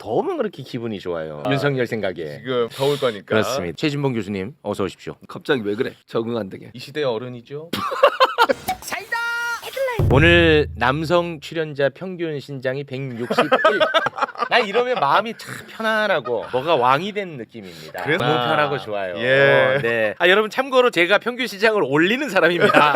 더우면 그렇게 기분이 좋아요. 윤석열 생각에. 지금 더울 거니까. 그렇습니다. 최진봉 교수님 어서 오십시오. 갑자기 왜 그래? 적응 안 되게. 이 시대의 어른이죠. 오늘 남성 출연자 평균 신장이 161. 나 이러면 마음이 참 편안하고 뭐가 왕이 된 느낌입니다. 그래서- 너무 편하고 좋아요. 예. 네. 여러분 참고로 제가 평균 신장을 올리는 사람입니다.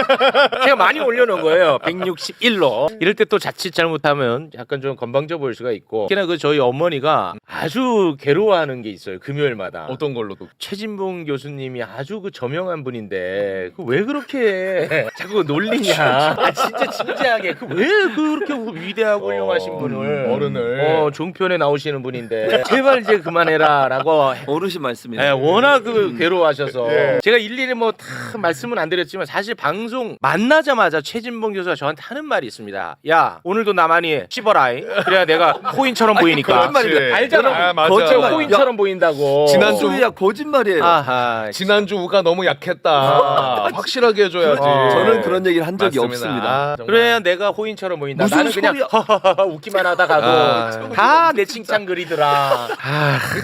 제가 많이 올려놓은 거예요. 161로. 이럴 때 또 자칫 잘못하면 약간 좀 건방져 보일 수가 있고. 특히나 그 저희 어머니가 아주 괴로워하는 게 있어요. 금요일마다. 어떤 걸로도. 최진봉 교수님이 아주 그 저명한 분인데 그 왜 그렇게 자꾸 놀리냐? 아 진짜 진지하게 그 왜 그렇게 위대하고 훌륭하신 분을 어른을. 종편에 나오시는 분인데 제발 이제 그만해라라고. 어르신 말씀이네. 네, 워낙 그 괴로워하셔서 예. 제가 일일이 뭐 다 말씀은 안 드렸지만 사실 방송 만나자마자 최진봉 교수가 저한테 하는 말이 있습니다. 야 오늘도 나만이 씹어라이. 그래야 내가 코인처럼 보이니까. 거짓말이네. 알잖아. 아, 맞아. 거짓말 맞아. 코인처럼 보인다고. 지난주 소리야 거짓말이에요. 아하. 지난주 우가 너무 약했다. 확실하게 해줘야지. 저는 그런 얘기를 한 적이 맞습니다. 없습니다. 아, 정말. 그래야 내가 호인처럼 보인다. 무슨 나는 그냥 소리야. 허허허 웃기만 하다 가고 아, 다 내 칭찬 글이더라.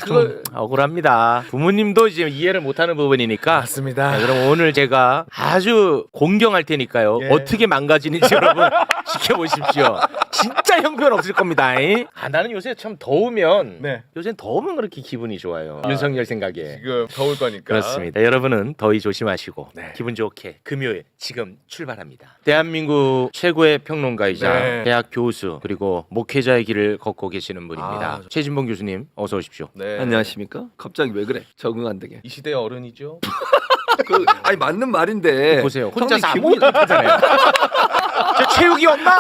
그걸 억울합니다. 부모님도 이제 이해를 못하는 부분이니까. 맞습니다. 네, 그럼 오늘 제가 아주 공경할 테니까요. 예. 어떻게 망가지는지 여러분 지켜보십시오. 진짜 형편없을 겁니다. 나는 요새 참 더우면 네. 요새 더우면 그렇게 기분이 좋아요. 윤석열 생각에. 지금 더울 거니까. 그렇습니다. 여러분은 더위 조심하시고 네. 기분 좋게 금요일 지금 출발합니다. 대한민국 최고의 평론가이자 네. 대학 교수 그리고 목회자의 길을 걷고 계시는 분입니다. 아, 최진봉 교수님 어서 오십시오. 네. 안녕하십니까? 갑자기 왜 그래? 적응 안 되게. 이 시대의 어른이죠. 아니 맞는 말인데. 보세요. 혼자서 형님 아무것도 못하잖아요. 저 최욱이 엄마,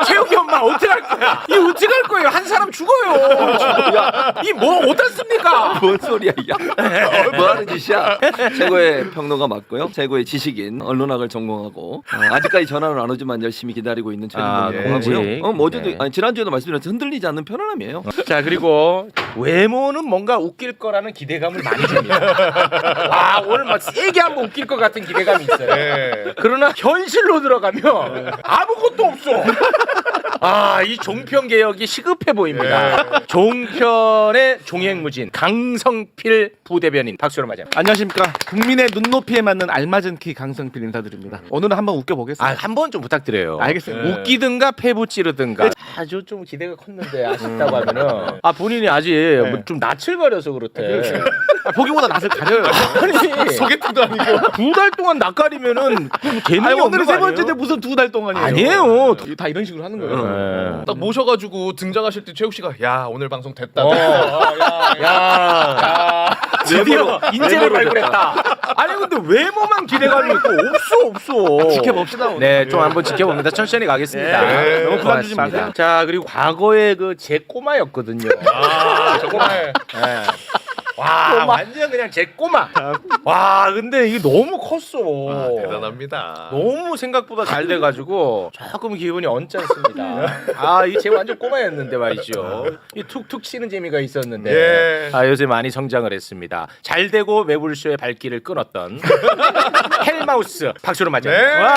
최욱이 엄마 어떻게 할 거야? 이 어떻게 할 거예요? 한 사람 죽어요. 이 뭐 어떻습니까? 뭔 소리야, 야? 뭐 하는 짓이야? 최고의 평론가 맞고요. 최고의 지식인, 언론학을 전공하고 아직까지 전화는 안 오지만 열심히 기다리고 있는 최진봉이라고 공직. 하고요. 어제도 네. 아니 지난주에도 말씀드렸지만 흔들리지 않는 편안함이에요. 자 그리고 외모는 뭔가 웃길 거라는 기대감을 많이 줍니다. 와 오늘 막 세게 한번 웃길 것 같은 기대감이 있어요. 네. 그러나 현실로 들어가면 아무것도 없어. 이 종편 개혁이 시급해 보입니다. 종편의 종횡무진 강성필 부대변인 박수로 맞이합니다. 안녕하십니까. 국민의 눈높이에 맞는 알맞은 키 강성필 인사드립니다. 오늘은 한번 웃겨보겠습니다. 한 번 좀 부탁드려요. 알겠습니다. 네. 웃기든가 패부 찌르든가. 아주 좀 기대가 컸는데 아쉽다고 하면은 본인이 아직 뭐좀 나칠거려서 그렇대. 보기보다 낯을 가려요. 아니 소개팅도 아니고. 2달 동안 낯가리면은 재능이 아니, 없는 오늘이 거 세 번째인데 아니에요? 무슨 2달 동안이에요. 아니에요. 다 이런 식으로 하는 거예요. 네. 딱 모셔가지고 등장하실 때 최욱 씨가 야 오늘 방송 됐다. 야, 드디어 인재를 외모로 발굴했다. 아니 근데 외모만 기대감이 있고 없어. 지켜봅시다, 오늘. 네, 좀 한번 지켜봅니다. 천천히 가겠습니다. 네, 너무 부담 주지 고맙습니다. 마세요. 자 그리고 과거에 그 제 꼬마였거든요. 정말. 네. 와 완전 그냥 제 꼬마. 와 근데 이게 너무 컸어. 대단합니다. 너무 생각보다 잘 돼가지고 조금 기분이 언짢습니다. 이제 완전 꼬마였는데 말이죠. 이 툭툭 치는 재미가 있었는데 예. 요새 많이 성장을 했습니다. 잘 되고 매불쇼의 발길을 끊었던 헬마우스 박수로 맞이합니다. 네. 와.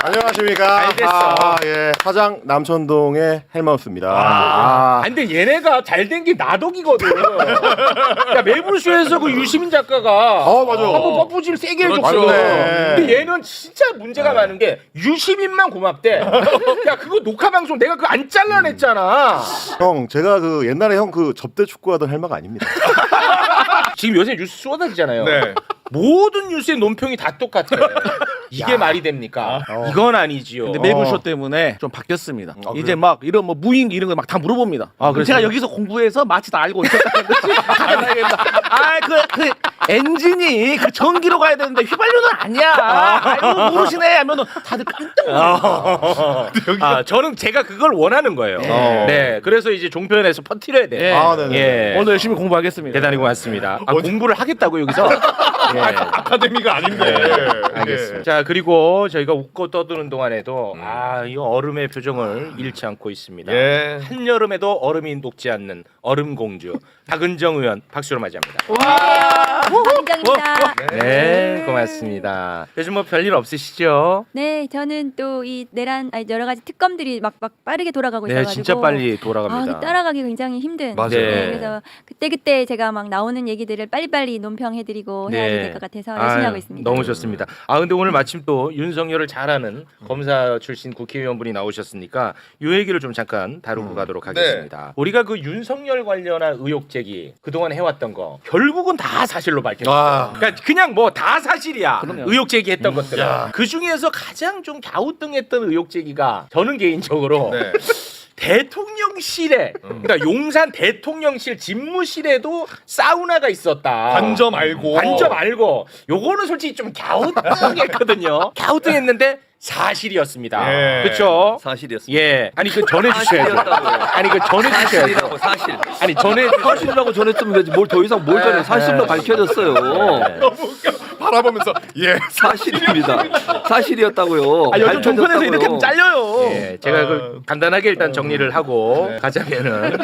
안녕하십니까. 잘 됐어. 예. 화장 남천동의 헬마우스입니다. 근데 얘네가 잘 된 게 나덕이거든. 야 매불쇼에서 그 유시민 작가가 맞아. 한번 뻐뿌질 세게 해줬어. 그렇죠. 맞네. 근데 얘는 진짜 문제가 많은 게 유시민만 고맙대. 야 그거 녹화 방송 내가 그거 안 잘라냈잖아. 형, 제가 그 옛날에 형 그 접대 축구하던 헬마가 아닙니다. 지금 요새 뉴스 쏟아지잖아요. 네. 모든 뉴스의 논평이 다 똑같아. 이게 말이 됩니까? 이건 아니지요. 근데 매불쇼 때문에 좀 바뀌었습니다. 이제 막 이런 뭐 무인 이런 거 막 다 물어봅니다. 그럼 제가 여기서 공부해서 마치 다 알고 있었다는 듯이 그 엔진이 그 전기로 가야 되는데 휘발유는 아니야. 알고 모르시네 하면은 다들 깜짝 놀라요. 저는 제가 그걸 원하는 거예요. 네, 그래서 이제 종편에서 퍼뜨려야 돼. 네네. 예. 오늘 열심히 공부하겠습니다. 대단히 고맙습니다. 공부를 하겠다고 여기서. 예. 아카데미가 아닌데. 알겠습니다. 자 그리고 저희가 웃고 떠드는 동안에도 이 얼음의 표정을 잃지 않고 있습니다. 예. 한여름에도 얼음이 녹지 않는 얼음 공주 박은정 의원 박수로 맞이합니다. 김정입니다. 네, 고맙습니다. 요즘 뭐 별일 없으시죠? 네, 저는 또 이 내란 여러 가지 특검들이 막 빠르게 돌아가고 네, 있어가지고 진짜 빨리 돌아갑니다. 따라가기 굉장히 힘든. 맞아요. 네. 그래서 그때 제가 막 나오는 얘기들을 빨리빨리 논평해드리고 해야 될 것 같아서 열심히 하고 있습니다. 너무 좋습니다. 근데 오늘 마침 또 윤석열을 잘하는 검사 출신 국회의원분이 나오셨으니까 이 얘기를 좀 잠깐 다루고 가도록 하겠습니다. 우리가 그 윤석열 관련한 의혹 제기 그동안 해왔던 거 결국은 다 사실로 밝혀졌어요. 그러니까 그냥 뭐 다 사실이야. 의혹 제기했던 것들은. 그 중에서 가장 좀 갸우뚱했던 의혹 제기가 저는 개인적으로 대통령실에 그러니까 용산 대통령실 집무실에도 사우나가 있었다. 관점 알고. 요거는 솔직히 좀 갸우뚱했거든요. 갸우뚱했는데 사실이었습니다. 예. 그렇죠? 사실이었습니다. 예. 아니 그 전해 주셔야죠. 아니 그 전해 주셔야죠. 사실이라고 사실. 아니 전해 사실이라고 전했으면 되지 뭘 더 이상 뭘 전해. 사실로 밝혀졌어요. 너무 웃겨. 바라보면서 예. 사실입니다. 사실이었다고요. 요즘 정권에서 이렇게 밝혀졌다고요. 잘려요. 예, 제가 그 간단하게 일단 정리를 하고 가자면은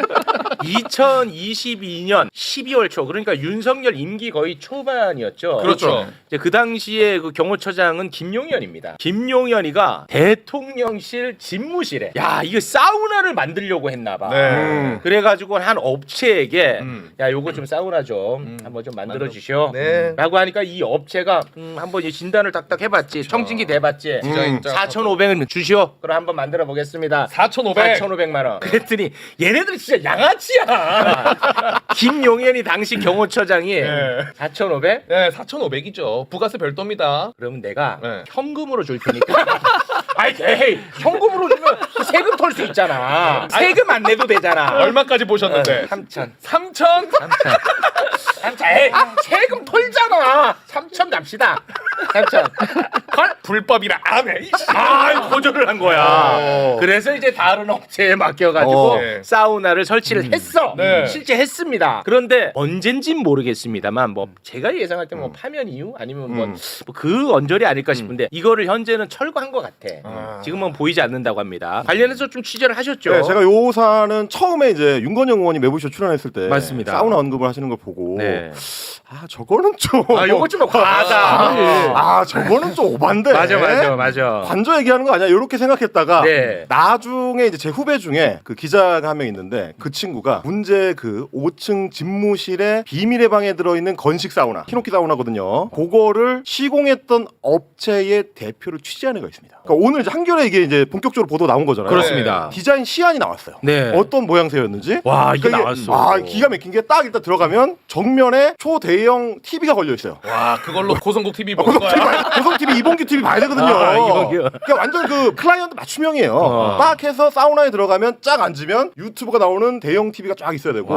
2022년 12월 초 그러니까 윤석열 임기 거의 초반이었죠. 그렇죠. 이제 그 당시에 그 경호처장은 김용현입니다. 김용현이가 대통령실 집무실에 야 이거 사우나를 만들려고 했나봐. 네. 그래가지고 한 업체에게 야 요거 좀 사우나 좀 한번 좀 만들어 주시오. 네. 라고 하니까 이 업체가 한번 이 진단을 딱딱 해봤지. 청진기 대봤지. 디자인 짜. 4,500원 주시오. 그럼 한번 만들어 보겠습니다. 4,500. 4,500만 원. 그랬더니 얘네들 진짜 양아치야. 김용현이 당시 경호처장이 네. 4,500? 네, 4,500이죠. 부가세 별도입니다. 그러면 내가 네. 현금으로 줄 테니까. 아이, 에이, 현금으로 주면 세금 털 수 있잖아. 세금 안 내도 되잖아. 얼마까지 보셨는데? 3,000. 3,000? 3,000. 에이, 세금 털잖아. 3,000 갑시다. 3,000. 헐? 불법이라 안 해. 거절을 한 거야. 그래서 이제 다른 업체에 맡겨가지고 네. 사우나를 설치를 했어. 네. 실제 했습니다. 그런데 언젠진 모르겠습니다만 뭐 제가 예상할 때 뭐 파면 이후 아니면 뭐 그 언저리 아닐까 싶은데 이거를 현재는 철거한 것 같아. 지금은 보이지 않는다고 합니다. 관련해서 좀 취재를 하셨죠? 네, 제가 요 사안은 처음에 이제 윤건영 의원이 매부쇼 출연했을 때 맞습니다. 사우나 언급을 하시는 걸 보고 네. 저거는 좀 요거 좀 과하다. 저거는 좀 오반데. 맞아. 관저 얘기하는 거 아니야? 이렇게 생각했다가 네. 나중에 이제 제 후배 중에 그 기자가 한 명 있는데 그 친구가 문제 그 5층 집무실에 비밀의 방에 들어있는 건식 사우나, 히노키 사우나거든요. 그거를 시공했던 업체의 대표를 취재한 애가 있습니다. 그러니까 오늘 이제 한겨레 이게 이제 본격적으로 보도 나온 거잖아요. 그렇습니다. 디자인 시안이 나왔어요. 네. 어떤 모양새였는지. 와 이게 그러니까 나왔어. 기가 막힌 게 딱 일단 들어가면 정면에 초대형 TV가 걸려 있어요. 와, 그걸로 고성국 TV 보는 거야. 고성 TV, 이봉규 TV 봐야 되거든요. 이봉규. 그러니까 완전 그 클라이언트 맞춤형이에요. 딱 해서 사우나에 들어가면 쫙 앉으면 유튜브가 나오는 대형 TV가 쫙 있어야 되고.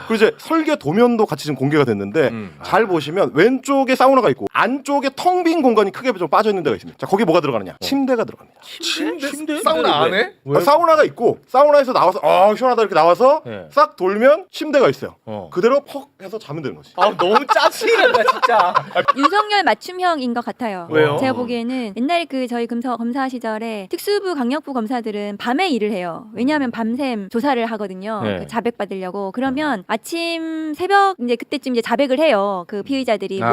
그리고 이제 설계 도면도 같이 지금 공개가 됐는데 잘 보시면 왼쪽에 사우나가 있고 안쪽에 텅 빈 공간이 크게 좀 빠져 있는 데가 있습니다. 자, 거기에 뭐가 들어가느냐? 침대가 들어갑니다. 침대? 사우나 안에? 사우나가 있고 사우나에서 나와서 시원하다 이렇게 나와서 네. 싹 돌면 침대가 있어요. 그대로 퍽 해서 자면 되는 거지. 너무 짜증난다 진짜. 윤석열 맞춤형인 것 같아요. 왜요? 제가 보기에는 옛날에 그 저희 검사 시절에 특수부 강력부 검사들은 밤에 일을 해요. 왜냐하면 밤샘 조사를 하거든요. 네. 그 자백 받으려고. 그러면 아침 새벽 이제 그때쯤 이제 자백을 해요. 그 피의자들이 이게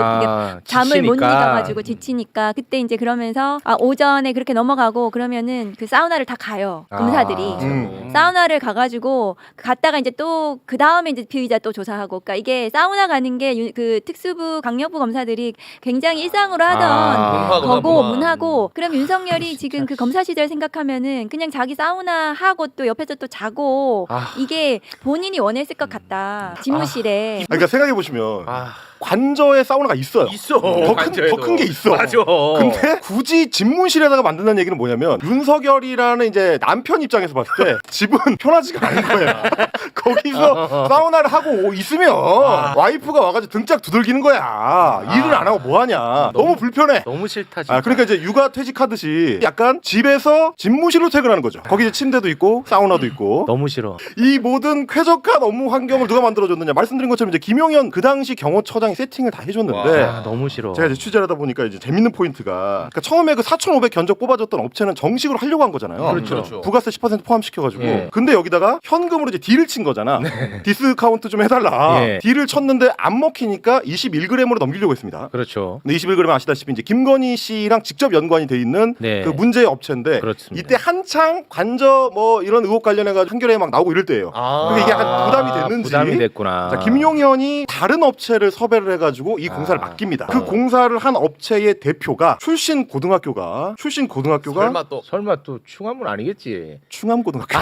잠을 못 지치니까. 이겨가지고 지치니까 그때 이제 그러면서 오전에 그렇게 넘어가고 그러면은 그 사우나를 다 가요. 검사들이. 사우나를 가가지고 갔다가 이제 또 그 다음에 이제 피의자 또 조사하고, 그러니까 이게 사우나 가는 게 그 특수부 강력부 검사들이 굉장히 일상으로 하던 거고 문하고. 그럼 윤석열이 지금 그 검사 시절 생각하면은 그냥 자기 사우나 하고 또 옆에서 또 자고 이게 본인이 원했을 것 같다. 집무실에. 그러니까 생각해 보시면 관저에 사우나가 있어요. 있어. 더 큰 게 있어. 맞아. 근데 굳이 집무실에다가 만든다는 얘기는 뭐냐면 윤석열이라는 이제 남편 입장에서 봤을 때 집은 편하지가 않은 거야. 거기서 사우나를 하고 있으면 와이프가 와가지고 등짝 두들기는 거야. 일을 안 하고 뭐 하냐. 너 너무 불편해. 너무 싫다 진짜. 그러니까 이제 육아 퇴직하듯이 약간 집에서 집무실로 퇴근하는 거죠. 거기 이제 침대도 있고 사우나도 있고. 너무 싫어. 이 모든 쾌적한 업무 환경을 누가 만들어줬느냐. 말씀드린 것처럼 이제 김용현 그 당시 경호처장이 세팅을 다 해줬는데 아, 너무 싫어. 제가 이제 취재를 하다 보니까 이제 재밌는 포인트가 그러니까 처음에 그 4,500 견적 뽑아줬던 업체는 정식으로 하려고 한 거잖아요. 그렇죠. 부가세 10% 포함시켜가지고. 예. 근데 여기다가 현금으로 이제 딜을 친 거잖아. 디스카운트 좀 해달라. 예. 딜을 쳤는데 안 먹히니까 21g으로 넘기려고 했습니다. 그렇죠. 근데 21g 아시다시피 이제 김건희 씨랑 직접 연관이 돼 있는 네. 그 문제의 업체인데 그렇습니다. 이때 한창 관저 뭐 이런 의혹 관련해가지고 판결에 막 나오고 이럴 때예요. 그러니까 이게 약간 부담이 됐는지. 부담이 됐구나. 자, 김용현이 다른 업체를 섭외를 해가지고 이 공사를 맡깁니다. 그 공사를 한 업체의 대표가 출신 고등학교가 설마 또 충암은 아니겠지. 충암고등학교.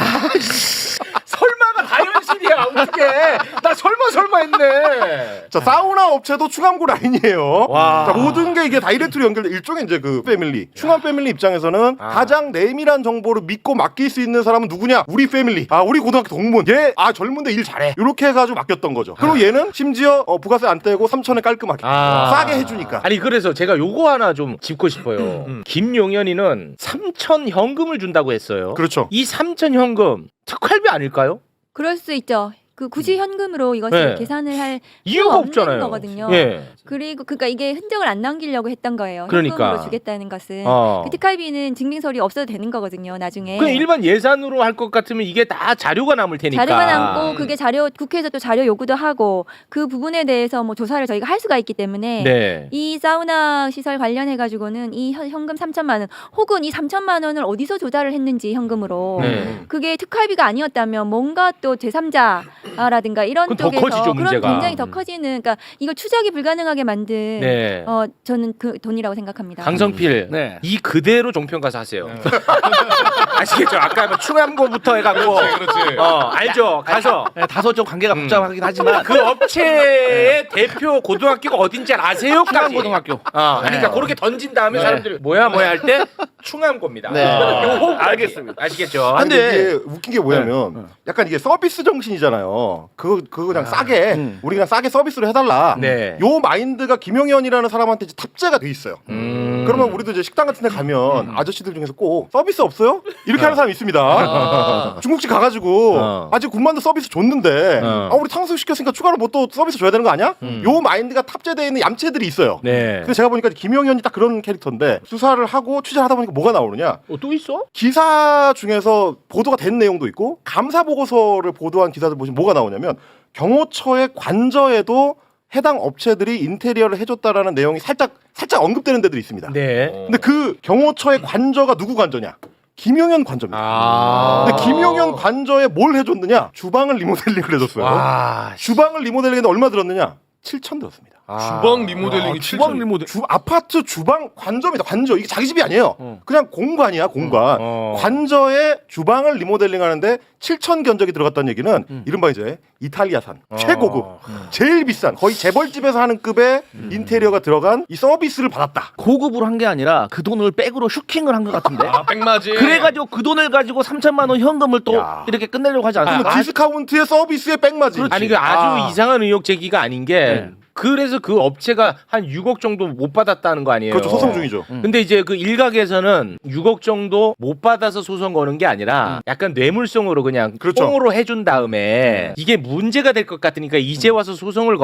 설마가 다 현실이야. 어떡해. 나 설마 했네. 자, 사우나 업체도 충암고 라인이에요. 와. 자, 모든 게 이게 다이렉트로 연결돼 일종의 이제 그 패밀리. 충암 패밀리 입장에서는 가장 내밀한 정보를 믿고 맡길 수 있는 사람은 누구냐? 우리 패밀리. 우리 고등학교 동문. 얘 젊은데 일 잘해. 이렇게 해가지고 맡겼던 거죠. 그리고 얘는 심지어 부가세 안 떼고 3천에 깔끔하게 싸게 해주니까. 아니 그래서 제가 요거 하나 좀 짚고 싶어요. 김용현이는 3천 현금을 준다고 했어요. 그렇죠. 이 3천 현금 특활비 아닐까요? 그럴 수 있죠. 그 굳이 현금으로 이것을 네. 계산을 할 이유가 필요가 없는 없잖아요. 거거든요. 예. 그리고 그러니까 이게 흔적을 안 남기려고 했던 거예요. 그러니까. 현금으로 주겠다는 것은 어. 그 특활비는 증빙서류 없어도 되는 거거든요. 나중에. 그냥 일반 예산으로 할 것 같으면 이게 다 자료가 남을 테니까. 자료가 남고 그게 자료 국회에서 또 자료 요구도 하고 그 부분에 대해서 뭐 조사를 저희가 할 수가 있기 때문에 네. 이 사우나 시설 관련해 가지고는 이 현금 3천만 원 혹은 이 3천만 원을 어디서 조달을 했는지 현금으로 네. 그게 특활비가 아니었다면 뭔가 또 제3자라든가 이런 그건 더 쪽에서 커지죠, 그런 문제가. 굉장히 더 커지는 그러니까 이걸 추적이 불가능하게 만든 네. 저는 그 돈이라고 생각합니다. 강성필 네. 이 그대로 종편 가서 하세요. 아시겠죠? 아까 뭐 충암고부터 해갖고 그렇지. 알죠? 가서 네, 다소 좀 관계가 복잡하긴 하지만 그 업체의 대표 고등학교가 어딘지 아세요? 충암고등학교. 그러니까 그렇게 던진 다음에 네. 사람들이 뭐야 할 때 충암고입니다. 네. 요거 알겠습니다. 아시겠죠? 근데 근데- 이게 웃긴 게 뭐냐면 약간 이게 서비스 정신이잖아요. 그거 그냥 싸게 우리 그냥 싸게 서비스로 해달라. 네. 요 마인드가 김용현이라는 사람한테 이제 탑재가 돼 있어요. 그러면 우리도 이제 식당 같은 데 가면 아저씨들 중에서 꼭 서비스 없어요? 이렇게 하는 사람이 있습니다. 중국집 가가지고 아직 군만두 서비스 줬는데 우리 탕수육 시켰으니까 추가로 뭐 또 서비스 줘야 되는 거 아니야? 요 마인드가 탑재되어 있는 얌체들이 있어요. 네. 그래서 제가 보니까 김용현이 딱 그런 캐릭터인데 수사를 하고 취재를 하다 보니까 뭐가 나오느냐? 또 있어? 기사 중에서 보도가 된 내용도 있고 감사 보고서를 보도한 기사들 보시면 뭐가 나오냐면 경호처의 관저에도 해당 업체들이 인테리어를 해줬다라는 내용이 살짝 언급되는 데들이 있습니다. 네. 근데 그 경호처의 관저가 누구 관저냐? 김용현 관저입니다. 근데 김용현 관저에 뭘 해줬느냐? 주방을 리모델링을 해줬어요. 와. 주방을 리모델링했는데 얼마 들었느냐? 7천 들었습니다. 주방 리모델링이 주방 리모델. 아파트 주방 관저입니다. 관저. 이게 자기 집이 아니에요. 그냥 공관이야, 공관. 관저에 주방을 리모델링하는데 7천 견적이 들어갔다는 얘기는 이른바 이제 이탈리아산 최고급, 제일 비싼 거의 재벌집에서 하는 급의 인테리어가 들어간 이 서비스를 받았다. 고급으로 한 게 아니라 그 돈을 백으로 슈킹을 한 것 같은데. 백맞이. 그래가지고 그 돈을 가지고 3천만 원 현금을 또 야. 이렇게 끝내려고 하지 않습니까? 그러면 디스카운트의 서비스의 백마진. 아니 그 아주 이상한 의혹 제기가 아닌 게 그래서 그 업체가 한 6억 정도 못 받았다는 거 아니에요? 그렇죠, 소송 중이죠. 근데 이제 그 일각에서는 6억 정도 못 받아서 소송 거는 게 아니라 약간 뇌물성으로 그냥 그렇죠. 뽕으로 해준 다음에 이게 문제가 될 것 같으니까 이제 와서 소송을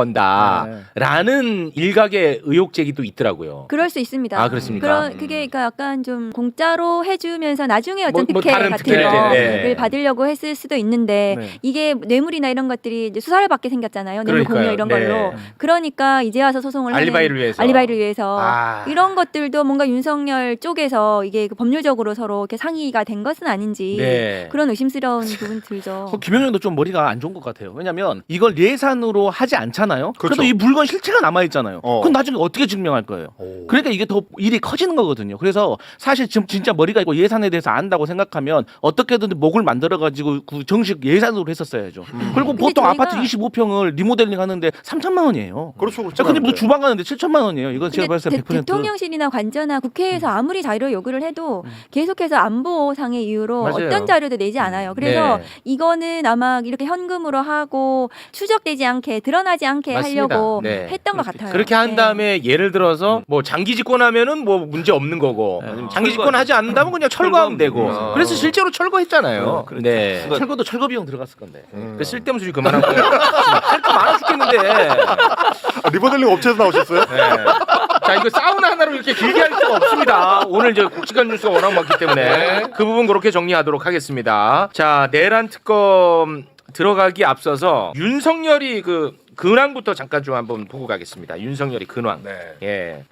건다라는 일각의 의혹 제기도 있더라고요. 그럴 수 있습니다. 아, 그렇습니까? 그게 그러니까 약간 좀 공짜로 해주면서 나중에 어떤 뭐 특혜 다른 같은 특혜, 거를 네. 받으려고 했을 수도 있는데 네. 이게 뇌물이나 이런 것들이 이제 수사를 받게 생겼잖아요. 뇌물 그러니까요. 공여 이런 네. 걸로. 그러니까 이제 와서 소송을 알리바이를 위해서. 알리바이를 위해서 아. 이런 것들도 뭔가 윤석열 쪽에서 이게 그 법률적으로 서로 이렇게 상의가 된 것은 아닌지 네. 그런 의심스러운 부분 들죠. 김용현도 좀 머리가 안 좋은 것 같아요. 왜냐하면 이걸 예산으로 하지 않잖아요. 그렇죠. 그래도 이 물건 실체가 남아 있잖아요. 어. 그럼 나중에 어떻게 증명할 거예요? 그러니까 이게 더 일이 커지는 거거든요. 그래서 사실 지금 진짜 머리가 있고 예산에 대해서 안다고 생각하면 어떻게든 목을 만들어 가지고 그 정식 예산으로 했었어야죠. 그리고 보통 저희가- 아파트 25평을 리모델링 하는데 3천만 원이에요. 거예요. 그렇죠. 자, 근데 뭐 주방 가는데 7천만 원이에요. 이건 제가 봤을 때 100%. 대통령실이나 관저나 국회에서 아무리 자료 요구를 해도 계속해서 안보상의 이유로 맞아요. 어떤 자료도 내지 않아요. 그래서 네. 이거는 아마 이렇게 현금으로 하고 추적되지 않게 드러나지 않게 맞습니다. 하려고 네. 했던 것 같아요. 그렇게 한 네. 다음에 예를 들어서 뭐 장기 집권하면은 뭐 문제 없는 거고 장기 집권하지 않는다면 그냥 철거하면 되고 그래서 실제로 철거했잖아요. 네. 철거도 철거 비용 들어갔을 건데. 그 쓸데없는 소리 그만하고 할 거 많아 죽겠는데. 리버델링 업체에서 나오셨어요? 네. 자 이거 사우나 하나로 이렇게 길게 할 수가 없습니다. 오늘 이제 국지간 뉴스가 워낙 많기 때문에 그 부분 그렇게 정리하도록 하겠습니다. 자 내란 특검 들어가기 앞서서 윤석열이 그 근황부터 잠깐 좀 한번 보고 가겠습니다. 윤석열이 근황. 예.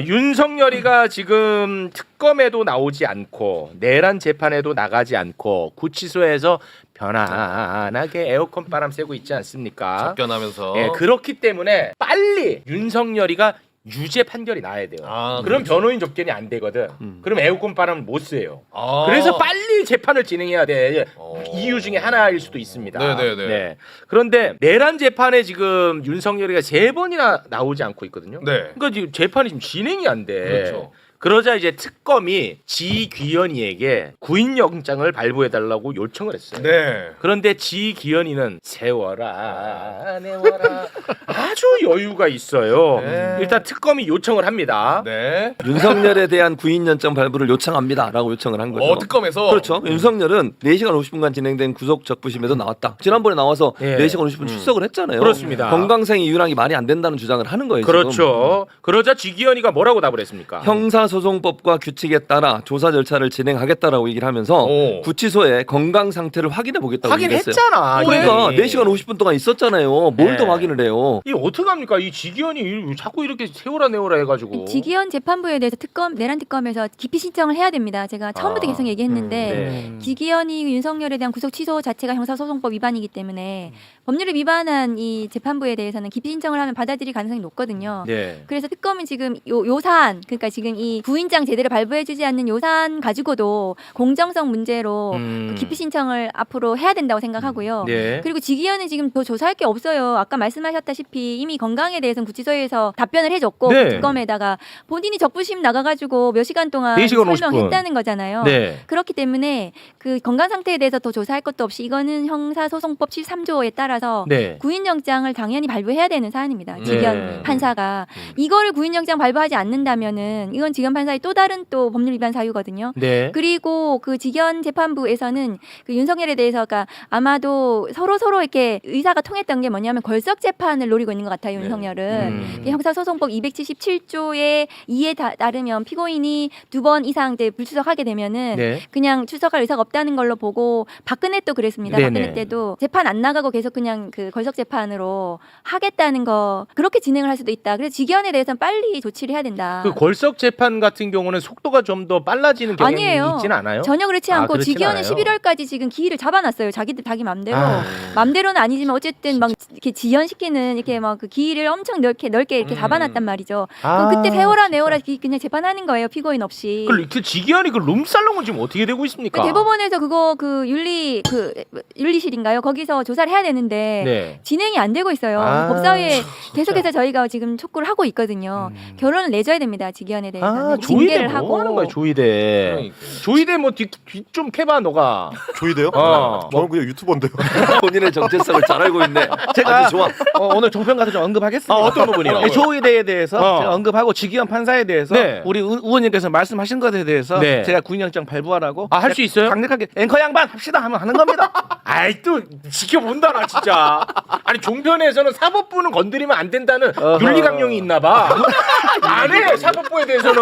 윤석열이가 지금 특검에도 나오지 않고 내란 재판에도 나가지 않고 구치소에서 편안하게 에어컨 바람 쐬고 있지 않습니까? 접견하면서. 예, 그렇기 때문에 빨리 윤석열이가 유죄 판결이 나야 돼요. 그럼 변호인 접견이 안 되거든. 그럼 에어컨 바람을 못 쐬요. 그래서 빨리 재판을 진행해야 돼. 이유 중에 하나일 수도 있습니다. 네네네. 네. 그런데 내란 재판에 지금 윤석열이가 3번이나 나오지 않고 있거든요. 네. 그러니까 지금 재판이 지금 진행이 안 돼. 그렇죠. 그러자 이제 특검이 지귀현이에게 구인영장을 발부해달라고 요청을 했어요. 네. 그런데 지귀현이는 세워라 내워라 아주 여유가 있어요. 네. 일단 특검이 요청을 합니다. 네. 윤석열에 대한 구인연장 발부를 요청합니다라고 요청을 한 거죠. 특검에서. 그렇죠. 윤석열은 4시간 50분간 진행된 구속 적부심에도 나왔다. 지난번에 나와서 예. 4시간 50분 출석을 했잖아요. 그렇습니다. 건강상의 유랑이 말이 안 된다는 주장을 하는 거예요. 그렇죠. 그러자 지귀현이가 뭐라고 답을 했습니까? 형사소송법과 규칙에 따라 조사 절차를 진행하겠다라고 얘기를 하면서 오. 구치소의 건강 상태를 확인해 보겠다고 얘기했어요. 확인했잖아. 그러니까 이미. 4시간 50분 동안 있었잖아요. 뭘 더 네. 확인을 해요. 이 어떡합니까? 이 지귀현이 자꾸 이렇게 세워라 내워라 해가지고. 지기현 재판부에 대해서 내란 특검에서 기피 신청을 해야 됩니다. 제가 처음부터 계속 얘기했는데 네. 지기현이 윤석열에 대한 구속 취소 자체가 형사소송법 위반이기 때문에 법률을 위반한 이 재판부에 대해서는 기피 신청을 하면 받아들일 가능성이 높거든요. 네. 그래서 특검은 지금 요산 그러니까 지금 이 구인장 제대로 발부해주지 않는 요산 가지고도 공정성 문제로 그 기피 신청을 앞으로 해야 된다고 생각하고요. 네. 그리고 지기현은 지금 더 조사할 게 없어요. 아까 말씀하셨다시피 이미 건강에 대해서는 구치소에서 답변을 해줬고 네. 특검에다가 본인이 적부심 나가가지고 몇 시간 동안 4시간 50분. 설명했다는 거잖아요. 네. 그렇기 때문에 그 건강 상태에 대해서 더 조사할 것도 없이 이거는 형사소송법 13조에 따라서 네. 구인영장을 당연히 발부해야 되는 사안입니다. 네. 지기현 판사가 이거를 구인영장 발부하지 않는다면은 이건 지기현 판사의 또 다른 또 법률 위반 사유거든요. 네. 그리고 그 지기현 재판부에서는 그 윤석열에 대해서가 아마도 서로 이렇게 의사가 통했던 게 뭐냐면 걸석 재판을 노리고 있는 것 같아요. 윤석열은 형사소송법 277조의 2에 따르면 피고인이 2번 이상 이제 불출석하게 되면은 네. 그냥 출석할 의사가 없다는 걸로 보고 박근혜 또 그랬습니다. 네네. 박근혜 때도 재판 안 나가고 계속 그냥 그 걸석 재판으로 하겠다는 거 그렇게 진행을 할 수도 있다. 그래서 지기현에 대해서는 빨리 조치를 해야 된다. 그 걸석 재판 같은 경우는 속도가 좀 더 빨라지는 경향이 아니에요. 있지는 않아요? 전혀 그렇지 않고 그렇진 지기현은 않아요. 11월까지 지금 기일을 잡아놨어요. 자기 맘대로. 맘대로는 아니지만 어쨌든 막 이렇게 지연시키는 이렇게 막 그 기일을 엄청 넓게 이렇게 잡아놨단 말이죠. 그럼 그때 세워라 내워라 그냥 재판하는 거예요. 피고인 없이. 그 지기현이 그 룸살롱은 지금 어떻게 되고 있습니까? 대법원에서 그거 그 윤리실인가요? 거기서 조사를 해야 되는데 네. 진행이 안 되고 있어요. 법사위에 계속해서 저희가 지금 촉구를 하고 있거든요. 결론을 내줘야 됩니다. 지기현에 대해서는 조이대 징계를 뭐 하고. 하는 거야 조이대. 조이대 뭐 뒤 좀 캐봐 너가. 조이대요? 저는 그냥 유튜버인데요. 본인의 정체성을 잘 알고 있네. 제가 아주 좋아. 오늘 종편 가서 좀 언급하겠습니다. 어떤 부분이요? 조의대에 대해서 제가 언급하고 지기현 판사에 대해서 네. 우리 의원님께서 말씀하신 것에 대해서 네. 제가 구인영장 발부하라고 할 수 있어요? 강력하게 앵커 양반 합시다 하면 하는 겁니다. 아이 또 지켜본다 나 진짜. 아니 종편에서는 사법부는 건드리면 안 된다는 윤리 강령이 있나 봐. 안 해 사법부에 대해서는.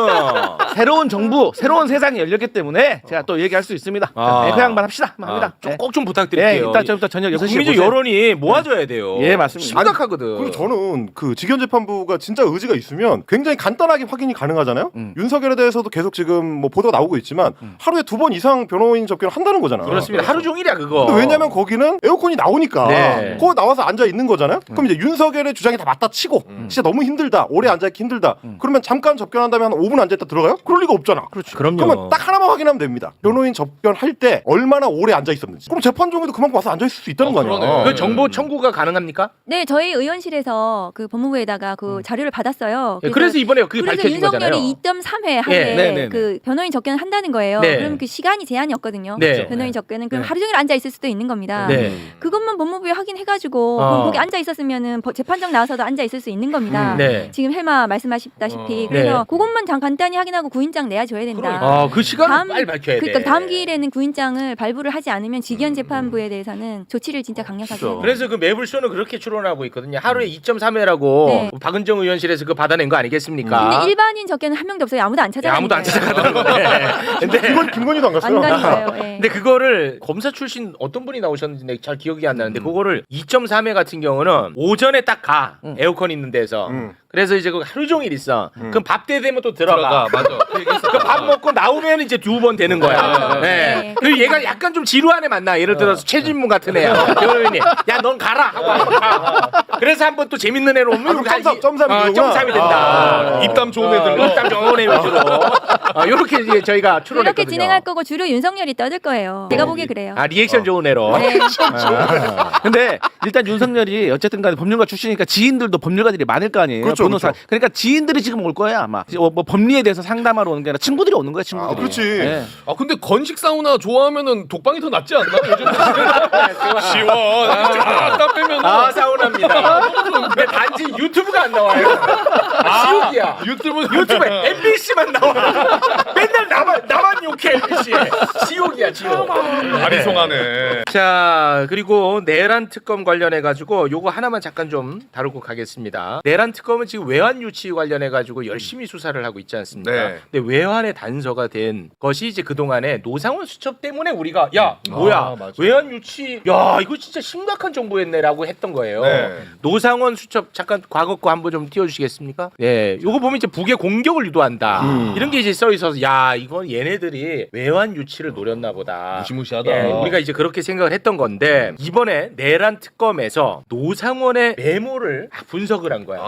새로운 정부, 새로운 세상이 열렸기 때문에 제가 또 얘기할 수 있습니다. 앵커 양반 합시다 하면 합니다. 꼭 좀 부탁드릴게요. 예, 이따 저녁 6시에 국민적 보세요. 여론이 모아져야 돼요. 예, 맞습니다. 심각하거든. 그리고 저는 그 지기현 재판부가 진짜 의지가 있으면 굉장히 간단하게 확인이 가능하잖아요. 윤석열에 대해서도 계속 지금 뭐 보도가 나오고 있지만 하루에 2번 이상 변호인 접견을 한다는 거잖아요. 그렇습니다. 하루 종일이야 그거. 근데 왜냐면 거기는 에어컨이 나오니까 네. 거기 나와서 앉아 있는 거잖아요. 그럼 이제 윤석열의 주장이 다 맞다 치고 진짜 너무 힘들다, 오래 앉아 있기 힘들다. 그러면 잠깐 접견한 다음에 한 5분 앉아있다 들어가요? 그럴 리가 없잖아. 그럼요. 그러면 딱 하나만 확인하면 됩니다. 변호인 접견할 때 얼마나 오래 앉아 있었는지. 그럼 재판 중에도 그만큼 와서 앉아 있을 수 있다는 거 아니야. 그러네. 그 정보 청구가 가능합니까? 네, 저희 의원실에서 그 법무부에다가 그 자료를 받았어요. 그래서 이번에 그게 그래서 밝혀진 거잖아요. 윤석열이 2.3회 예. 하루에 네네네. 그 변호인 접견을 한다는 거예요. 네. 그럼 그 시간이 제한이 없거든요. 네. 변호인 접견은 그럼 네. 하루 종일 앉아 있을 수도 있는 겁니다. 네. 그것만 법무부에 확인해가지고 그럼 거기 앉아 있었으면은 재판정 나와서도 앉아 있을 수 있는 겁니다. 네. 지금 헬마 말씀하셨다시피 그래서 그것만 간단히 확인하고 구인장 내야줘야 된다. 그 시간을 빨리 밝혀야 돼. 그러니까 다음 기일에는 구인장을 발부를 하지 않으면 직위원 재판부에 대해서는 조치를 진짜 강력하게 해야 돼요. 그래서 그 매불쇼는 그렇게 추론하고 있거든요. 하루에 2.3회라고 네. 박은정 의원실에서 그 받아낸 거 아니겠습니까? 근데 일반인 접견은 한 명도 없어요. 아무도 안 찾아가는 아무도 안 거예요. 찾아가더라고요. 근데 김건희도 안 갔어요. 안 가는 거예요. 예. 근데 그거를 검사 출신 어떤 분이 나오셨는지 내가 잘 기억이 안 나는데 그거를 2.3회 같은 경우는 오전에 딱 가. 에어컨 있는 데서. 그래서 이제 그 하루 종일 있어. 그럼 밥 때 되면 또 들어가. 맞아. 그 밥 먹고 나오면 이제 2번 되는 거야. 네. 그리고 얘가 약간 좀 지루한 애 만나. 예를 들어서 최진문 같은 애야. 변호인이 야 넌 가라 하고 가. 그래서 한번 또 재밌는 애로 오면 점삼이 점삼이 된다. 입담 좋은 애들로. 입담 좋은 애 위주로. 이렇게 이제 저희가 추론했거든요. 이렇게 진행할 거고 주로 윤석열이 떠들 거예요. 제가 보기에 그래요. 아 리액션 좋은 애로. 네. 근데 일단 윤석열이 어쨌든 간에 법률가 출신이니까 지인들도 법률가들이 많을 거 아니에요. 그렇죠, 변호사. 그렇죠. 그러니까 지인들이 지금 올 거야 아마. 뭐 법리에 대해서 상담하러 오는 게 아니라 친구들이 오는 거야 친구들이. 그렇지. 예. 아 근데 건식 사우나 좋아하면은 독방이 더 낫지 않나? 요즘 시원. 딱 빼면은 사우나입니다. 근데 단지 유튜브가 안 나와요. 지옥이야. 유튜브에 MBC만 나와. 맨날 나만 욕해 MBC에. 지옥이야 지옥. 아리송하네. 자 그리고 내란 특검 관련해 가지고 요거 하나만 잠깐 좀 다루고 가겠습니다. 내란 특검은 지금 외환 유치 관련해 가지고 열심히 수사를 하고 있지 않습니까? 네. 근데 외환의 단서가 된 것이 이제 그 동안에 노상원 수첩 때문에 우리가 야 뭐야 맞아. 외환 유치 야 이거 진짜 심각한 정보였네라고 했던 거예요. 네. 노상원 수첩 잠깐 과거 거 한번 좀 띄워주시겠습니까? 네, 요거 보면 이제 북의 공격을 유도한다 이런 게 이제 써 있어서 야 이건 얘네들이 외환 유치를 노렸나 보다. 무시무시하다. 예, 우리가 이제 그렇게 생각을 했던 건데 이번에 내란 특검에서 노상원의 메모를 분석을 한 거야.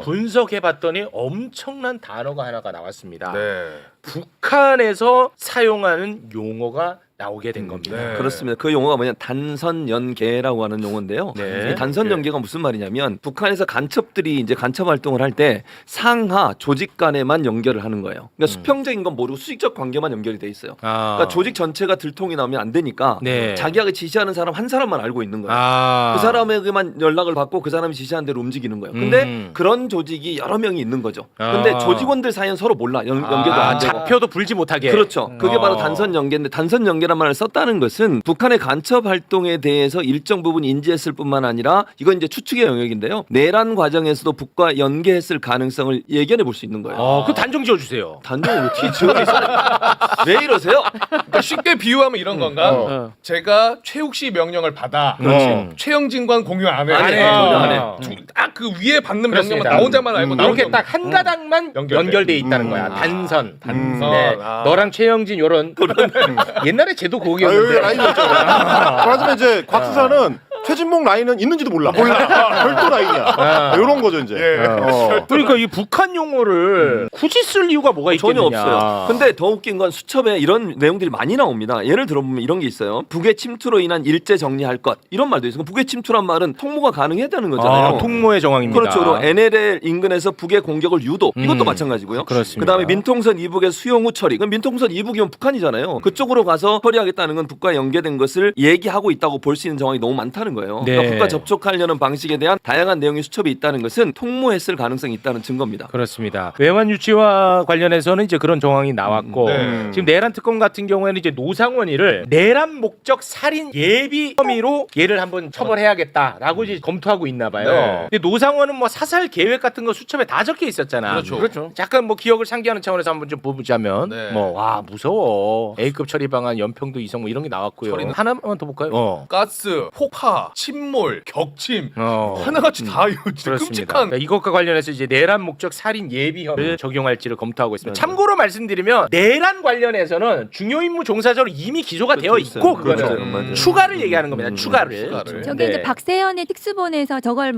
분석해봤더니 엄청난 단어가 하나가 나왔습니다. 네. 북한에서 사용하는 용어가 나오게 된 겁니다. 네. 그렇습니다. 그 용어가 뭐냐 단선연계라고 하는 용어인데요. 네. 이 단선연계가 무슨 말이냐면 북한에서 간첩들이 이제 간첩 활동을 할 때 상하 조직 간에만 연결을 하는 거예요. 그러니까 수평적인 건 모르고 수직적 관계만 연결이 돼 있어요. 그러니까 조직 전체가 들통이 나면 안 되니까 네. 자기가 지시하는 사람 한 사람만 알고 있는 거예요. 그 사람에게만 연락을 받고 그 사람이 지시하는 대로 움직이는 거예요. 근데 그런 조직이 여러 명이 있는 거죠. 근데 조직원들 사이는 서로 몰라. 연계도 안 되고. 잡혀도 불지 못하게. 그렇죠. 그게 바로 단선연계인데 단선연계란 말을 썼다는 것은 북한의 간첩 활동에 대해서 일정 부분 인지했을 뿐만 아니라 이건 이제 추측의 영역인데요. 내란 과정에서도 북과 연계했을 가능성을 예견해 볼 수 있는 거예요. 그 단정 지어주세요. 단정을 왜 지어주세요? 왜 이러세요? 그러니까 쉽게 비유하면 이런 건가? 제가 최욱 씨 명령을 받아. 최영진과는 공유 안 해. 안 해. 전혀 안 해. 딱 그 위에 받는 그렇습니다. 명령만 나 혼자만 알고 나 이렇게 혼자 딱 한 가닥만 연결돼 있다는 거야. 단선. 네. 아. 너랑 최영진 요런 옛날에 쟤도 여기 그거였는데. 라인이었죠. 그러면 이제 곽수사는 최진봉 라인은 있는지도 몰라. 별도 라인이야. 이런 거죠 이제. 그러니까 이 북한 용어를 굳이 쓸 이유가 뭐가 전혀 있겠느냐. 없어요. 근데 더 웃긴 건 수첩에 이런 내용들이 많이 나옵니다. 예를 들어보면 이런 게 있어요. 북의 침투로 인한 일제 정리할 것 이런 말도 있어요. 북의 침투란 말은 통모가 가능했다는 거잖아요. 통모의 정황입니다. 그렇죠. 그리고 NLL 인근에서 북의 공격을 유도 이것도 마찬가지고요. 그렇습니다. 그다음에 민통선 이북의 수용 후 처리. 그럼 민통선 이북이면 북한이잖아요. 그쪽으로 가서 처리하겠다는 건 북과 연계된 것을 얘기하고 있다고 볼 수 있는 정황이 너무 많다는 거예요. 네. 그러니까 북과 접촉하려는 방식에 대한 다양한 내용의 수첩이 있다는 것은 통모했을 가능성이 있다는 증거입니다. 그렇습니다. 외환 유치와 관련해서는 이제 그런 정황이 나왔고 지금 내란 특검 같은 경우에는 이제 노상원이를 내란 목적 살인 예비 혐의로 얘를 한번 처벌해야겠다라고 이제 검토하고 있나 봐요. 네. 근데 노상원은 뭐 사살 계획 같은 거 수첩에 다 적혀 있었잖아. 그렇죠. 잠깐 뭐 기억을 상기하는 차원에서 한번 좀 보자면 네. 뭐 와 무서워 A급 처리 방안 연평도 이성 뭐 이런 게 나왔고요. 하나만 더 볼까요? 가스, 폭파, 수사, 침몰, 격침 하나같이 다 이거 진짜 그렇습니다. 끔찍한. 그러니까 이것과 관련해서 이제 내란 목적 살인 예비 혐의를 적용할지를 검토하고 있습니다. 참고로 말씀드리면 내란 관련해서는 중요 임무 종사자로 이미 기소가 되어 있고 그거는 맞아요. 추가를 얘기하는 겁니다. 추가를. 저게 이제 박세현의 특수본에서 저걸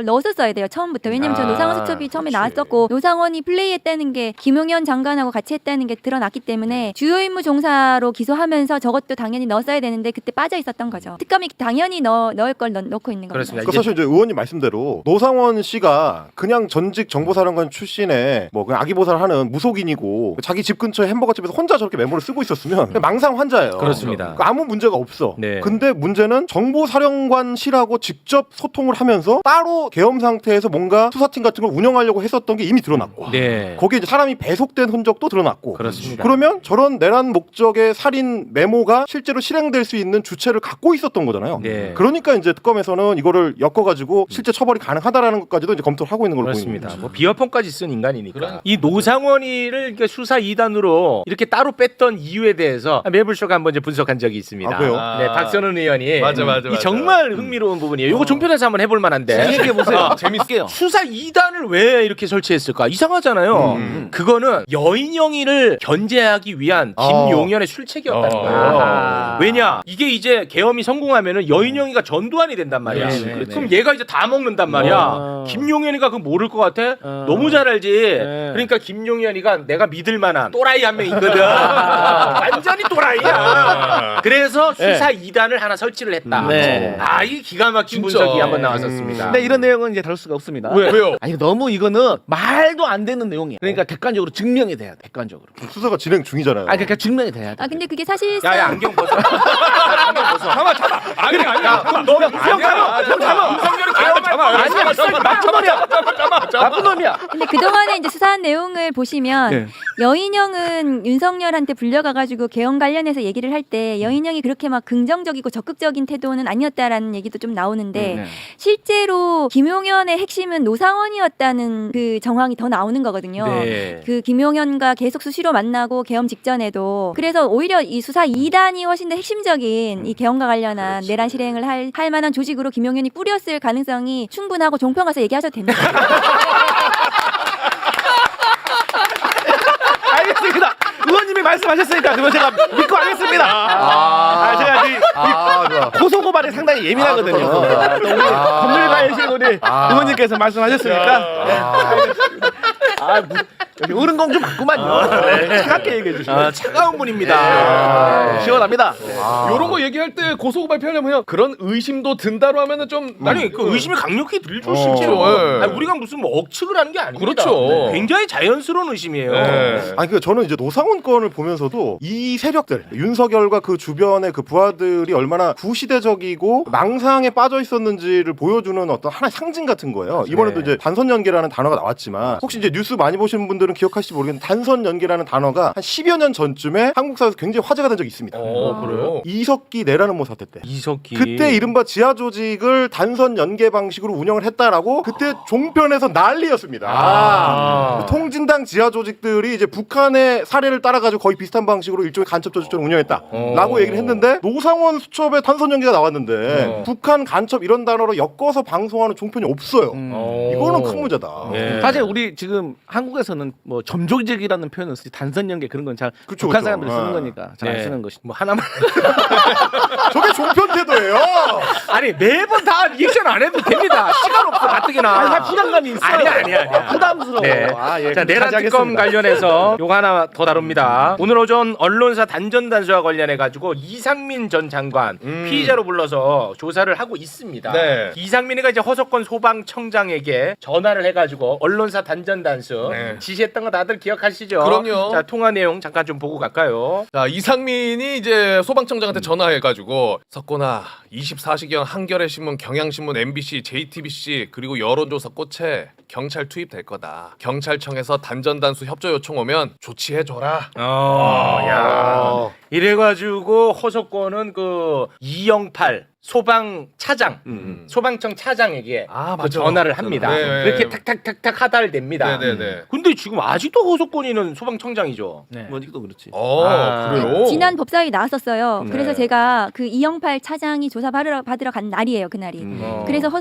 넣어서 써야 돼요. 처음부터. 왜냐면 저 노상원 수첩이 처음에 나왔었고 노상원이 플레이했다는 게 김용현 장관하고 같이 했다는 게 드러났기 때문에 주요 임무 종사로 기소하면서 저것도 당연히 넣었어야 되는데 그때 빠져 있었던 거죠. 특검이 당연히 넣을 걸 넣고 있는 겁니다. 그렇습니다. 그 사실 이제 의원님 말씀대로 노상원 씨가 그냥 전직 정보사령관 출신의 뭐 그냥 아기보살하는 무속인이고 자기 집 근처에 햄버거집에서 혼자 저렇게 메모를 쓰고 있었으면 그냥 망상 환자예요. 그렇습니다. 아무 문제가 없어. 네. 근데 문제는 정보사령관실하고 직접 소통을 하면서 따로 계엄 상태에서 뭔가 수사팀 같은 걸 운영하려고 했었던 게 이미 드러났고 네. 거기에 이제 사람이 배속된 흔적도 드러났고 그렇습니다. 그러면 저런 내란 목적의 살인 메모가 실제로 실행될 수 있는 주체를 갖고 있었던 거잖아요. 네. 그러니까 이제 특검에서는 이거를 엮어가지고 실제 처벌이 가능하다라는 것까지도 이제 검토를 하고 있는 걸로 그렇습니다. 보입니다. 뭐 비어폰까지 쓴 인간이니까. 그러니까. 이 노상원이를 이렇게 수사 2단으로 이렇게 따로 뺐던 이유에 대해서 매불쇼가 한번 이제 분석한 적이 있습니다. 아, 그래요? 네, 박선은 의원이 맞아. 이 정말 흥미로운 부분이에요. 이거 종편에서 한번 해볼 만한데. 얘기해 보세요. 재밌게요. 수사 2단을 왜 이렇게 설치했을까? 이상하잖아요. 그거는 여인영이를 견제하기 위한 김용현의 술책이었다는 거예요. 왜냐? 이게 이제 계엄이 성공하면은 여인영이가 전두환이 된단 말이야. 네. 그럼 얘가 이제 다 먹는단 말이야. 김용현이가 그거 모를 것 같아? 너무 잘 알지. 그러니까 김용현이가 내가 믿을 만한 또라이 한 명 있거든. 완전히 또라이야. 그래서 수사 2단을 하나 설치를 했다. 네. 아, 이 기가 막힌 진짜. 분석이 한번 나왔었습니다. 근데 이런 내용은 이제 다룰 수가 없습니다. 왜요? 아니 너무 이거는 말도 안 되는 내용이에요. 그러니까 객관적으로 증명이 돼야 돼. 객관적으로. 수사가 진행 중이잖아요. 아 그러니까 증명이 돼야 돼. 아 근데 그게 사실상 야, 안경 벗어. 안경 벗어. 아니야. 그럼 너 윤석열이 계엄할 나쁜 놈이야. 나쁜 놈이야. 근데 그동안에 이제 수사한 내용을 보시면 네. 여인영은 윤석열한테 불려가가지고 계엄 관련해서 얘기를 할 때 여인영이 그렇게 막 긍정적이고 적극적인 태도는 아니었다라는 얘기도 좀 나오는데 네. 실제로 김용현의 핵심은 노상원이었다는 그 정황이 더 나오는 거거든요. 네. 그 김용현과 계속 수시로 만나고 계엄 직전에도 그래서 오히려 이 수사 2단이 훨씬 더 핵심적인 이 계엄과 관련한 내란 실행을 할 만한 조직으로 김용현이 꾸렸을 가능성이 충분하고 종편 가서 얘기하셔도 됩니다. 알겠습니다. 의원님이 말씀하셨으니까 그건 제가 믿고 하겠습니다. 제가 이 고소고발에 상당히 예민하거든요. 또 우리 법률가이신 우리 의원님께서 말씀하셨으니까. 여기 어른공 좀 맞구만요. 차갑게 얘기해 주시면. 차가운 분입니다. 시원합니다. 요런 거 얘기할 때 고소고발 피하려면 그런 의심도 든다로 하면은 좀 아니 그 의심이 강력히 들죠 실제로. 실제로. 예. 아니, 우리가 무슨 뭐 억측을 하는 게 아닙니다. 그렇죠. 굉장히 자연스러운 의심이에요. 네. 아니 그 저는 이제 노상원 건을 보면서도 이 세력들 윤석열과 그 주변의 그 부하들이 얼마나 구시대적이고 망상에 빠져 있었는지를 보여주는 어떤 하나의 상징 같은 거예요. 이번에도 이제 단선 연계라는 단어가 나왔지만 혹시 이제 뉴스 많이 보시는 분들은 기억하실지 모르겠는데 단선 연계라는 단어가 한 10여 년 전쯤에 한국사에서 굉장히 화제가 된 적이 있습니다. 그래요? 이석기 내라는 모 사태 때. 이석기. 그때 이른바 지하 조직을 단선 연계 방식으로 운영을 했다라고 그때 종편에서 난리였습니다. 통진당 지하 조직들이 이제 북한의 사례를 따라가지고 거의 비슷한 방식으로 일종의 간첩 조직처럼 운영했다라고 얘기를 했는데 노상원 수첩에 단선 연계가 나왔는데 북한 간첩 이런 단어로 엮어서 방송하는 종편이 없어요. 이거는 큰 문제다. 네. 사실 우리 지금 한국에서는 뭐 점조직이라는 표현을 쓰지 단선 연계 그런 건 잘 그쵸, 북한 그쵸. 사람들이 쓰는 네. 거니까 잘 안 네. 쓰는 것이. 뭐 하나만. 저게 종편 태도예요. 아니 매번 다 리액션 안 해도 됩니다. 시간 없어 가뜩이나. 부담감이 있어. 아니야. 부담스러워. 네. 예, 자, 내란 특검 관련해서 요거 하나 더 다룹니다. 오늘 오전 언론사 단전 단수와 관련해 가지고 이상민 전 장관 피의자로 불러서 조사를 하고 있습니다. 네. 이상민이가 이제 허석권 소방청장에게 전화를 해가지고 언론사 단전 단수 네. 지시했던 거 다들 기억하시죠? 그럼요. 자, 통화 내용 잠깐 좀 보고 갈까요? 자, 이상민이 이제 소방청장한테 전화해가지고 석곤아 24시경 한겨레신문, 경향신문, MBC, JTBC 그리고 여론조사 꽃에 경찰 투입될 거다. 경찰청에서 단전단수 협조 요청 오면 조치해줘라. 야. 이래가지고 허석권은 그 208 소방 차장, 소방청 차장에게 그 전화를 합니다. 네. 그렇게 탁탁탁탁 하달됩니다. 네네네. 근데 지금 아직도 호소권위는 소방청장이죠. 네. 뭐지도 그렇지. 그래요? 지난 법사위 나왔었어요. 네. 그래서 제가 그 이영팔 차장이 조사 받으러 간 날이에요, 그날이. 그래서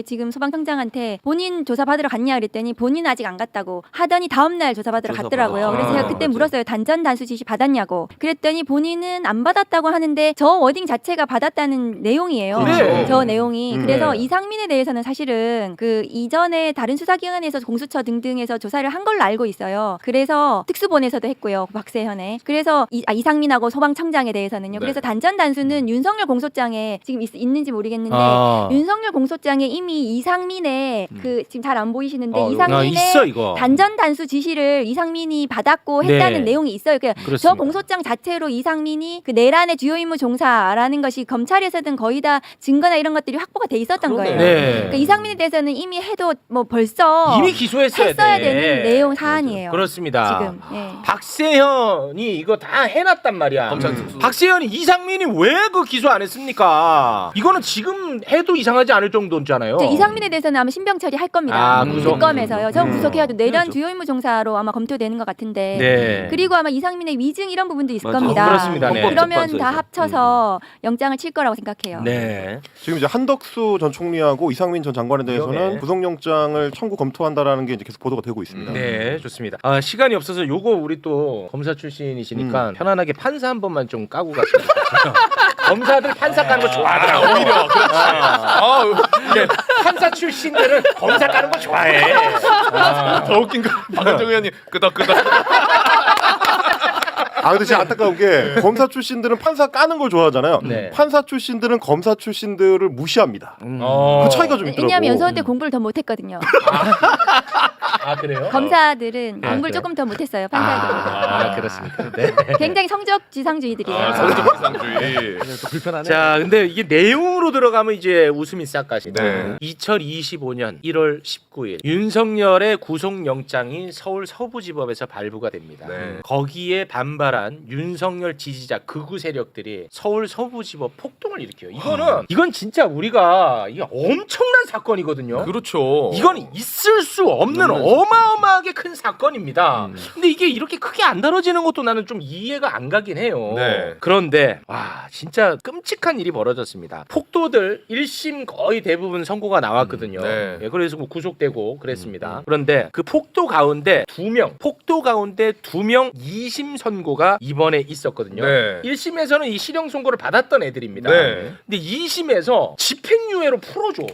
지금 소방청장한테 본인 조사 받으러 갔냐 그랬더니 본인 아직 안 갔다고 하더니 다음 날 조사 받으러 갔더라고요. 그래서 제가 그때 맞아요. 물었어요. 단전 단수 지시 받았냐고. 그랬더니 본인은 안 받았다고 하는데 저 워딩 자체가 받았다는 내용이에요. 네. 저 내용이. 그래서 네. 이상민에 대해서는 사실은 그 이전에 다른 수사기관에서 공수처 등등에서 조사를 한 걸로 알고 있어요. 그래서 특수본에서도 했고요. 박세현에. 그래서 이상민하고 소방청장에 대해서는요. 그래서 단전 단수는 윤석열 공소장에 지금 있는지 모르겠는데 윤석열 공소장에 이미 이상민의 그 지금 잘 안 보이시는데 이상민의 있어 이거. 단전 단수 지시를 이상민이 받았고 네. 했다는 내용이 있어요. 저 그렇습니다. 공소장 자체로 이상민이 그 내란의 주요 임무 종사라는 것이 검찰에서든 거의 다 증거나 이런 것들이 확보가 돼 있었던 거예요. 네. 그러니까 이상민에 대해서는 이미 해도 뭐 벌써 이미 기소했어야 했어야 돼. 되는 내용 사안이에요. 그렇습니다. 지금. 예. 박세현이 이거 다 해놨단 말이야. 검찰 특수. 박세현이 이상민이 왜 그 기소 안 했습니까? 이거는 지금 해도 이상하지 않을 정도잖아요. 이상민에 대해서는 아마 신병 처리할 겁니다. 구속. 특검에서요. 전 구속해야 돼. 내란 그렇죠. 주요 임무 종사로 아마 검토되는 것 같은데. 네. 그리고 아마 이상민의 위증 이런 부분도 있을 맞아. 겁니다. 그렇습니다. 네. 그러면 다 헌법재판소에서. 합쳐서 영장을 칠 거라고 생각해요. 네. 지금 이제 한덕수 전 총리하고 이상민 전 장관에 대해서는 그러게. 구속영장을 청구 검토한다라는 게 이제 계속 보도가 되고 있습니다. 네, 좋습니다. 시간이 없어서 요거 우리 또 검사 출신이시니까 편안하게 판사 한 번만 좀 까고 가시면 좋겠어요. 검사들 판사 까는 거 좋아하더라고. 오히려 그렇지. 네, 판사 출신들은 검사 까는 거 좋아해. 더 웃긴 거 박은정 의원님 끄덕끄덕. 근데 진짜 안타까운 게 검사 출신들은 판사 까는 걸 좋아하잖아요. 네. 판사 출신들은 검사 출신들을 무시합니다. 그 차이가 좀 있더라고. 왜냐하면 연수원 때 공부를 더 못했거든요. 그래요? 검사들은 네, 공부를 그래. 조금 더 못했어요. 판사들보다. 그렇습니까? 네. 굉장히 성적 지상주의들이에요. 성적 비상주의. 또 불편하네. 자, 근데 이게 내용으로 들어가면 이제 웃음이 싹 가시네. 네. 2025년 1월 19일 윤석열의 구속영장이 서울 서부지법에서 발부가 됩니다. 네. 거기에 반발한 윤석열 지지자 극우 세력들이 서울 서부지법 폭동을 일으켜요. 이건 진짜 우리가 이게 엄청난 사건이거든요. 그렇죠. 이건 있을 수 없는 어마어마하게 큰 사건입니다. 근데 이게 이렇게 크게 안 다뤄지는 것도 나는 좀 이해가 안 가긴 해요. 네. 그런데 와 진짜 끔찍한 일이 벌어졌습니다. 폭도들 1심 거의 대부분 선고가 나왔거든요. 네. 예, 그래서 뭐 구속되고 그랬습니다. 그런데 그 폭도 가운데 2명 2심 선고가 이번에 있었거든요. 네. 1심에서는 이 실형 선고를 받았던 애들입니다. 네. 근데 2심에서 집행유예로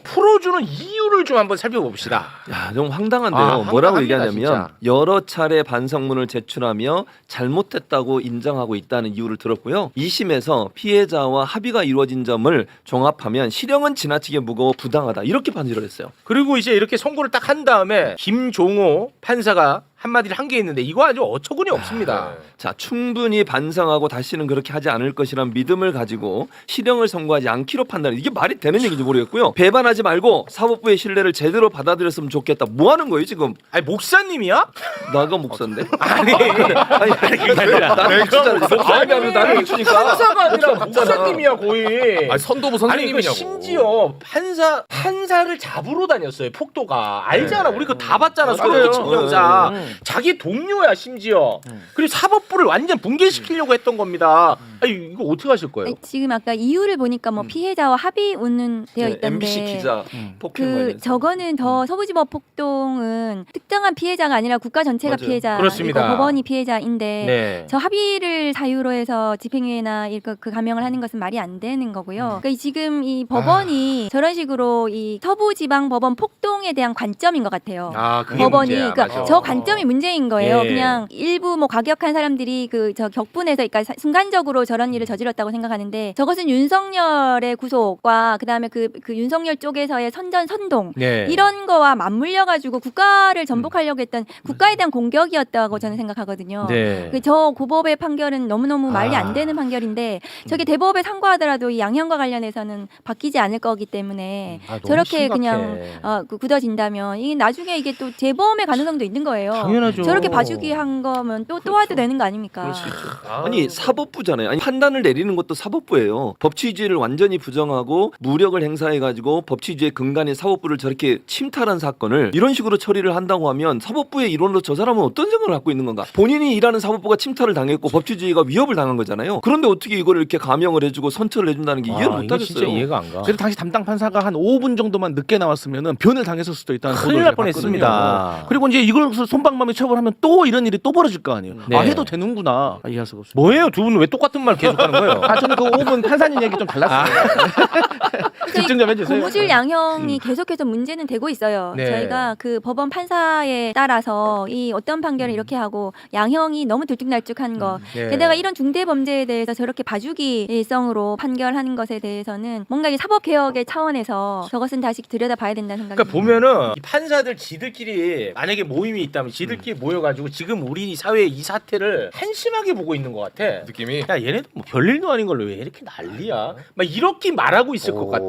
풀어주는 이유를 좀 한번 살펴봅시다. 야, 좀 황당한데요. 아, 뭐라고 황당합니다, 얘기하냐면 진짜. 여러 차례 반성문을 제출하며 잘못했다고 인정하고 있다는 이유를 들었고요. 2심에서 피해자와 합의가 이루어진 점을 종합하면 실형은 지나치게 무거워 부당하다 이렇게 판결을 했어요. 그리고 이제 이렇게 선고를 딱 한 다음에 김종호 판사가 한마디를 한 게 있는데 이거 아주 어처구니 없습니다. 자, 충분히 반성하고 다시는 그렇게 하지 않을 것이란 믿음을 가지고 실형을 선고하지 않기로 판단해. 이게 말이 되는 얘기인지 모르겠고요. 배반하지 말고 사법부의 신뢰를 제대로 받아들였으면 좋겠다. 뭐 하는 거예요 지금? 아니 목사님이야? 나가 목사인데? 아니 그게 아니라 나는 목사잖아. 목사님이 아니라 나는 목사니까. 판사가 아니라 목사님이야 거의. 아니 선도부 아니 이거 선생님이냐고. 심지어 판사를 잡으러 다녔어요. 폭도가 알잖아. 우리 그거 다 봤잖아. 맞아요. 소유기 증명사. 자기 동료야 심지어. 그리고 사법부를 완전 붕괴시키려고 했던 겁니다. 아니 이거 어떻게 하실 거예요? 아니, 지금 아까 이유를 보니까 뭐 피해자와 합의 운은 되어 네, 있던데 MBC 기자 폭행 그 관련해서. 저거는 더 서부지법 폭동은 특정한 피해자가 아니라 국가 전체가 맞아요. 피해자, 그렇습니다. 법원이 피해자인데 네. 저 합의를 사유로 해서 집행유예나 그 감형을 하는 것은 말이 안 되는 거고요. 그러니까 지금 이 법원이 저런 식으로 이 서부지방법원 폭동에 대한 관점인 것 같아요. 그게 법원이 문제야. 그러니까 맞아. 저 관점이 문제인 거예요. 예. 그냥 일부 뭐 과격한 사람들이 그 저 격분해서 그러니까 순간적으로 저런 일을 저질렀다고 생각하는데 저것은 윤석열의 구속과 그다음에 그 윤석열 쪽에서의 선동 네. 이런 거와 맞물려 가지고 국가를 전복하려고 했던 국가에 대한 공격이었다고 저는 생각하거든요. 네. 저 고법의 판결은 너무너무 말이 안 되는 판결인데 저게 대법에 상고하더라도 이 양형과 관련해서는 바뀌지 않을 거기 때문에 너무 저렇게 심각해. 그냥 굳어진다면 이게 나중에 이게 또 재범의 가능성도 있는 거예요. 당연하죠. 저렇게 봐주기 한 거면 또 와도 되는 거 아닙니까? 아니 사법부잖아요. 아니 판단을 내리는 것도 사법부예요. 법치주의를 완전히 부정하고 무력을 행사해가지고 법치주의의 근간인 사법부를 저렇게 침탈한 사건을 이런 식으로 처리를 한다고 하면 사법부의 일원으로 저 사람은 어떤 생각을 갖고 있는 건가? 본인이 일하는 사법부가 침탈을 당했고 법치주의가 위협을 당한 거잖아요. 그런데 어떻게 이걸 이렇게 감형을 해주고 선처를 해준다는 게 이해를 이거 못하겠어요. 진짜 이해가 안 가. 그래서 당시 담당 판사가 한 5분 정도만 늦게 나왔으면은 변을 당했을 수도 있다는 큰일 보도를 날 봤거든요. 뻔했습니다. 그리고 이제 이걸 손방망이 처벌하면 또 이런 일이 또 벌어질 거 아니에요. 네. 아 해도 되는구나. 이해할 수가 없어요. 뭐예요? 두 분 왜 똑같은 말 계속하는 거예요? 아 저는 그 5분 판사님 얘기 좀 달랐어요. 집중 좀 해주세요. 고무줄 양형이 계속해서 문제는 되고 있어요. 네. 저희가 그 법원 판사에 따라서 이 어떤 판결을 이렇게 하고 양형이 너무 들쭉날쭉한 거. 네. 게다가 이런 중대 범죄에 대해서 저렇게 봐주기성으로 판결하는 것에 대해서는 뭔가 이 사법 개혁의 차원에서 저것은 다시 들여다봐야 된다는 생각이 그러니까 보면은 이 판사들 지들끼리 만약에 모임이 있다면 지들끼리 모여가지고 지금 우리 사회의 이 사태를 한심하게 보고 있는 것 같아. 느낌이 야 얘네도 뭐 별일도 아닌 걸로 왜 이렇게 난리야? 막 이렇게 말하고 있을 것 같아.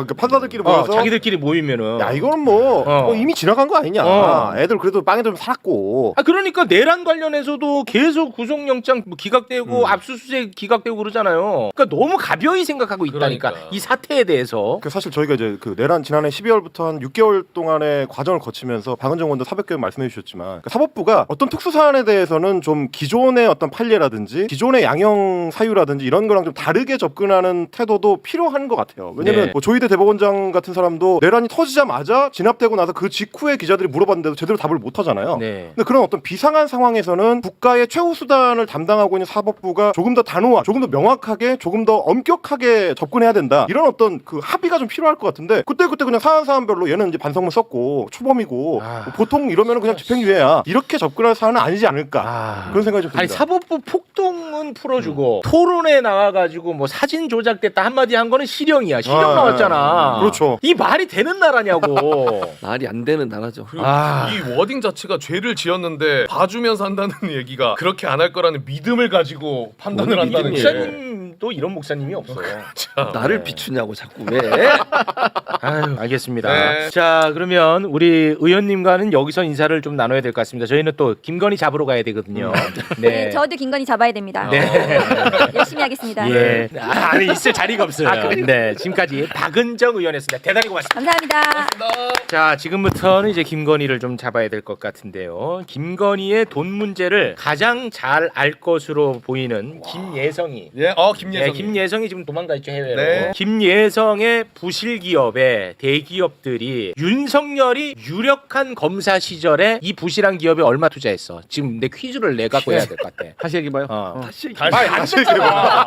그 판사들끼리 모여서 자기들끼리 모이면은. 야 이거는 뭐 이미 지나간 거 아니냐. 애들 그래도 빵에 좀 살았고. 아 그러니까 내란 관련해서도 계속 구속영장 뭐 기각되고 압수수색 기각되고 그러잖아요. 그러니까 너무 가벼이 생각하고 있다니까 그러니까. 이 사태에 대해서. 사실 저희가 이제 그 내란 지난해 12월부터 한 6개월 동안의 과정을 거치면서 박은정 의원도 사법개혁 말씀해 주셨지만 그러니까 사법부가 어떤 특수 사안에 대해서는 좀 기존의 어떤 판례라든지 기존의 양형 사유라든지 이런 거랑 좀 다르게 접근하는 태도도 필요한 것 같아요. 왜냐면 네. 뭐 조희대 대법원장 같은 사람도 내란이 터지자마자 진압되고 나서 그 직후에 기자들이 물어봤는데도 제대로 답을 못 하잖아요. 네. 근데 그런 어떤 비상한 상황에서는 국가의 최후 수단을 담당하고 있는 사법부가 조금 더 단호한, 조금 더 명확하게, 조금 더 엄격하게 접근해야 된다. 이런 어떤 그 합의가 좀 필요할 것 같은데 그때 그냥 사안별로 얘는 이제 반성문 썼고 초범이고 뭐 보통 이러면 그냥 집행유예야. 이렇게 접근할 사안은 아니지 않을까. 그런 생각이 좀 듭니다. 아니 사법부 폭동은 풀어주고 토론에 나와가지고 뭐 사진 조작됐다 한마디 한 거는 실형이야. 실형 나왔잖아. 그렇죠. 이 말이 되는 나라냐고. 말이 안 되는 나라죠. 그리고 이 워딩 자체가 죄를 지었는데 봐주면서 한다는 얘기가 그렇게 안 할 거라는 믿음을 가지고 판단을 한다는 게 목사님도 이런 목사님이 없어요. 나를 비추냐고 자꾸 왜? 아유, 알겠습니다. 네. 자, 그러면 우리 의원님과는 여기서 인사를 좀 나눠야 될 것 같습니다. 저희는 또 김건희 잡으러 가야 되거든요. 네, 저도 김건희 잡아야 됩니다. 네. 열심히 하겠습니다. 예. 아니 있을 자리가 없어요. 네, 지금까지 박은정 의원이었습니다. 대단히 고맙습니다. 감사합니다. 자, 지금부터는 이제 김건희를 좀 잡아야 될 것 같은데요. 김건희의 돈 문제를 가장 잘 알 것으로 보이는 김예성이. 김예성. 김예성이 지금 도망가 있죠, 해외로. 네. 김예성의 부실 기업에 대기업들이 윤석열이 유력한 검사 시절에 이 부실한 기업에 얼마 투자했어? 지금 내 퀴즈를 내 갖고 해야 될 것 같아. 다시 얘기해봐요. 안 됐잖아.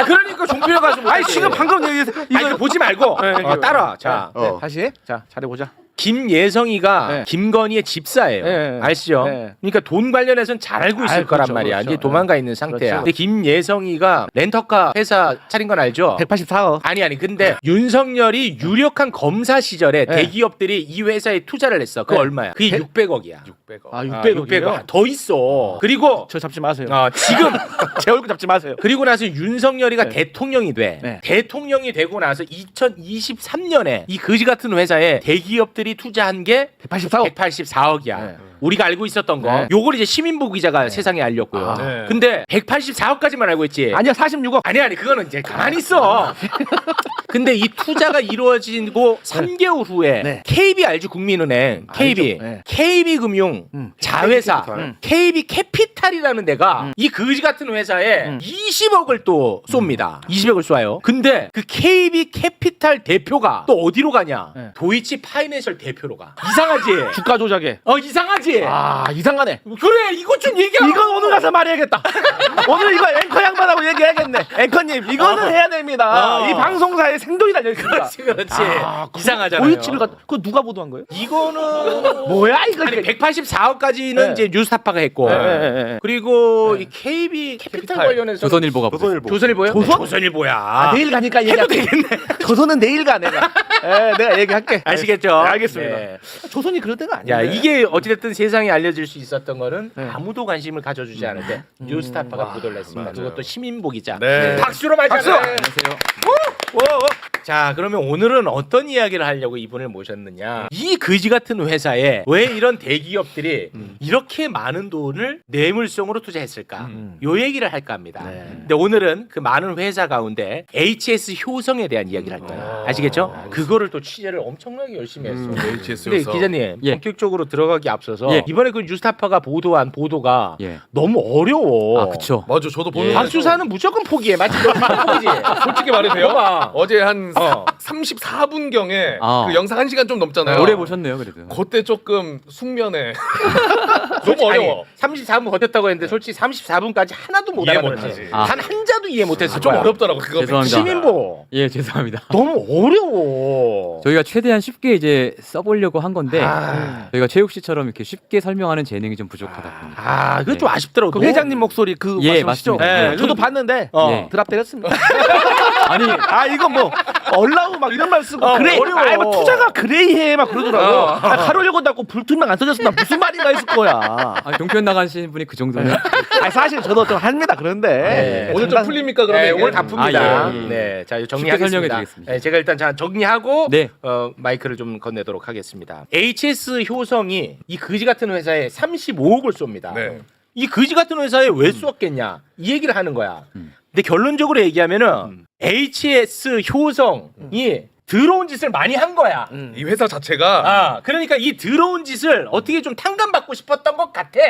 그러니까 종필에 가서 못. 아니 지금 방금 얘기해서 이거 보지 말고 따라. 자, 다시 자 잘해보자. 김예성이가 네. 김건희의 집사예요. 네. 아시죠? 네. 그러니까 돈 관련해서는 잘 알고 있을 거란 그렇죠, 말이야. 그렇죠. 이제 도망가 있는 상태야. 그렇죠. 근데 김예성이가 렌터카 회사 차린 건 알죠? 184억. 아니 근데 윤석열이 유력한 검사 시절에 네. 대기업들이 이 회사에 투자를 했어. 그거 네. 얼마야? 그게 600억이야. 600억. 아 600억이요? 더 있어. 그리고 저 잡지 마세요. 지금 제 얼굴 잡지 마세요. 그리고 나서 윤석열이가 네. 대통령이 돼. 네. 대통령이 되고 나서 2023년에 이 거지 같은 회사에 대기업들이 투자한 게 184억. 184억이야. 네. 우리가 알고 있었던 거. 네. 요걸 이제 시민부 기자가 세상에 알렸고요. 네. 근데 184억까지만 알고 있지. 아니야 46억. 아니 그거는 이제 가만히 있어. 근데 이 투자가 이루어지고 3개월 후에 네. KB 알죠? 국민은행. KB. 알죠. 네. KB금융 자회사 KB 캐피탈이라는 데가 이 거지 같은 회사에 20억을 또 쏩니다. 20억을 쏴요. 근데 그 KB 캐피탈 대표가 또 어디로 가냐? 네. 도이치 파이낸셜 대표로 가. 이상하지? 주가 조작에. 이상하지? 아 이상하네. 그래 이거 좀 얘기하고. 이건 오늘 가서 말해야겠다. 오늘 이거 앵커 양반하고 얘기해야겠네. 앵커님 이거는 해야 됩니다. 이 방송사에 생존이 달려 있습니다. 그렇지. 이상하잖아요. 도이치를 그거 누가 보도한 거예요? 이거는 뭐야 이거? 아니 184억까지는 네. 이제 뉴스타파가 했고 네. 그리고 이 KB 캐피탈 관련해서 조선일보가 조선일보. 조선일보요? 조선? 조선일보야. 아, 내일 가니까 얘기할게. 조선은 내일 가 내가. 내가 얘기할게. 아시겠죠? 네, 알겠습니다. 네. 조선이 그럴 때가 아니야. 야 이게 어찌됐든 세상에 알려질 수 있었던 거는 네. 아무도 관심을 가져주지 않은데 뉴스타파가 보도를 했습니다. 맞아요. 그것도 시민보 기자. 네. 박수로 맞아요. 박수. 안녕하세요. 자, 그러면 오늘은 어떤 이야기를 하려고 이분을 모셨느냐? 이 그지 같은 회사에 왜 이런 대기업들이 이렇게 많은 돈을 뇌물성으로 투자했을까? 요 얘기를 할까 합니다. 근데 오늘은 그 많은 회사 가운데 HS 효성에 대한 이야기를 할 거예요. 아시겠죠? 그거를 또 취재를 엄청나게 열심히 했어. HS 근데 요소. 기자님, 예. 본격적으로 들어가기 앞서서 예. 이번에 그 뉴스타파가 보도한 보도가 예. 너무 어려워. 아, 그쵸. 맞아, 저도 보는 박수사는 무조건 포기해. 맞지? 너 포기지. 솔직히 말해도 돼요? 봐봐. 어제 한 34분경에 아. 그 영상 1시간 좀 넘잖아요. 오래 보셨네요, 그래도. 그때 조금 숙면에 너무 어려워. 34분 버텼다고 했는데 솔직히 34분까지 하나도 못 이해 알아들었지. 못하지. 단 한 자도 이해 못했을 좀 거야. 어렵더라고 그거. 죄송합니다. 시민보 예, 죄송합니다. 너무 어려워. 저희가 최대한 쉽게 이제 써보려고 한 건데 아. 저희가 최욱 씨처럼 이렇게 쉽게 설명하는 재능이 좀 부족하다 보니까. 아, 그거 좀 네. 아쉽더라고. 그 회장님 목소리 그 예, 말씀하시죠? 맞습니다. 네, 저도 봤는데 예. 드랍 때렸습니다. 아니, 아 이거 뭐 얼라우 막 이런 말 쓰고 그래 어려워. 아이 뭐 투자가 그레이해 막 그러더라고. 아, 가로려고 닫고 불투명 안 터졌으면 나 무슨 말인가 했을 거야. 아니, 종편 나가신 분이 그 정도면. 아 사실 저도 좀 합니다. 그런데 네. 오늘 좀 풀립니까 그러면? 네, 이게? 오늘 다 풉니다. 아, 예. 네, 자 설명해 정리하겠습니다. 드리겠습니다. 네, 제가 일단 자 정리하고 네. 마이크를 좀 건네도록 하겠습니다. HS 효성이 이 그지 같은 회사에 35억을 쏩니다. 네. 이 그지 같은 회사에 왜 쏘았겠냐 이 얘기를 하는 거야. 근데 결론적으로 얘기하면은 HS 효성이 더러운 짓을 많이 한 거야. 이 회사 자체가 아, 그러니까 이 더러운 짓을 어떻게 좀 탕감받고 싶었던 것 같아.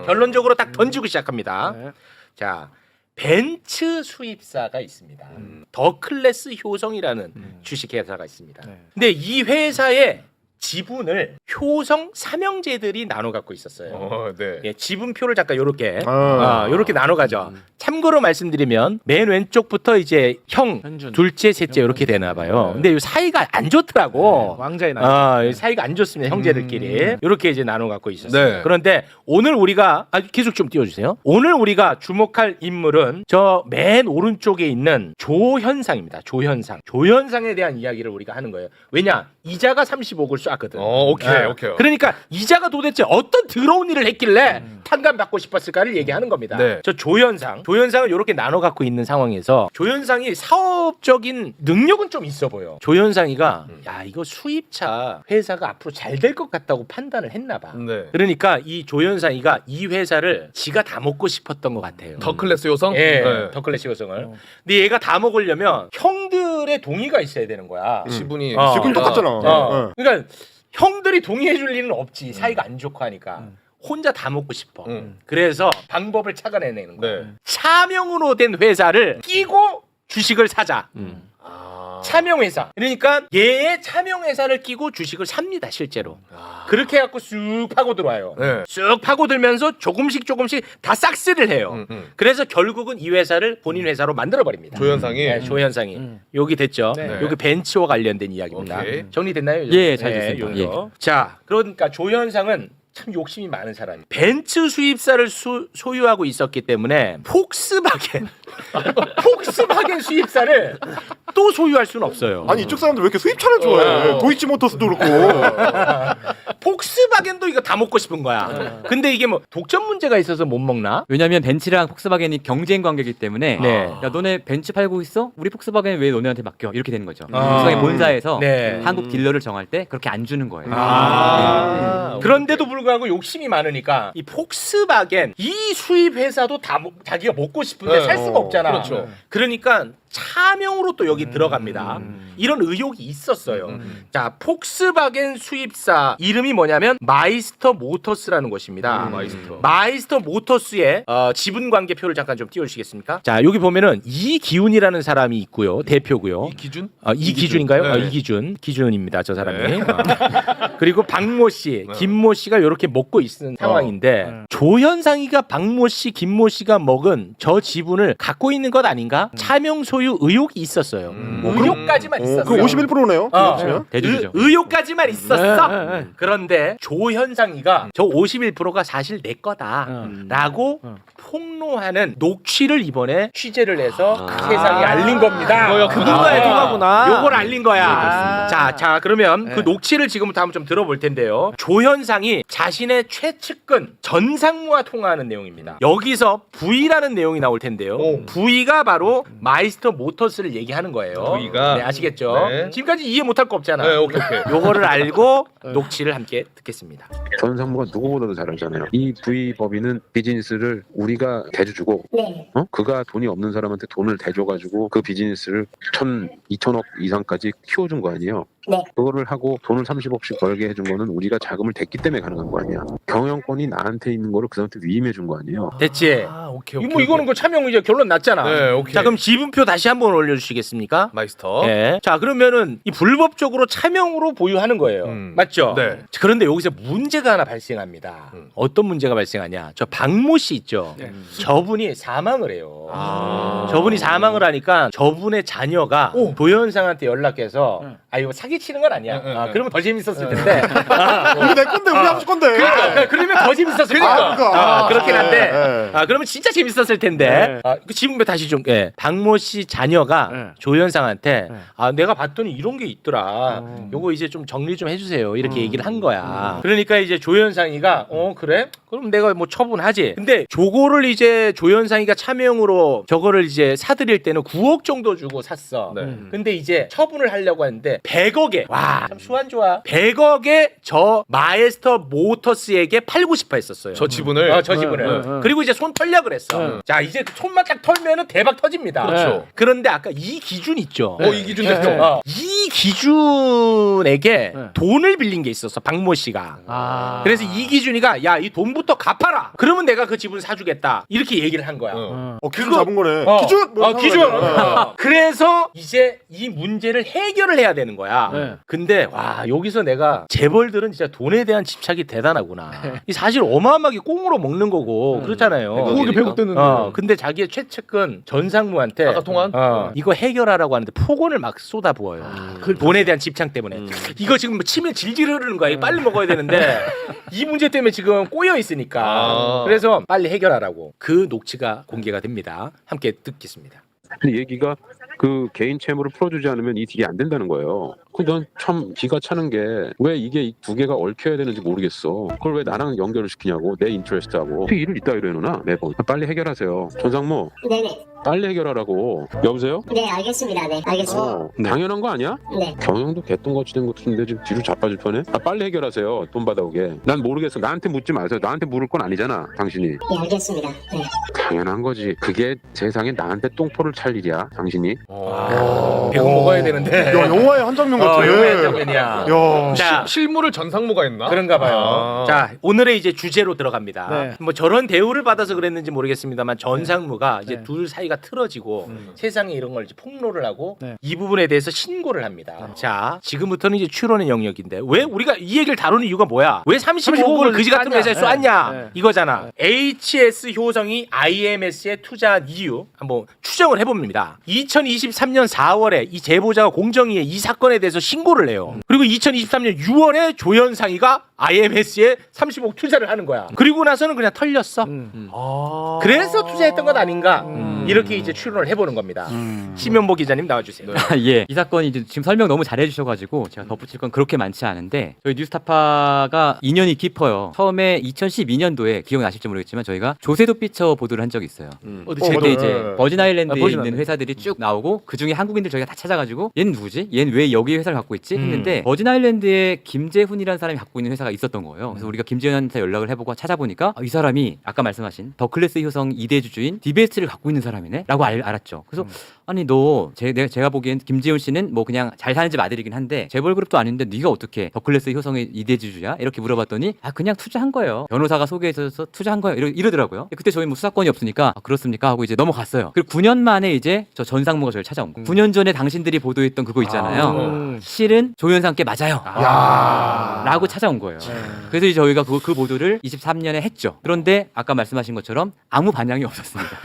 결론적으로 딱 던지고 시작합니다. 네. 자, 벤츠 수입사가 있습니다. 더클래스 효성이라는 주식회사가 있습니다. 근데 이 회사의 지분을 효성 삼형제들이 나눠 갖고 있었어요. 네. 예, 지분표를 잠깐 요렇게 아. 요렇게 나눠 가죠. 참고로 말씀드리면 맨 왼쪽부터 이제 형, 현준. 둘째, 셋째 이렇게 되나 봐요. 근데 이 사이가 안 좋더라고. 왕자의 날. 이 사이가 안 좋습니다. 형제들끼리. 이렇게 이제 나눠 갖고 있었어요. 네. 그런데 오늘 우리가 계속 좀 띄워 주세요. 오늘 우리가 주목할 인물은 저 맨 오른쪽에 있는 조현상입니다. 조현상. 조현상에 대한 이야기를 우리가 하는 거예요. 왜냐? 이자가 35억을 쐈거든. 오케이. 그러니까 이자가 도대체 어떤 더러운 일을 했길래 탕감받고 싶었을까를 얘기하는 겁니다. 네. 저 조현상을 이렇게 나눠 갖고 있는 상황에서 조현상이 사업적인 능력은 좀 있어 보여. 조현상이가 야 이거 수입차 회사가 앞으로 잘 될 것 같다고 판단을 했나 봐. 네. 그러니까 이 조현상이가 이 회사를 지가 다 먹고 싶었던 것 같아요. 더 클래스 요성? 예, 네. 더클래스 요성을. 근데 얘가 다 먹으려면 형들의 동의가 있어야 되는 거야. 지분이 지분 똑같잖아. 그러니까 형들이 동의해줄 리는 없지. 사이가 안 좋고 하니까. 혼자 다 먹고 싶어. 그래서 방법을 찾아내는 거야. 네. 차명으로 된 회사를 끼고 주식을 사자. 차명 회사. 그러니까 얘의 차명 회사를 끼고 주식을 삽니다, 실제로. 그렇게 해갖고 쑥 파고 들어와요. 네. 쑥 파고 들면서 조금씩 다 싹쓸이를 해요. 그래서 결국은 이 회사를 본인 회사로 만들어 버립니다. 조현상이 네, 조현상이 여기 됐죠. 네. 여기 벤츠와 관련된 이야기입니다. 오케이. 정리됐나요? 예, 잘 됐습니다. 요거. 자, 그러니까 조현상은 참 욕심이 많은 사람이. 벤츠 수입사를 소유하고 있었기 때문에 폭스바겐 수입사를 또 소유할 수는 없어요. 아니 이쪽 사람들 왜 이렇게 수입차를 좋아해? 도이치모터스도 그렇고. 폭스바겐도 이거 다 먹고 싶은 거야. 근데 이게 뭐 독점 문제가 있어서 못 먹나? 왜냐면 벤츠랑 폭스바겐이 경쟁 관계이기 때문에 네. 야 너네 벤츠 팔고 있어? 우리 폭스바겐 왜 너네한테 맡겨? 이렇게 되는 거죠. 아. 폭스바겐 본사에서 네. 한국 딜러를 정할 때 그렇게 안 주는 거예요. 그런데도 불구하고 욕심이 많으니까 이 폭스바겐 이 수입 회사도 다 자기가 먹고 싶은데 네. 살 수가 없잖아. 그렇죠. 그러니까 차명으로 또 여기 들어갑니다. 이런 의혹이 있었어요. 자, 폭스바겐 수입사 이름이 뭐냐면 마이스터 모터스라는 곳입니다. 마이스터 모터스의 지분 관계표를 잠깐 좀 띄워주시겠습니까? 자, 여기 보면은 이기훈이라는 사람이 있고요, 대표고요. 기준? 이기준인가요? 네. 기준입니다, 저 사람이. 그리고 박모 씨, 김모 씨가 이렇게 먹고 있는 상황인데 조현상이가 박모 씨, 김모 씨가 먹은 저 지분을 갖고 있는 것 아닌가? 차명 소유 의혹이 있었어요. 의혹까지만 있었어요. 그 51%네요. 대주주죠. 의혹까지만 있었어. 그런데 조현상이가 저 51%가 사실 내 거다. 있다라고 폭로하는 녹취를 이번에 취재를 해서 세상에 알린 겁니다. 그분과의 통화구나. 요걸 알린 거야. 자 그러면 그 녹취를 지금부터 한번 좀 들어볼 텐데요. 조현상이 자신의 최측근 전상무와 통화하는 내용입니다. 여기서 V라는 내용이 나올 텐데요. V가 바로 마이스터 모터스를 얘기하는 거예요. V가? 네, 아시겠죠? 네. 지금까지 이해 못할 거 없잖아. 네, 오케이. 요거를 알고 녹취를 함께 듣겠습니다. 전상무가 누구보다도 잘 알잖아요. 이 V 법인은 비즈니스를 우리가 대주주고, 그가 돈이 없는 사람한테 돈을 대줘가지고 그 비즈니스를 2천억 이상까지 키워준 거 아니에요. 그거를 하고 돈을 30억씩 벌게 해준 거는 우리가 자금을 댔기 때문에 가능한 거 아니야. 경영권이 나한테 있는 거를 그 사람한테 위임해 준 거 아니에요. 됐지? 오케이. 이거는 그 차명 이제 결론 났잖아. 네, 오케이. 자 그럼 지분표 다시 한번 올려주시겠습니까? 마이스터. 네. 자 그러면은 이 불법적으로 차명으로 보유하는 거예요. 맞죠? 네. 그런데 여기서 문제가 하나 발생합니다. 어떤 문제가 발생하냐? 저 박모 씨 있죠. 저분이 사망을 해요. 저분이 사망을 하니까 저분의 자녀가 도현상한테 연락해서 이거 사기치는 건 아니야. 그러면 더 재밌었을 텐데. 이거 내 건데 우리 아버지 건데. 그러면 더 재밌었을 거야. 그렇긴 한데. 네. 그러면 진짜 재밌었을 텐데. 그 지금 다시 좀. 박모 씨 자녀가 조현상한테 내가 봤더니 이런 게 있더라. 요거 이제 좀 정리 좀 해주세요. 이렇게 얘기를 한 거야. 그러니까 이제 조현상이가 그래? 그럼 내가 뭐 처분하지. 근데 저거를 이제 조현상이가 차명으로 저거를 이제 사들일 때는 9억 정도 주고 샀어. 근데 이제 처분을 하려고 하는데 100억에 와 참 수완 좋아. 100억에 저 마에스터 모터스에게 팔고 싶어 했었어요. 저 지분을. 저 지분을. 그리고 이제 손 털려 그랬어. 자 이제 그 손만 딱 털면은 대박 터집니다. 그렇죠. 그런데 아까 이 기준 있죠. 이 기준 대표. 이 기준에게 돈을 빌린 게 있었어. 박모 씨가. 그래서 이 기준이가 야 이 돈부터 갚아라. 그러면 내가 그 지분 사주겠다. 이렇게 얘기를 한 거야. 기준 잡은 거네. 기준. 기준. 그래서 이제 이 문제를 해결을 해야 되는 거야. 근데 와 여기서 내가 재벌들은 진짜 돈에 대한 집착이 대단하구나. 이 사실 어마어마하게 꽁으로 먹는 거고 그렇잖아요. 그게 100억 되는데. 근데 자기의 최측근 전상무한테 아까 통화한? 이거 해결하라고 하는데 폭언을 막 쏟아부어요. 돈에 대한 집착 때문에. 이거 지금 침에 질질 흐르는 거야. 이거 빨리 먹어야 되는데 이 문제 때문에 지금 꼬여 있으니까. 그래서 빨리 해결하라고. 그 녹취가 공개가 됩니다. 함께 듣겠습니다. 근데 얘기가 그 개인 채무를 풀어주지 않으면 이 딜이 안 된다는 거예요. 넌 참 기가 차는 게 왜 이게 이 두 개가 얽혀야 되는지 모르겠어. 그걸 왜 나랑 연결을 시키냐고. 내 인트레스트하고. 어떻게 일을 이따위로 해놓나 매번. 빨리 해결하세요. 전상무. 네네. 빨리 해결하라고. 여보세요? 네, 알겠습니다. 네, 알겠습니다. 당연한 거 아니야? 네. 경영도 개똥같이 된 것인데 지금 뒤로 자빠질 뻔해? 빨리 해결하세요. 돈 받아오게. 난 모르겠어. 나한테 묻지 마세요. 나한테 물을 건 아니잖아. 당신이. 네, 알겠습니다. 네. 당연한 거지. 그게 세상에 나한테 똥포를 찰 일이야. 당신이. 배고 먹어야 되는데. 야 영화의 한 장면 같아. 영화의 한 장면이야. 야. 자, 실물을 전상무가 했나? 그런가 봐요. 자, 오늘의 이제 주제로 들어갑니다. 네. 뭐 저런 대우를 받아서 그랬는지 모르겠습니다만 전상무가 이제 둘 사이가 틀어지고 세상에 이런 걸 이제 폭로를 하고 이 부분에 대해서 신고를 합니다. 자, 지금부터는 이제 추론의 영역인데 왜 우리가 이 얘기를 다루는 이유가 뭐야? 왜 35억을 그지 같은 회사에 쏘았냐? 이거잖아. HS 효성이 IMS에 투자한 이유 한번 추정을 해봅니다. 2023년 4월에 이 제보자가 공정위에 이 사건에 대해서 신고를 해요. 그리고 2023년 6월에 조현상이가 IMS에 30억 투자를 하는 거야. 그리고 나서는 그냥 털렸어. 그래서 투자했던 것 아닌가? 이렇게 이제 추론을 해보는 겁니다. 심연보 기자님 나와주세요. 예. 이 사건이 이제 지금 설명 너무 잘해 주셔가지고 제가 덧붙일 건 그렇게 많지 않은데 저희 뉴스타파가 인연이 깊어요. 처음에 2012년도에 기억나실지 모르겠지만 저희가 조세도 피처 보도를 한 적이 있어요. 어디 그때 맞아요. 이제 버진 아일랜드에 버진 있는 아일랜드. 회사들이 쭉 나오고 그 중에 한국인들 저희가 다 찾아가지고 얘는 누구지? 얘는 왜 여기 회사를 갖고 있지? 했는데 버진 아일랜드에 김재훈이라는 사람이 갖고 있는 회사가 있었던 거예요. 그래서 우리가 김재훈한테 연락을 해보고 찾아보니까 이 사람이 아까 말씀하신 더클래스 효성 2대 주주인 DBS를 갖고 있는 사람이네? 라고 알았죠. 그래서 아니 너 제가 보기엔 김재훈 씨는 뭐 그냥 잘 사는 집 아들이긴 한데 재벌그룹도 아닌데 네가 어떻게 더클래스 효성의 2대 주주야? 이렇게 물어봤더니 그냥 투자한 거예요. 변호사가 소개해줘서 투자한 거예요. 이러더라고요. 그때 저희 뭐 수사권이 없으니까 그렇습니까? 하고 이제 넘어갔어요. 그리고 9년 만에 이제 저 전상무가 저를 찾아온 거예요. 9년 전에 당신들이 보도했던 그거 있잖아요. 실은 조현상께 맞아요. 라고 찾아온 거예요. 그래서 이제 저희가 그 보도를 23년에 했죠. 그런데 아까 말씀하신 것처럼 아무 반향이 없었습니다.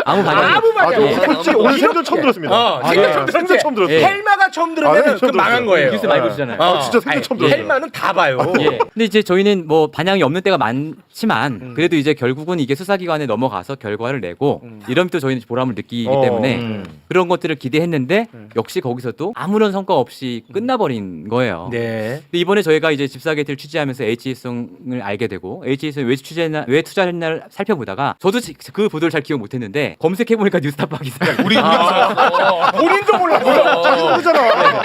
아무 반응이 아무 말이 아, 저 없어요. 솔직히 오늘 생전 처음 들었습니다. 생전 처음 생전 들었는데 처음 들었어요. 헬마가 처음 아, 들으면 네, 그 처음 망한 들었어요. 거예요. 뉴스 많이 보시잖아요. 아, 진짜 생전 처음 들었어요. 헬마는 다 봐요. 예. 근데 이제 저희는 뭐 반향이 없는 때가 많지만 그래도 이제 결국은 이게 수사기관에 넘어가서 결과를 내고 이러면 또 저희는 보람을 느끼기 때문에 그런 것들을 기대했는데 역시 거기서도 아무런 성과 없이 끝나버린 거예요. 네. 근데 이번에 저희가 이제 집사 게이트를 취재하면서 HS성을 알게 되고 HS성이 왜 투자했나를 살펴보다가 저도 그 보도를 잘 기억 못했는데 검색해보니까 뉴스타파 기사가 우리 본인도 몰랐어요. 자기도 모르잖아.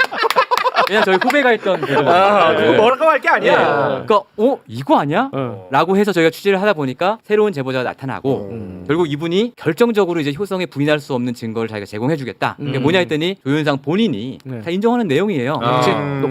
그냥 저희 후배가 했던 그거 보도를 뭐라고 할 게 아니야. 그러니까 이거 아니야? 라고 해서 저희가 취재를 하다 보니까 새로운 제보자가 나타나고 결국 이분이 결정적으로 이제 효성에 부인할 수 없는 증거를 자기가 제공해주겠다. 그게 뭐냐 했더니 조윤상 본인이 다 인정하는 내용이에요.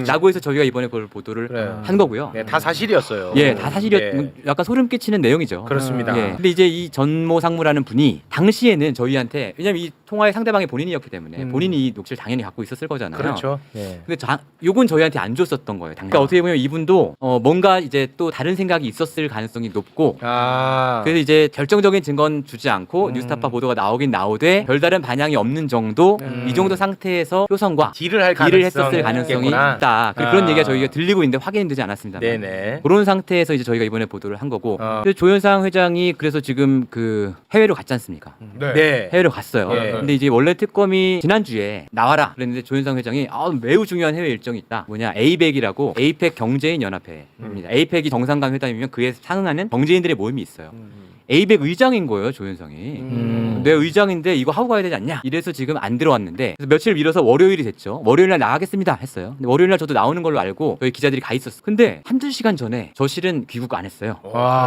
라고 해서 저희가 이번에 그걸 보도를 그래요. 한 거고요. 네, 다 사실이었어요. 예, 다 사실이었. 네. 약간 소름 끼치는 내용이죠. 그렇습니다. 예. 근데 이제 이 전모 상무라는 분이 당시에는 저희한테 왜냐면 이 통화의 상대방이 본인이었기 때문에 본인이 이 녹취를 당연히 갖고 있었을 거잖아요. 그렇죠. 네. 근데 요건 저희한테 안 줬었던 거예요. 그러니까 어떻게 보면 이분도 뭔가 이제 또 다른 생각이 있었을 가능성이 높고 그래서 이제 결정적인 증거는 주지 않고 뉴스타파 보도가 나오긴 나오되 별다른 반향이 없는 정도 이 정도 상태에서 효성과 딜을 할 했었을 가능성이 있겠구나. 있다. 그런 얘기가 저희가 들리고 있는데 확인은 되지 않았습니다. 네네. 그런 상태에서 이제 저희가 이번에 보도를 한 거고 근데 조현상 회장이 그래서 지금 그 해외로 갔지 않습니까? 네. 해외로 갔어요. 네. 근데 이제 원래 특검이 지난주에 나와라 그랬는데 조현상 회장이 매우 중요한 해외 일정이 있다. 뭐냐 APEC이라고 APEC 경제인 연합회입니다. APEC이 정상간 회담이면 그에 상응하는 경제인들의 모임이 있어요. APEC 의장인 거예요, 조현성이. 내 의장인데 이거 하고 가야 되지 않냐? 이래서 지금 안 들어왔는데 그래서 며칠 미뤄서 월요일이 됐죠. 월요일 날 나가겠습니다 했어요. 근데 월요일 날 저도 나오는 걸로 알고 저희 기자들이 가 있었어요. 근데 한두 시간 전에 저 실은 귀국 안 했어요.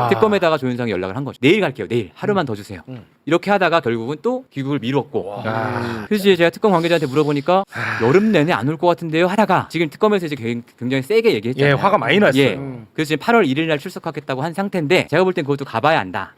특검에다가 조현상이 연락을 한 거죠. 내일 갈게요. 내일. 하루만 더 주세요. 이렇게 하다가 결국은 또 귀국을 미뤘고 그래서 이제 제가 특검 관계자한테 물어보니까 여름 내내 안 올 것 같은데요 하다가 지금 특검에서 이제 굉장히 세게 얘기했잖아요. 예, 화가 많이 났어요. 예. 그래서 지금 8월 1일 날 출석하겠다고 한 상태인데 제가 볼 땐 그것도 가봐야 안다.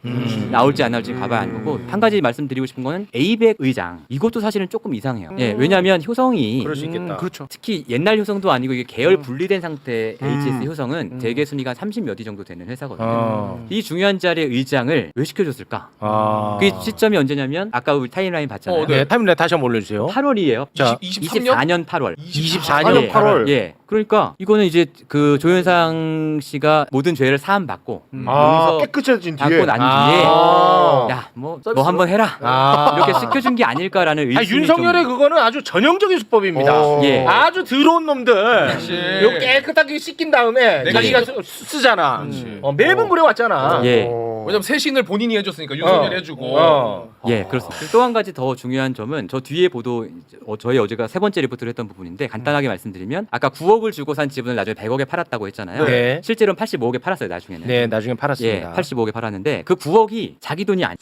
나올지 안 나올지 가봐야 하는 거고 한 가지 말씀드리고 싶은 거는 APEC 의장 이것도 사실은 조금 이상해요. 예, 왜냐하면 효성이 그럴 수 있겠다. 그렇죠. 특히 옛날 효성도 아니고 이게 계열 분리된 상태 HS 효성은 재계 순위가 30몇 위 정도 되는 회사거든요. 이 중요한 자리에 의장을 왜 시켜줬을까? 그 시점이 언제냐면 아까 우리 타임라인 봤잖아요. 네. 타임라인 다시 한번 올려주세요. 8월이에요. 자, 24년 8월. 24년 8월. 예. 그러니까 이거는 이제 그 조현상 씨가 모든 죄를 사함 받고 용서 깨끗해진 뒤에. 받고 난 뒤에 야 뭐 너 한번 해라 이렇게 시켜준 게 아닐까라는 의심이 윤석열의 좀... 그거는 아주 전형적인 수법입니다. 예. 아주 더러운 놈들 요 깨끗하게 씻긴 다음에 내가 자기가 쓰잖아. 매번 그래왔잖아. 예. 왜냐면 세신을 본인이 해줬으니까 윤석열 해주고. 예, 그렇습니다. 또 한 가지 더 중요한 점은 저 뒤에 보도 저희 어제가 세 번째 리포트를 했던 부분인데 간단하게 말씀드리면 아까 9억을 주고 산 집을 나중에 100억에 팔았다고 했잖아요. 네. 실제로는 85억에 팔았어요, 나중에는. 네, 나중에 예, 팔았습니다. 85억에 팔았는데 그 9억이 자기 돈이 아니에요.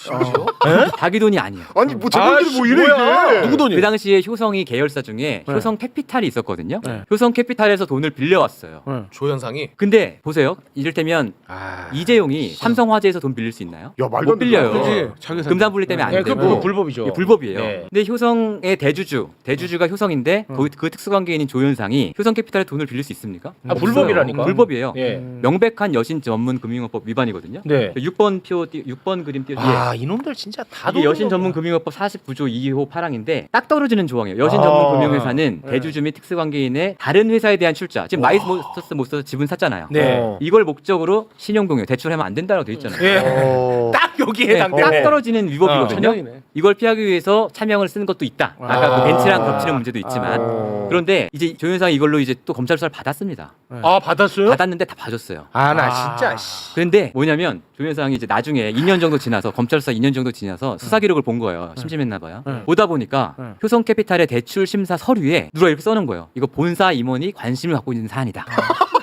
자기 돈이 아니에요. 아니 뭐 제목들이 뭐 이래 뭐야. 이게. 누구 돈이에요? 그 당시에 효성이 계열사 중에 효성 캐피탈이 있었거든요. 효성 캐피탈에서 돈을 빌려왔어요. 조현상이 근데 보세요. 이를테면 이재용이 삼성화재에서 돈 빌릴 수 있나요? 야 말도 못 안 빌려요. 된다. 자기 금산분리 때문에 안 네, 되고 그 불법이죠. 예, 불법이에요. 네. 근데 효성의 대주주가 효성인데 그 특수관계인인 조현상이 효성캐피탈에 돈을 빌릴 수 있습니까? 불법이라니까. 불법이에요. 예. 명백한 여신 전문 금융업법 위반이거든요. 네. 6번 그림 띄워. 이놈들 진짜 다 이게 여신 전문 금융업법 49조 2호 8항인데 딱 떨어지는 조항이에요. 여신 전문 금융회사는 대주주 및 특수관계인의 다른 회사에 대한 출자. 지금 마이스모터스 못 써서 지분 샀잖아요. 네. 이걸 목적으로 신용공여 대출하면 안 된다고 돼 있잖아요. 예. 딱 여기에 네, 해당되네. 딱 떨어지는 위법이거든요. 천연이네. 이걸 피하기 위해서 차명을 쓴 것도 있다. 아까 그 벤츠랑 겹치는 문제도 있지만 그런데 이제 조현상이 이걸로 이제 또 검찰 수사를 받았습니다. 받았어요? 받았는데 다 봐줬어요. 나 진짜. 씨. 그런데 뭐냐면 조현상이 이제 나중에 2년 정도 지나서 검찰 수사 2년 정도 지나서 수사 기록을 본 거예요. 심심했나 봐요. 보다 보니까 효성캐피탈의 대출 심사 서류에 누가 이렇게 써놓은 거예요. 이거 본사 임원이 관심을 갖고 있는 사안이다.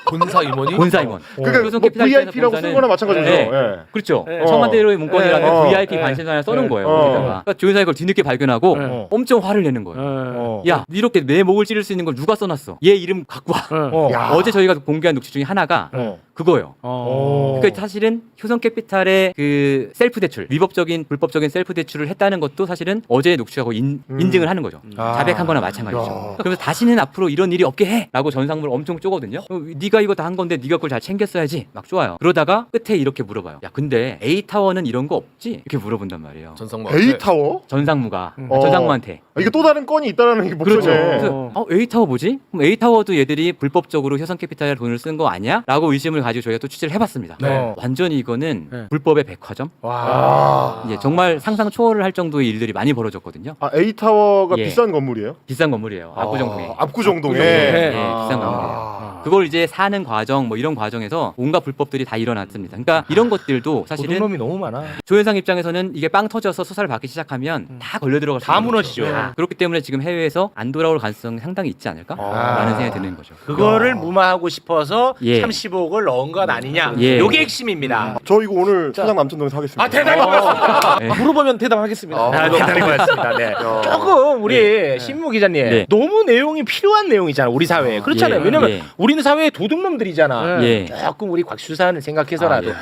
본사 임원이 본사 임원. 그러니까 뭐 VIP라고 쓴 거나 마찬가지죠. 네. 예. 그렇죠. 청와대로의 문건이라는 VIP 네. 관심사를 써놓은 거예요. 어. 거기다가. 그러니까 조현상이 그걸 뒤늦게 발견하고 엄청 화를 내는 거예요. 야, 이렇게 내 목을 찌를 수 있는 걸 누가 써놨어? 얘 이름 갖고 와. 어제 저희가 공개한 녹취 중에 하나가 그거예요. 그러니까 사실은 효성캐피탈의 그 셀프 대출, 위법적인 불법적인 셀프 대출을 했다는 것도 사실은 어제 녹취하고 인증을 하는 거죠. 자백한 거나 마찬가지죠. 그래서 다시는 앞으로 이런 일이 없게 해라고 전상무를 엄청 쪼거든요. 네가 이거 다 한 건데 네가 그걸 잘 챙겼어야지. 막 좋아요. 그러다가 끝에 이렇게 물어봐요. 야 근데 A 타워는 이런 거 없지? 이렇게 물어본단 말이에요. 전상무 A 타워? 전상무가 어. 전상무한테. 이게 또 다른 건이 있다라는 게 그렇죠. 목소리네. 그래서 A 타워 뭐지? 그럼 A 타워도 얘들이 불법적으로 효성캐피탈에 돈을 쓴 거 아니야? 라고 의심을 가지고 저희가 또 취재를 해봤습니다. 네. 완전히 이거는 네. 불법의 백화점. 와. 이제 정말 상상 초월을 할 정도의 일들이 많이 벌어졌거든요. 아, A 타워가 예. 비싼 건물이에요? 비싼 건물이에요. 압구정동에. 압구정동에. 예, 아. 비싼 건물이에요. 그걸 이제 사는 과정 뭐 이런 과정에서 온갖 불법들이 다 일어났습니다. 그러니까 이런 것들도 사실은 도둑놈이 너무 많아. 조현상 입장에서는 이게 빵 터져서 수사를 받기 시작하면 다 걸려 들어갈 수 다 있는 무너지죠. 거죠. 그렇기 때문에 지금 해외에서 안 돌아올 가능성이 상당히 있지 않을까라는 생각이 드는 거죠. 그거를 무마하고 싶어서 예. 30억을 넣은 것 아니냐. 예. 요게 핵심입니다. 저 이거 오늘 초장 남천동에서 하겠습니다. 아 대단히 고맙습니다. 네. 물어보면 대답하겠습니다. 아, 대단히 고맙습니다. 네. 조금 우리 신무 기자님 네. 너무 내용이 필요한 내용이잖아 우리 사회에. 그렇잖아요. 예. 왜냐면 예. 우리는 사회에 도둑놈들이잖아. 예. 조금 우리 곽수산을 생각해서라도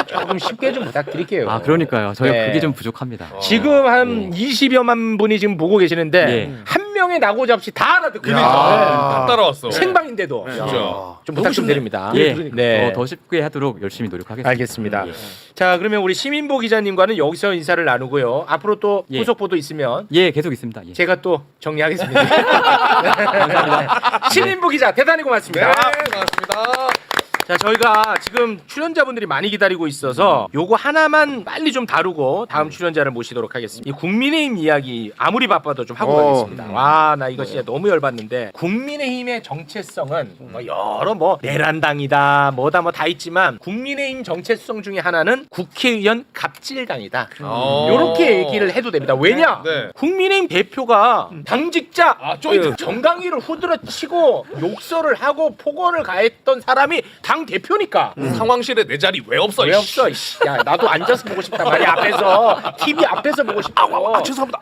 조금 쉽게 좀 부탁드릴게요. 아 그러니까요. 저희가 네. 그게 좀 부족합니다. 지금 한 20여만 분이 지금 보고 계시는데 예. 한 명의 나고 잡시 다 알아듣고 다 따라왔어. 생방인데도 진짜. 좀 부탁 좀 드립니다. 예. 네. 더 쉽게 하도록 열심히 노력하겠습니다. 알겠습니다. 예. 자, 그러면 우리 시민보 기자님과는 여기서 인사를 나누고요. 앞으로 또 예. 후속 보도 있으면 예, 계속 있습니다. 예. 제가 또 정리하겠습니다. 감사합니다. 시민보 기자 대단히 고맙습니다. 네, 고맙습니다. 자, 저희가 지금 출연자분들이 많이 기다리고 있어서 요거 하나만 빨리 좀 다루고 다음 출연자를 모시도록 하겠습니다. 이 국민의힘 이야기 아무리 바빠도 좀 하고 가겠습니다. 와, 나 이거 진짜 너무 열받는데 국민의힘의 정체성은 뭐 여러 뭐 내란당이다 뭐다 뭐 다 있지만 국민의힘 정체성 중에 하나는 국회의원 갑질당이다. 요렇게 얘기를 해도 됩니다. 왜냐? 네. 국민의힘 대표가 당직자 쪼이다. 정강이를 후드러치고 욕설을 하고 폭언을 가했던 사람이 당 대표니까. 상황실에 내 자리 왜 없어? 왜 없어? 이씨. 야, 나도 앉아서 보고 싶단 말이야. 앞에서 TV 앞에서 보고 싶다고. 죄송합니다.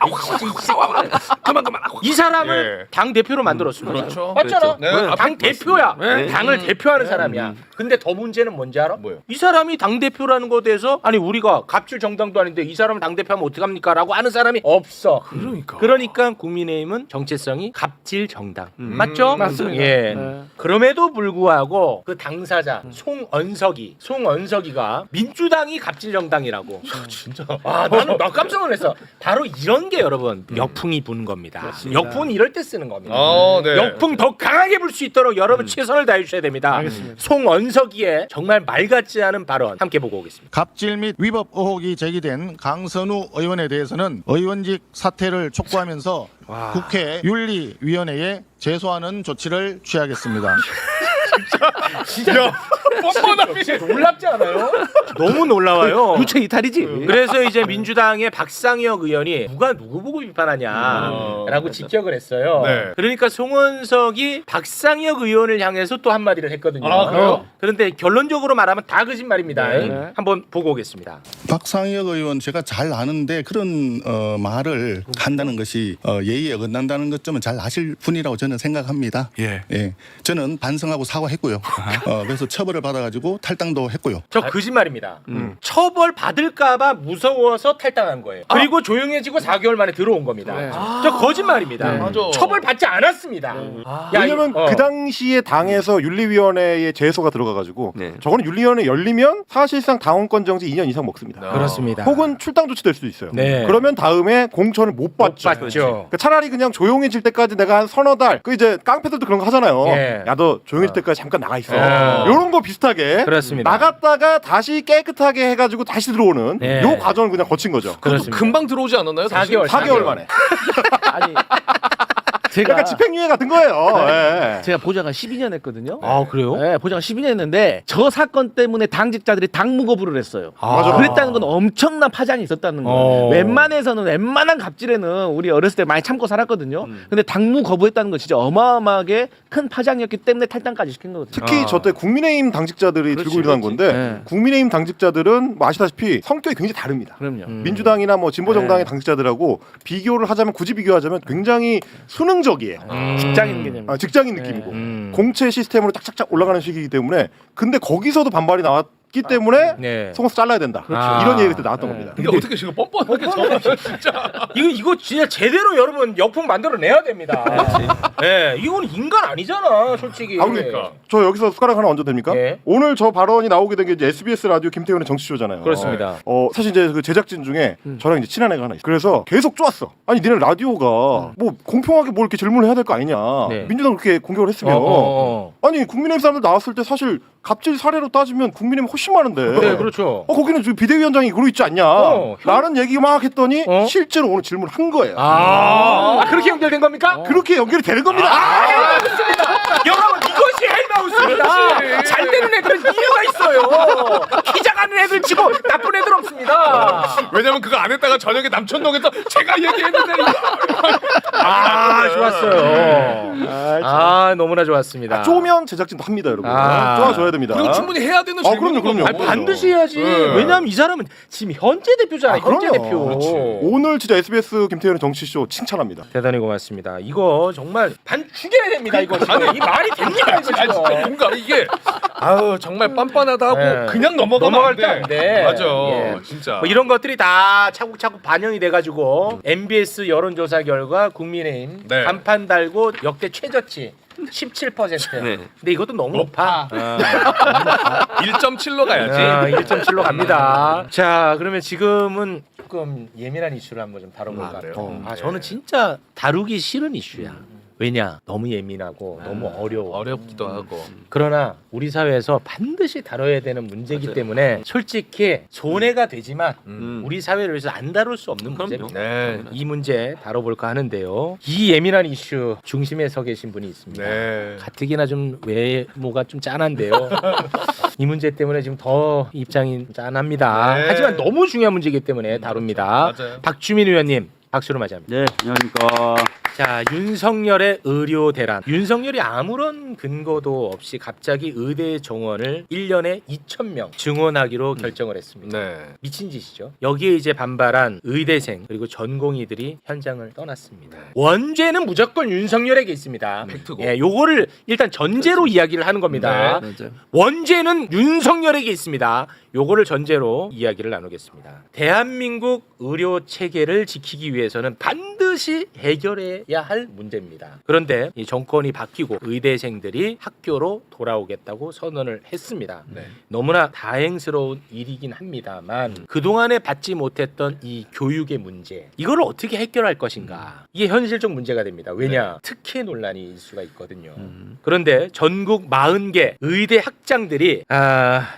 그만. 이 사람을 예. 당 대표로 만들었습니다. 그렇죠. 맞잖아. 그렇죠. 네. 당 대표야. 네. 당을 대표하는 사람이야. 근데 더 문제는 뭔지 알아? 뭐요? 이 사람이 당 대표라는 것에 대해서 아니 우리가 갑질 정당도 아닌데 이 사람을 당 대표하면 어떡합니까라고 하는 사람이 없어. 그러니까 국민의힘은 정체성이 갑질 정당. 맞죠? 맞습니다. 예. 네. 그럼에도 불구하고 그 당사자 송언석이가 민주당이 갑질 정당이라고. 진짜. 아, 나는 나 깜짝 놀랐어. 바로 이런 게 여러분 역풍이 부는 겁니다. 역풍은 이럴 때 쓰는 겁니다. 네. 역풍 더 강하게 불 수 있도록 여러분 최선을 다해 주셔야 됩니다. 송언석이의 정말 말 같지 않은 발언 함께 보고 오겠습니다. 갑질 및 위법 의혹이 제기된 강선우 의원에 대해서는 의원직 사퇴를 촉구하면서 국회 윤리위원회에 제소하는 조치를 취하겠습니다. 놀랍지 않아요? 너무 놀라워요. 유체 이탈이지. 그래서 이제 민주당의 박상혁 의원이 누가 누구 보고 비판하냐라고 직격을 했어요. 네. 그러니까 송원석이 박상혁 의원을 향해서 또 한마디를 했거든요. 아, 그래요? 그런데 결론적으로 말하면 다 거짓말입니다. 네. 한번 보고 오겠습니다. 박상혁 의원 제가 잘 아는데 그런 말을 한다는 것이 예의에 어긋난다는 것점은 잘 아실 분이라고 저는 생각합니다. 예. 저는 반성하고 사과했고요. 그래서 처벌을 받아가지고 탈당도 했고요. 저 거짓말입니다. 처벌 받을까봐 무서워서 탈당한 거예요. 그리고 조용해지고 4개월 만에 들어온 겁니다. 네. 저 거짓말입니다. 맞아. 처벌 받지 않았습니다. 야, 왜냐면 그 당시에 당에서 윤리위원회에 제소가 들어가가지고 네. 저거는 윤리위원회 열리면 사실상 당원권 정지 2년 이상 먹습니다. 그렇습니다. 혹은 출당 조치될 수도 있어요. 네. 그러면 다음에 공천을 못 받죠. 그러니까 차라리 그냥 조용해질 때까지 내가 한 서너 달, 그 이제 깡패들도 그런 거 하잖아요. 예. 야, 너 조용해질 때까지 잠깐 나가 있어. 어. 이런 거 비슷하게 그렇습니다. 나갔다가 다시 깨끗하게 해가지고 다시 들어오는 네. 요 과정을 그냥 거친 거죠. 그렇습니다. 금방 들어오지 않았나요? 4개월. 4개월 만에. 아니 제가 약간 집행유예 같은 거예요. 예. 제가 보좌관 12년 했거든요. 아, 그래요? 네, 보좌관 12년 했는데 저 사건 때문에 당직자들이 당무 거부를 했어요. 아. 그랬다는 건 엄청난 파장이 있었다는 거예요. 웬만한 갑질에는 우리 어렸을 때 많이 참고 살았거든요. 근데 당무 거부했다는 건 진짜 어마어마하게 큰 파장이었기 때문에 탈당까지 시킨 거거든요. 특히 저 때 국민의힘 당직자들이 들고 일어난 건데 네. 국민의힘 당직자들은 뭐 아시다시피 성격이 굉장히 다릅니다. 그럼요. 민주당이나 뭐 진보정당의 네. 당직자들하고 비교를 하자면 굳이 비교하자면 굉장히 수능적이에요. 직장인 개념. 직장인 느낌이고 공채 시스템으로 짝짝짝 올라가는 시기이기 때문에 근데 거기서도 반발이 나왔 있기 때문에 네. 송원석 잘라야 된다. 그렇죠. 이런 얘기가 그때 나왔던 겁니다. 근데 어떻게 지금 뻔뻔하게 저거 진짜. 이거 진짜 제대로 여러분 역풍 만들어 내야 됩니다. 네, 이건 인간 아니잖아, 솔직히. 아, 그러니까. 저 여기서 숟가락 하나 얹어도 됩니까? 예. 오늘 저 발언이 나오게 된 게 이제 SBS 라디오 김태훈의 정치쇼잖아요. 그렇습니다. 사실 이제 그 제작진 중에 저랑 이제 친한 애가 하나 있어. 그래서 계속 쪼았어. 아니 니네 라디오가 뭐 공평하게 뭐 이렇게 질문을 해야 될 거 아니냐. 네. 민주당 그렇게 공격을 했으면 아니 국민의힘 사람들 나왔을 때 사실 갑질 사례로 따지면 국민의힘 훨씬 많은데. 네, 그렇죠. 거기는 지금 비대위원장이 그러고 있지 않냐. 라는 얘기 막 했더니 실제로 오늘 질문을 한 거예요. 그렇게 연결된 겁니까? 그렇게 연결이 되는 겁니다. 헬마우스입니다. 여러분 이것이 헬마우스입니다. 잘 되는 애들은 이유가 있어요. 희장하는 애들 치고 나쁜 애들 없습니다. 왜냐면 그거 안 했다가 저녁에 남천동에서 제가 얘기했는데 이거. 좋았어요. 너무나 좋았습니다. 쪼면 제작진도 합니다, 여러분. 쪼아줘야 됩니다. 그리고 충분히 해야 되는 질문이거든요. 그럼요. 아니, 반드시 해야지. 네. 왜냐하면 이 사람은 지금 현재 대표잖아요. 현재 그럼요. 대표. 그렇지. 오늘 진짜 SBS 김태현의 정치쇼 칭찬합니다. 대단히 고맙습니다. 이거 정말 반 죽여야 됩니다. 이거 지금. 이 말이 됩니까 이거 아, 진짜 지금. 뭔가 이게 아우 정말 빤빤하다 하고 네. 그냥 넘어가면 넘어갈 때 안 돼. 맞아. 예. 진짜. 뭐 이런 것들이 다 차곡차곡 반영이 돼가지고 MBS 여론조사 결과 국민의힘 네. 간판 달고 역대 최저치 17%. 네. 근데 이것도 너무 높아. 1.7로 가야지. 1.7로 갑니다. 자, 그러면 지금은 조금 예민한 이슈를 한번 좀 다뤄볼까요? 그래요? 저는 진짜 다루기 싫은 이슈야. 왜냐? 너무 예민하고 너무 어려워. 어렵기도 하고. 그러나 우리 사회에서 반드시 다뤄야 되는 문제이기 때문에 솔직히 손해가 되지만 우리 사회를 위해서 안 다룰 수 없는 문제입니다. 네. 이 문제 다뤄볼까 하는데요. 이 예민한 이슈 중심에 서 계신 분이 있습니다. 네. 가뜩이나 좀 외모가 좀 짠한데요. 이 문제 때문에 지금 더 입장이 짠합니다. 네. 하지만 너무 중요한 문제이기 때문에 다룹니다. 맞아요. 박주민 의원님 박수로 맞이합니다. 네, 안녕하십니까. 자, 윤석열의 의료 대란. 윤석열이 아무런 근거도 없이 갑자기 의대 정원을 1년에 2,000명 증원하기로 결정을 했습니다. 네. 미친 짓이죠. 여기에 이제 반발한 의대생 그리고 전공의들이 현장을 떠났습니다. 원죄는 무조건 윤석열에게 있습니다. 팩트고. 예, 요거를 일단 전제로 이야기를 하는 겁니다. 맞아요. 원죄는 윤석열에게 있습니다. 요거를 전제로 이야기를 나누겠습니다. 대한민국 의료 체계를 지키기 위해서는 반드시 해결해야 할 문제입니다. 그런데 이 정권이 바뀌고 의대생들이 학교로 돌아오겠다고 선언을 했습니다. 네. 너무나 다행스러운 일이긴 합니다만 그동안에 받지 못했던 이 교육의 문제 이걸 어떻게 해결할 것인가 이게 현실적 문제가 됩니다. 왜냐? 특혜 논란이 일 수가 있거든요. 그런데 전국 40개 의대 학장들이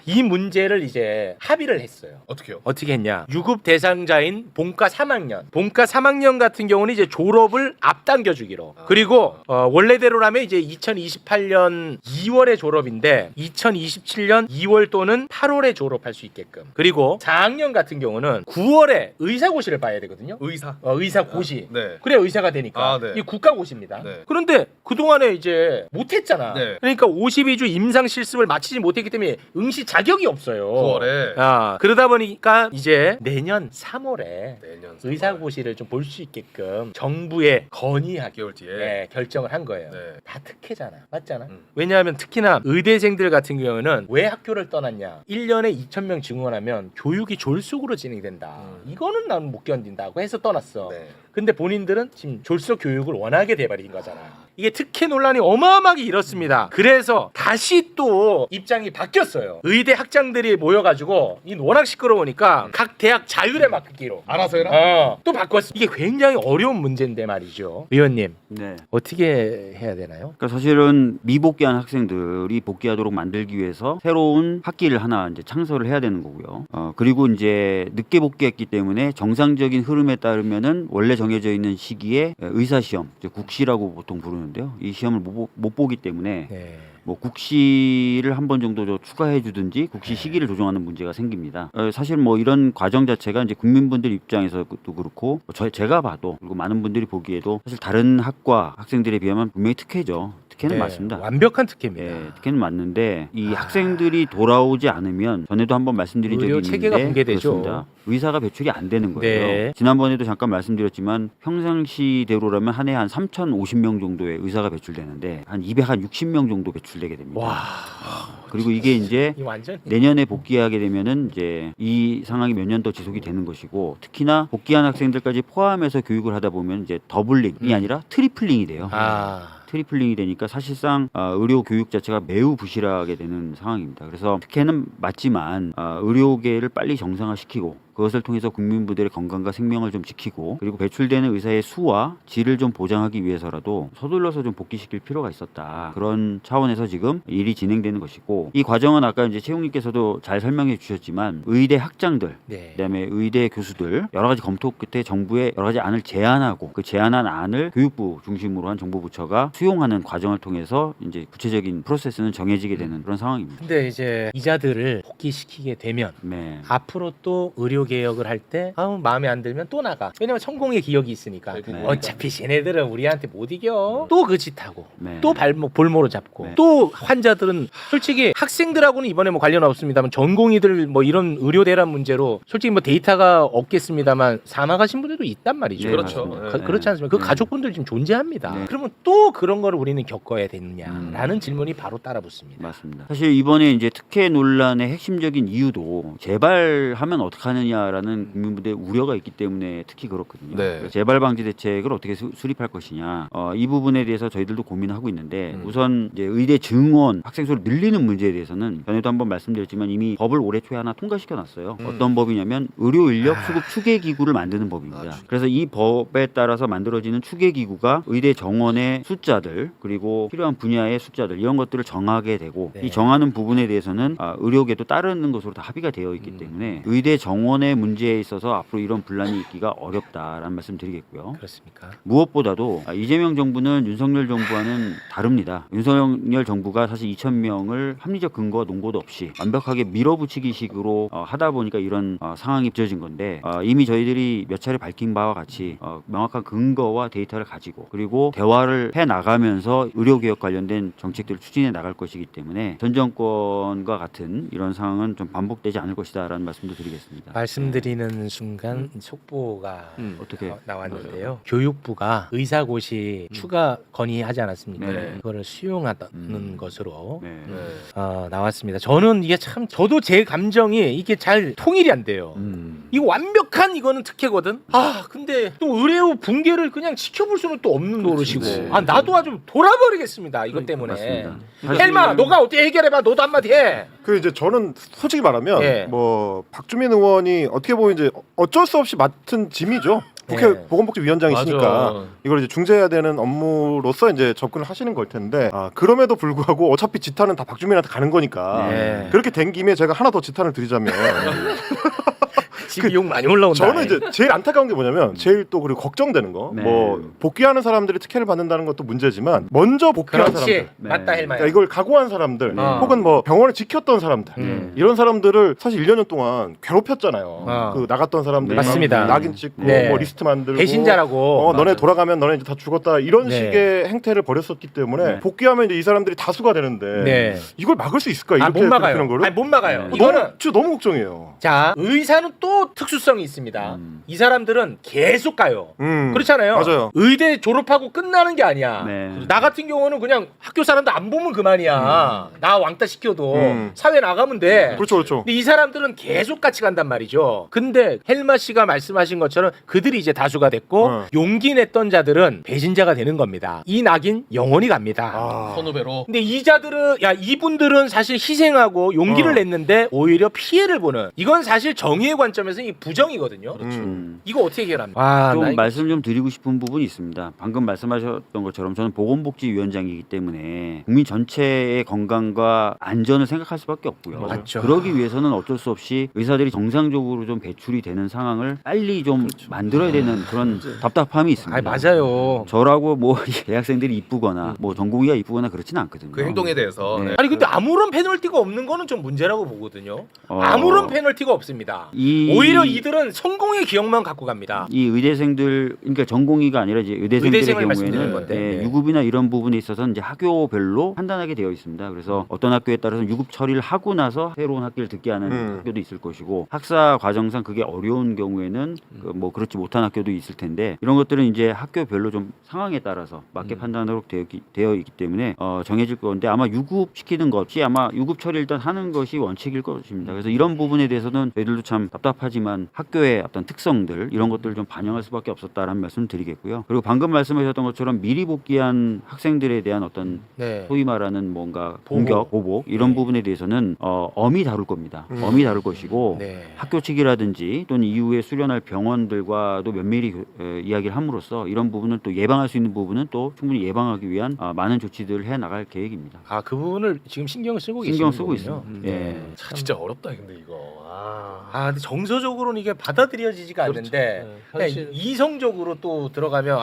이 문제를 이제 합의를 했어요. 어떻게요? 어떻게 했냐? 유급 대상자인 본과 3학년 같은 경우는 이제 졸업을 앞당겨 주기로. 그리고 원래대로라면 이제 2028년 2월에 졸업인데 2027년 2월 또는 8월에 졸업할 수 있게끔. 그리고 4학년 같은 경우는 9월에 의사고시를 봐야 되거든요. 의사고시. 네. 그래 의사가 되니까. 네. 이 국가고시입니다. 네. 그런데 그동안에 이제 못했잖아. 네. 그러니까 52주 임상 실습을 마치지 못했기 때문에 응시 자격이 없어요. 9월에. 그러다 보니까 이제 내년 3월에 내년 의사고시를 좀 볼 수 있게끔 정부에 건의하기 6개월 뒤에. 결정을 한 거예요. 네. 다 특혜잖아. 맞잖아. 왜냐하면 특히나 의대생들 같은 경우는 왜 학교를 떠났냐. 1년에 2,000명 증원하면 교육이 졸속으로 진행된다. 이거는 나는 못 견딘다고 해서 떠났어. 네. 근데 본인들은 지금 졸속 교육을 원하게 돼버린 거잖아. 이게 특혜 논란이 어마어마하게 일었습니다. 그래서 다시 또 입장이 바뀌었어요. 의대 학장들이 모여가지고 이 워낙 시끄러우니까 각 대학 자율에 맡기로 알아서 해라. 또 바꿨어. 이게 굉장히 어려운 문제인데 말이죠. 의원님 네. 어떻게 해야 되나요? 그러니까 사실은 미복귀한 학생들이 복귀하도록 만들기 위해서 새로운 학기를 하나 이제 창설을 해야 되는 거고요. 그리고 이제 늦게 복귀했기 때문에 정상적인 흐름에 따르면은 원래 정해져 있는 시기에 의사 시험, 국시라고 보통 부르는데요. 이 시험을 못 보기 때문에 네. 뭐 국시를 한 번 정도 추가해 주든지 국시 시기를 조정하는 문제가 생깁니다. 사실 뭐 이런 과정 자체가 이제 국민분들 입장에서도 그렇고 제가 봐도 그리고 많은 분들이 보기에도 사실 다른 학과 학생들에 비하면 분명히 특혜죠. 특혜는 맞습니다. 완벽한 특혜입니다. 예, 특혜는 맞는데 이 학생들이 돌아오지 않으면 전에도 한번 말씀드린 적이 의료 있는데 체계가 붕괴되죠. 그렇습니다. 의사가 배출이 안 되는 거예요. 네. 지난번에도 잠깐 말씀드렸지만 평상시대로라면 한 해 한 3,050명 정도의 의사가 배출되는데 한 260명 정도 배출되게 됩니다. 와. 그리고 이게 이제 이 완전 내년에 복귀하게 되면은 이제 이 상황이 몇 년 더 지속이 되는 것이고 특히나 복귀한 학생들까지 포함해서 교육을 하다 보면 이제 더블링이 아니라 트리플링이 돼요. 트리플링이 되니까 사실상 의료 교육 자체가 매우 부실하게 되는 상황입니다. 그래서 특혜는 맞지만 의료계를 빨리 정상화시키고 그것을 통해서 국민부들의 건강과 생명을 좀 지키고 그리고 배출되는 의사의 수와 질을 좀 보장하기 위해서라도 서둘러서 좀 복귀시킬 필요가 있었다. 그런 차원에서 지금 일이 진행되는 것이고 이 과정은 아까 이제 채용님께서도 잘 설명해 주셨지만 의대 학장들, 그다음에 의대 교수들 여러 가지 검토 끝에 정부에 여러 가지 안을 제안하고 그 제안한 안을 교육부 중심으로 한 정부 부처가 수용하는 과정을 통해서 이제 구체적인 프로세스는 정해지게 되는 그런 상황입니다. 근데 이제 이자들을 복귀시키게 되면 네. 앞으로 또 의료 개혁을 할 때 마음에 안 들면 또 나가. 왜냐면 천공의 기억이 있으니까. 네. 어차피 쟤네들은 우리한테 못 이겨. 또 그 짓하고 네. 또 발목 볼모로 잡고 네. 또 환자들은 솔직히 학생들하고는 이번에 뭐 관련 없습니다만 전공의들 뭐 이런 의료 대란 문제로 솔직히 뭐 데이터가 없겠습니다만 사망하신 분들도 있단 말이죠. 네, 그렇죠. 맞습니다. 네. 그렇지 않습니까? 그 네. 가족분들 지금 존재합니다. 네. 그러면 또 그런 거를 우리는 겪어야 되느냐라는 질문이 바로 따라 붙습니다. 맞습니다. 사실 이번에 이제 특혜 논란의 핵심적인 이유도 재발하면 어떡하느냐라는 국민분들의 우려가 있기 때문에 특히 그렇거든요. 네. 그래서 재발 방지 대책을 어떻게 수립할 것이냐 이 부분에 대해서 저희들도 고민하고 있는데 우선 이제 의대 증원 학생 수를 늘리는 문제에 대해서는 전에도 한번 말씀드렸지만 이미 법을 올해 초에 하나 통과시켜놨어요. 어떤 법이냐면 의료 인력 수급 추계 기구를 만드는 법입니다. 그래서 이 법에 따라서 만들어지는 추계 기구가 의대 정원의 숫자들 그리고 필요한 분야의 숫자들 이런 것들을 정하게 되고 이 정하는 부분에 대해서는 의료계도 따르는 것으로 다 합의가 되어 있기 때문에 의대 정원의 문제에 있어서 앞으로 이런 분란이 있기가 어렵다라는 말씀 드리겠고요. 그렇습니까? 무엇보다도 이재명 정부는 윤석열 정부와는 다릅니다. 윤석열 정부가 사실 2,000명을 합리적 근거와 논거도 없이 완벽하게 밀어붙이기식으로 하다 보니까 이런 상황이 빚어진 건데 이미 저희들이 몇 차례 밝힌 바와 같이 명확한 근거와 데이터를 가지고 그리고 대화를 해나가면서 의료개혁 관련된 정책들을 추진해 나갈 것이기 때문에 전 정권과 같은 이런 상황은 좀 반복되지 않을 것이다라는 말씀도 드리겠습니다. 말씀드리는 순간 속보가 어떻게 나왔는데요. 교육부가 의사고시 추가 건의하지 않았습니까? 네. 그거를 수용하는 것으로 네. 나왔습니다. 저는 이게 참 저도 제 감정이 이게 잘 통일이 안 돼요. 이거 완벽한 이거는 특혜거든. 근데 또 의료 붕괴를 그냥 지켜볼 수는 또 없는 노릇이고. 나도 아주 돌아버리겠습니다. 이것 때문에. 맞습니다. 헬마, 너가 어떻게 해결해봐. 너도 한마디 해. 그 이제 저는 솔직히 말하면 예. 뭐 박주민 의원이 어떻게 보면 이제 어쩔 수 없이 맡은 짐이죠. 국회 네. 보건복지위원장이시니까 맞아. 이걸 이제 중재해야 되는 업무로서 이제 접근을 하시는 걸 텐데 그럼에도 불구하고 어차피 지탄은 다 박주민한테 가는 거니까 네. 그렇게 된 김에 제가 하나 더 지탄을 드리자면 지금 욕 많이 올라온다. 저는 이제 제일 안타까운 게 뭐냐면 제일 또 그리고 걱정되는 거 네. 뭐 복귀하는 사람들이 특혜를 받는다는 것도 문제지만 먼저 복귀한 그렇지. 사람들 맞다 헬마야. 그러니까 이걸 각오한 사람들 네. 혹은 뭐 병원을 지켰던 사람들 이런 사람들을 사실 1년 동안 괴롭혔잖아요. 그 나갔던 사람들 맞습니다. 낙인 찍고 네. 뭐 리스트 만들고 배신자라고. 너네 돌아가면 너네 이제 다 죽었다 이런 네. 식의 행태를 벌였었기 때문에 복귀하면 이제 이 사람들이 다수가 되는데 네. 이걸 막을 수 있을까 이렇게 못 막아요. 괴롭히는 거를 못 막아요. 네. 이거는 진짜 너무 걱정이에요. 자 의사는 또 특수성이 있습니다. 이 사람들은 계속 가요. 그렇잖아요. 맞아요. 의대 졸업하고 끝나는 게 아니야. 네. 나 같은 경우는 그냥 학교 사람들 안 보면 그만이야. 나 왕따 시켜도 사회 나가면 돼. 그렇죠, 그렇죠. 근데 이 사람들은 계속 같이 간단 말이죠. 근데 헬마 씨가 말씀하신 것처럼 그들이 이제 다수가 됐고 용기 냈던 자들은 배신자가 되는 겁니다. 이 낙인 영원히 갑니다. 선후배로. 근데 이자들은 이분들은 사실 희생하고 용기를 냈는데 오히려 피해를 보는 이건 사실 정의의 관점에서 이 부정이거든요. 이거 어떻게 해결합니까? 좀 말씀 좀 드리고 싶은 부분이 있습니다. 방금 말씀하셨던 것처럼 저는 보건복지위원장이기 때문에 국민 전체의 건강과 안전을 생각할 수밖에 없고요. 맞죠. 그러기 위해서는 어쩔 수 없이 의사들이 정상적으로 좀 배출이 되는 상황을 빨리 좀 만들어야 되는 그런 답답함이 있습니다. 맞아요. 저라고 뭐 대학생들이 이쁘거나 뭐 전공의가 이쁘거나 그렇지는 않거든요. 그 행동에 대해서. 네. 아니 근데 아무런 페널티가 없는 거는 좀 문제라고 보거든요. 아무런 페널티가 없습니다. 오히려 이들은 성공의 기억만 갖고 갑니다. 이 의대생들 그러니까 전공의가 아니라 이제 의대생들의 의대생을 말씀드리는 경우에는 건데. 네. 유급이나 이런 부분에 있어서 이제 학교별로 판단하게 되어 있습니다. 그래서 어떤 학교에 따라서 유급 처리를 하고 나서 새로운 학기를 듣게 하는 학교도 있을 것이고 학사 과정상 그게 어려운 경우에는 뭐 그렇지 못한 학교도 있을 텐데 이런 것들은 이제 학교별로 좀 상황에 따라서 맞게 판단하도록 되어 있기 때문에 정해질 건데 아마 유급 시키는 것이 아마 유급 처리 일단 하는 것이 원칙일 것입니다. 그래서 이런 부분에 대해서는 저희들도 참 답답하지만 학교의 어떤 특성들 이런 것들을 좀 반영할 수밖에 없었다라는 말씀을 드리겠고요. 그리고 방금 말씀하셨던 것처럼 미리 복귀한 학생들에 대한 어떤 네. 소위 말하는 뭔가 공격, 보복 이런 부분에 대해서는 엄히 다룰 겁니다. 엄히 다룰 것이고 네. 학교 측이라든지 또는 이후에 수련할 병원들과도 면밀히 이야기를 함으로써 이런 부분을 또 예방할 수 있는 부분은 또 충분히 예방하기 위한 많은 조치들을 해 나갈 계획입니다. 아, 그 부분을 지금 신경을 쓰고 신경 계시는 쓰고 거군요. 있습니다. 예. 진짜 어렵다 근데 이거. 근데 정서적으로는 이게 받아들여지지가 않는데 그냥 이성적으로 또 들어가면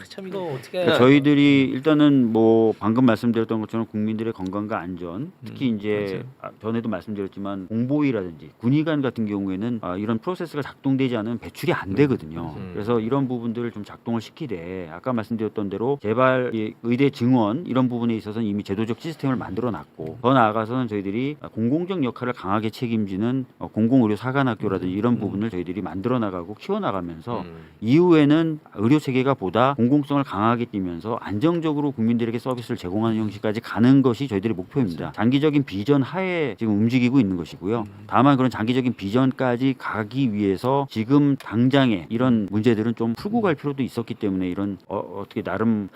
참 이거 어떻게 그러니까 저희들이 일단은 뭐 방금 말씀드렸던 것처럼 국민들의 건강과 안전 특히 이제 전에도 말씀드렸지만 공보위라든지 군의관 같은 경우에는 이런 프로세스가 작동되지 않으면 배출이 안 되거든요. 그래서 이런 부분들을 좀 작동을 시키되 아까 말씀드렸던 대로 재발 의대 증원 이런 부분에 있어서는 이미 제도적 시스템을 만들어 놨고 더 나아가서는 저희들이 공공적 역할을 강하게 책임지는 공공의료 사관학교라든지 이런 부분을 저희들이 만들어 나가고 키워 나가면서 이후에는 의료 체계가 보다 공공성을 강하게 띄면서 안정적으로 국민들에게 서비스를 제공하는 형식까지 가는 것이 저희들의 목표입니다. 장기적인 비전 하에 지금 움직이고 있는 것이고요. 다만 그런 장기적인 비전까지 가기 위해서 지금 당장에 이런 문제들은 좀 풀고 갈 필요도 있었기 때문에 이런 어떻게 나름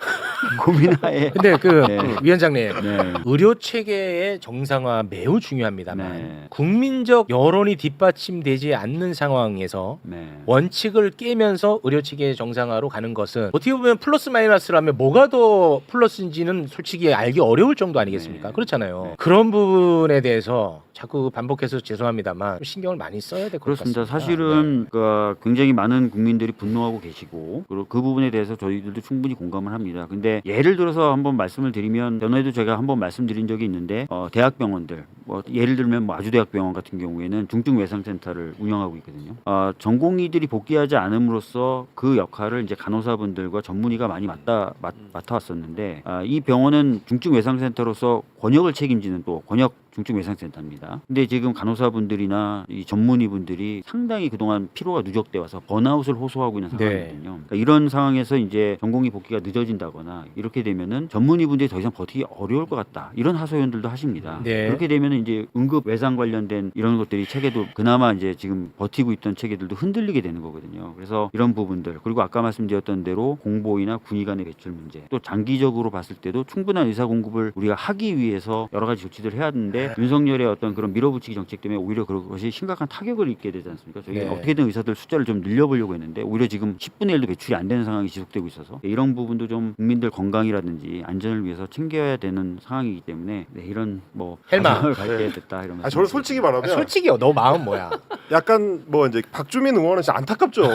고민하에 근데 네. 위원장님 네. 의료 체계의 정상화 매우 중요합니다만 네. 국민적 여론이 뒷받침되지 않는 상황에서 네. 원칙을 깨면서 의료 체계의 정상화로 가는 것은 어떻게 보면 플러스 마이너스라면 뭐가 더 플러스인지는 솔직히 알기 어려울 정도 아니겠습니까? 네. 그렇잖아요. 네. 그런 부분에 대해서 자꾸 반복해서 죄송합니다만 신경을 많이 써야 될 것 그렇습니다. 같습니다. 사실은 굉장히 많은 국민들이 분노하고 계시고 그리고 그 부분에 대해서 저희들도 충분히 공감을 합니다. 근데 예를 들어서 한번 말씀을 드리면 전에도 제가 한번 말씀드린 적이 있는데 대학병원들 뭐 예를 들면 뭐 아주대학병원 같은 경우에는 중증외상센터를 운영하고 있거든요. 전공의들이 복귀하지 않음으로써 그 역할을 이제 간호사분들과 전문의가 많이 맡아왔었는데 이 병원은 중증외상센터로서 권역을 책임지는 또 권역 중증외상센터입니다. 근데 지금 간호사분들이나 이 전문의분들이 상당히 그동안 피로가 누적돼 와서 번아웃을 호소하고 있는 상황이거든요. 그러니까 이런 상황에서 이제 전공의 복귀가 늦어진다거나 이렇게 되면은 전문의분들이 더 이상 버티기 어려울 것 같다. 이런 하소연들도 하십니다. 네. 그렇게 되면은 이제 응급 외상 관련된 이런 것들이 체계도 그나마 이제 지금 버티고 있던 체계들도 흔들리게 되는 거거든요. 그래서 이런 부분들 그리고 아까 말씀드렸던 대로 공보이나 군의관의 배출 문제 또 장기적으로 봤을 때도 충분한 의사 공급을 우리가 하기 위해서 여러 가지 조치들을 해야 하는데 윤석열의 어떤 그런 밀어붙이기 정책 때문에 오히려 그것이 심각한 타격을 입게 되지 않습니까? 저희가 네. 어떻게든 의사들 숫자를 좀 늘려보려고 했는데 오히려 지금 10분의 1도 배출이 안 되는 상황이 지속되고 있어서 이런 부분도 좀 국민들 건강이라든지 안전을 위해서 챙겨야 되는 상황이기 때문에 이런 뭐 헬마. 갖게 됐다 이러면서 저는 솔직히 말하면 솔직히요, 너 마음 뭐야? 약간 뭐 이제 박주민 의원은 진짜 안타깝죠.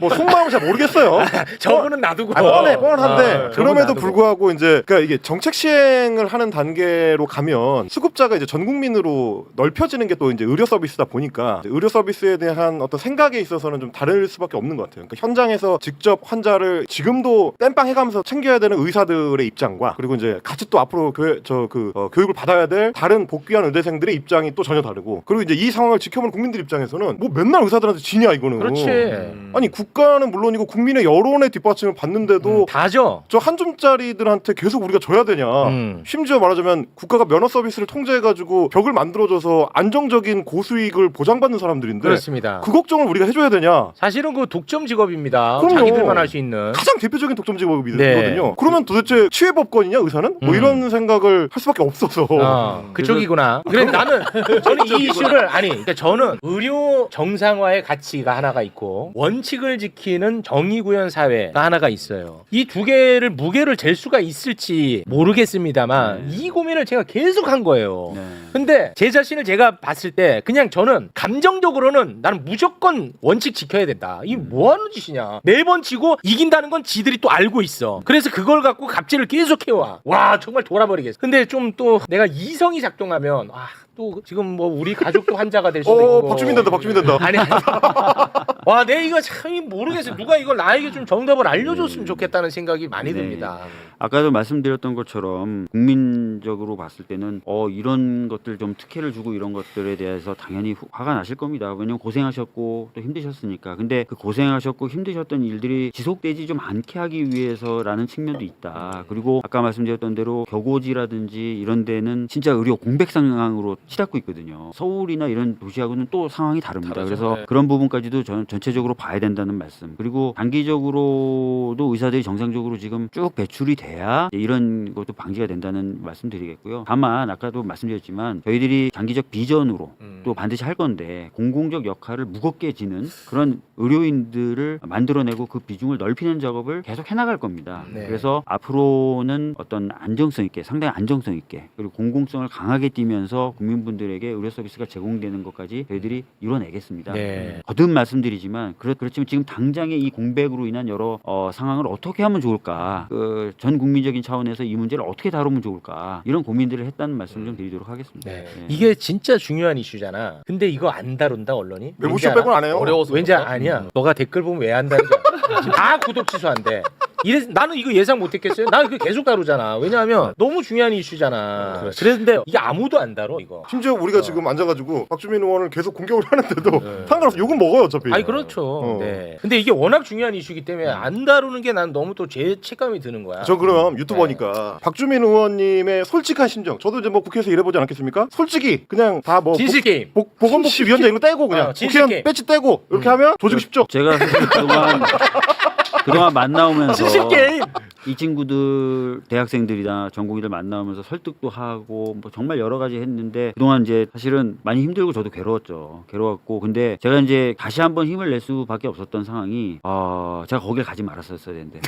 뭐 속마음을 잘 모르겠어요. 저분은 놔두고 뻔한데 저분 그럼에도 놔두고. 불구하고 이제 그러니까 이게 정책 시행을 하는 단계로 가면 수급자가 이제 전 국민으로 넓혀지는 게 또 이제 의료 서비스다 보니까 의료 서비스에 대한 어떤 생각에 있어서는 좀 다를 수밖에 없는 것 같아요. 그러니까 현장에서 직접 환자를 지금도 땜빵 해가면서 챙겨야 되는 의사들의 입장과 그리고 이제 같이 또 앞으로 교육을 받아야 될 다른 복귀한 의대생들의 입장이 또 전혀 다르고 그리고 이제 이 상황을 지켜보는 국민들 입장에서는 뭐 맨날 의사들한테 지냐 이거는. 그렇지. 아니 국가는 물론이고 국민의 여론의 뒷받침을 받는데도 다죠. 저 한 줌짜리들한테 계속 우리가 줘야 되냐. 심지어 말하자면 국가가 면허 서비스를 통제해가지고 벽을 만들어줘서 안정적인 고수익을 보장받는 사람들인데 그렇습니다. 그 걱정을 우리가 해줘야 되냐. 사실은 그 독점 직업입니다. 그럼요. 자기들만 할 수 있는. 가장 대표적인 독점 직업이거든요. 네. 그러면 도대체 치외법권이냐 의사는? 뭐 이런 생각을 할 수밖에 없어서. 그쪽이구나. 그래 저는 이 이슈를 그러니까 저는 의료 정상화의 가치가 하나가 있고 원칙을 지키는 정의구현 사회가 하나가 있어요. 이 두 개를 무게를 잴 수가 있을지 모르겠습니다만 이 고민을 제가 계속 한 거예요. 있어요. 네. 근데 제 자신을 제가 봤을 때 그냥 저는 감정적으로는 나는 무조건 원칙 지켜야 된다. 이게 뭐 하는 짓이냐. 매번 지고 이긴다는 건 지들이 또 알고 있어. 그래서 그걸 갖고 갑질을 계속 해와. 와 정말 돌아버리겠어. 근데 좀 또 내가 이성이 작동하면 또 지금 뭐 우리 가족도 환자가 될 수도 있고. 박주민 된다. 아니. 와, 내 이거 참 모르겠어요. 누가 이걸 나에게 좀 정답을 알려줬으면 좋겠다는 생각이 많이 네. 듭니다. 아까도 말씀드렸던 것처럼 국민적으로 봤을 때는 이런 것들 좀 특혜를 주고 이런 것들에 대해서 당연히 화가 나실 겁니다. 왜냐면 고생하셨고 또 힘드셨으니까. 근데 그 고생하셨고 힘드셨던 일들이 지속되지 좀 않게 하기 위해서라는 측면도 있다. 그리고 아까 말씀드렸던 대로 격오지라든지 이런 데는 진짜 의료 공백 상황으로 치닫고 있거든요. 서울이나 이런 도시하고는 또 상황이 다릅니다. 그래서 그런 부분까지도 저는 전체적으로 봐야 된다는 말씀. 그리고 단기적으로도 의사들이 정상적으로 지금 쭉 배출이 돼야 이런 것도 방지가 된다는 말씀드리겠고요. 다만 아까도 말씀드렸지만 저희들이 장기적 비전으로 또 반드시 할 건데 공공적 역할을 무겁게 지는 그런 의료인들을 만들어내고 그 비중을 넓히는 작업을 계속 해나갈 겁니다. 네. 그래서 앞으로는 어떤 안정성 있게 상당히 안정성 있게 그리고 공공성을 강하게 띠면서 국민분들에게 의료 서비스가 제공되는 것까지 저희들이 이뤄내겠습니다. 네. 거듭 말씀드리지만 그렇지만 지금 당장의 이 공백으로 인한 여러 상황을 어떻게 하면 좋을까 전 국민적인 차원에서 이 문제를 어떻게 다루면 좋을까 이런 고민들을 했다는 말씀을 좀 드리도록 하겠습니다. 네. 네. 이게 진짜 중요한 이슈잖아. 근데 이거 안 다룬다 언론이? 외부쇼 빼고는 안 해요. 어려워서 왠지 그런가? 아니야. 너가 댓글 보면 왜 안 다루냐. 다 구독 취소한대. 나는 이거 예상 못했겠어요. 나는 그거 계속 다루잖아. 왜냐하면 너무 중요한 이슈잖아. 그런데 이게 아무도 안 다뤄 이거. 심지어 우리가 지금 앉아가지고 박주민 의원을 계속 공격을 하는데도 상관없어. 욕은 먹어요 어차피. 아니 그렇죠. 네. 근데 이게 워낙 중요한 이슈이기 때문에 안 다루는 게 난 너무 또 죄책감이 드는 거야. 저 그럼 유튜버니까 박주민 의원님의 솔직한 심정. 저도 이제 뭐 국회에서 일해보지 않았겠습니까? 솔직히 그냥 다 뭐 진실 게임. 보건복지위원장 이런 거 떼고 그냥 진실 국회의원 게임. 배지 떼고 이렇게 하면 조지고 싶죠. 제가 사실 그동안 만나오면서 진실 게임. 이 친구들 대학생들이나 전공의들 만나오면서 설득도 하고 뭐 정말 여러 가지 했는데 그동안 이제 사실은 많이 힘들고 저도 괴로웠고 근데 제가 이제 다시 한번 힘을 낼 수밖에 없었던 상황이 제가 거길 가지 말았었어야 되는데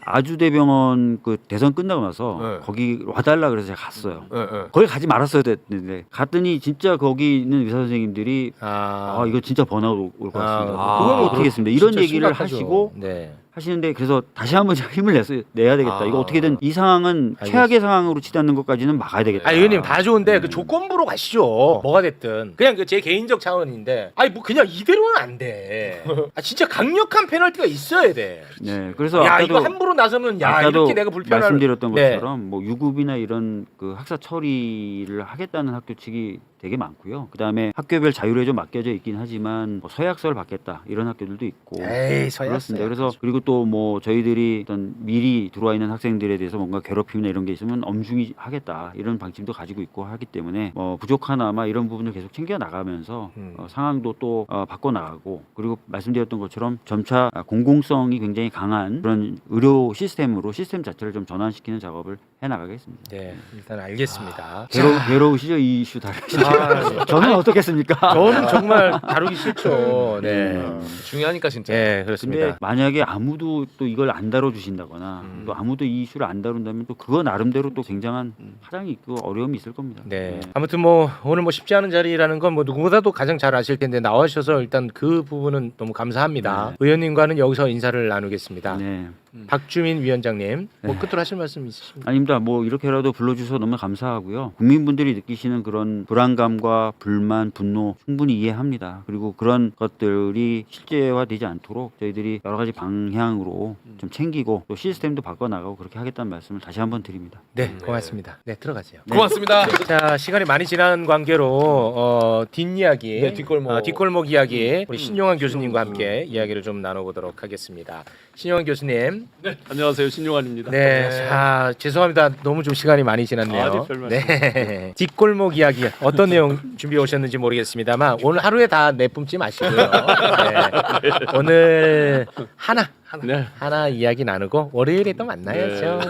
아주대병원 그 대선 끝나고 나서 네. 거기 와달라 그래서 제가 갔어요. 네. 거기 가지 말았어야 됐는데 갔더니 진짜 거기 있는 의사 선생님들이 이거 진짜 번아웃 올 것 같습니다. 그건 어떻게 했습니다. 이런 진짜 얘기를 심각하죠. 하시고 네. 하시는데 그래서 다시 한번 제가 힘을 내야 되겠다. 이거 어떻게든 이 상황은 알겠습니다. 최악의 상황으로 치닫는 것까지는 막아야 되겠다. 의원님 다 좋은데 그 조건부로 가시죠. 뭐가 됐든 그냥 그 제 개인적 차원인데 뭐 그냥 이대로는 안 돼. 진짜 강력한 페널티가 있어야 돼. 네, 그래서 야 아까도 이거 함부로 나서면 아까도 이렇게 내가 불편한 말씀드렸던 네. 것처럼 뭐 유급이나 이런 그 학사 처리를 하겠다는 학교 측이 되게 많고요. 그다음에 학교별 자율에 좀 맡겨져 있긴 하지만 뭐 서약서를 받겠다 이런 학교들도 있고 에이 서약서. 그렇습니다. 그래서 그리고 또 뭐 저희들이 어떤 미리 들어와 있는 학생들에 대해서 뭔가 괴롭힘이나 이런 게 있으면 엄중히 하겠다 이런 방침도 가지고 있고 하기 때문에 부족하나마 이런 부분을 계속 챙겨 나가면서 상황도 또 바꿔 나가고 그리고 말씀드렸던 것처럼 점차 공공성이 굉장히 강한 그런 의료 시스템 자체를 좀 전환시키는 작업을 해 나가겠습니다. 네, 일단 알겠습니다. 괴로우시죠 이 이슈 다루시죠? 저는 어떻겠습니까? 저는 정말 다루기 싫죠. 네. 중요하니까 진짜. 네, 그렇습니다. 근데 만약에 아무도 또 이걸 안 다뤄주신다거나 또 아무도 이 이슈를 안 다룬다면 또 그거 나름대로 또 굉장한 파장이 있고 어려움이 있을 겁니다. 네. 아무튼 뭐 오늘 뭐 쉽지 않은 자리라는 건 뭐 누구보다도 가장 잘 아실 텐데 나와주셔서 일단 그 부분은 너무 감사합니다. 의원님과는 여기서 인사를 나누겠습니다. 네. 박주민 위원장님, 뭐 끝으로 하실 말씀 있으십니까? 아닙니다. 뭐 이렇게라도 불러주셔서 너무 감사하고요. 국민분들이 느끼시는 그런 불안감과 불만, 분노 충분히 이해합니다. 그리고 그런 것들이 실제화되지 않도록 저희들이 여러 가지 방향으로 좀 챙기고 또 시스템도 바꿔나가고 그렇게 하겠다는 말씀을 다시 한번 드립니다. 네, 고맙습니다. 네, 들어가세요. 고맙습니다. 자, 시간이 많이 지난 관계로 뒷이야기, 네, 뒷골목 이야기 우리 신용환 교수님과 함께 이야기를 좀 나눠보도록 하겠습니다. 신용환 교수님. 네, 안녕하세요. 신용환입니다. 네, 자, 죄송합니다. 너무 좀 시간이 많이 지났네요. 별 말씀. 네, 뒷골목 이야기 어떤 내용 준비해 오셨는지 모르겠습니다만 오늘 하루에 다 내뿜지 마시고요. 네, 오늘 하나 이야기 나누고 월요일에 또 만나야죠.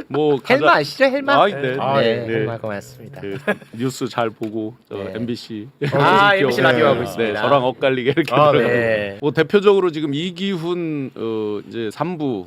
뭐 헬마 아시죠? 헬마? 네. 네, 네. 헬마 고맙습니다. 그 뉴스 잘 보고 네. MBC MBC 라디오 하고 네, 있습니다. 저랑 엇갈리게 이렇게 아, 들어요. 네. 뭐 대표적으로 지금 이기훈 이제 3부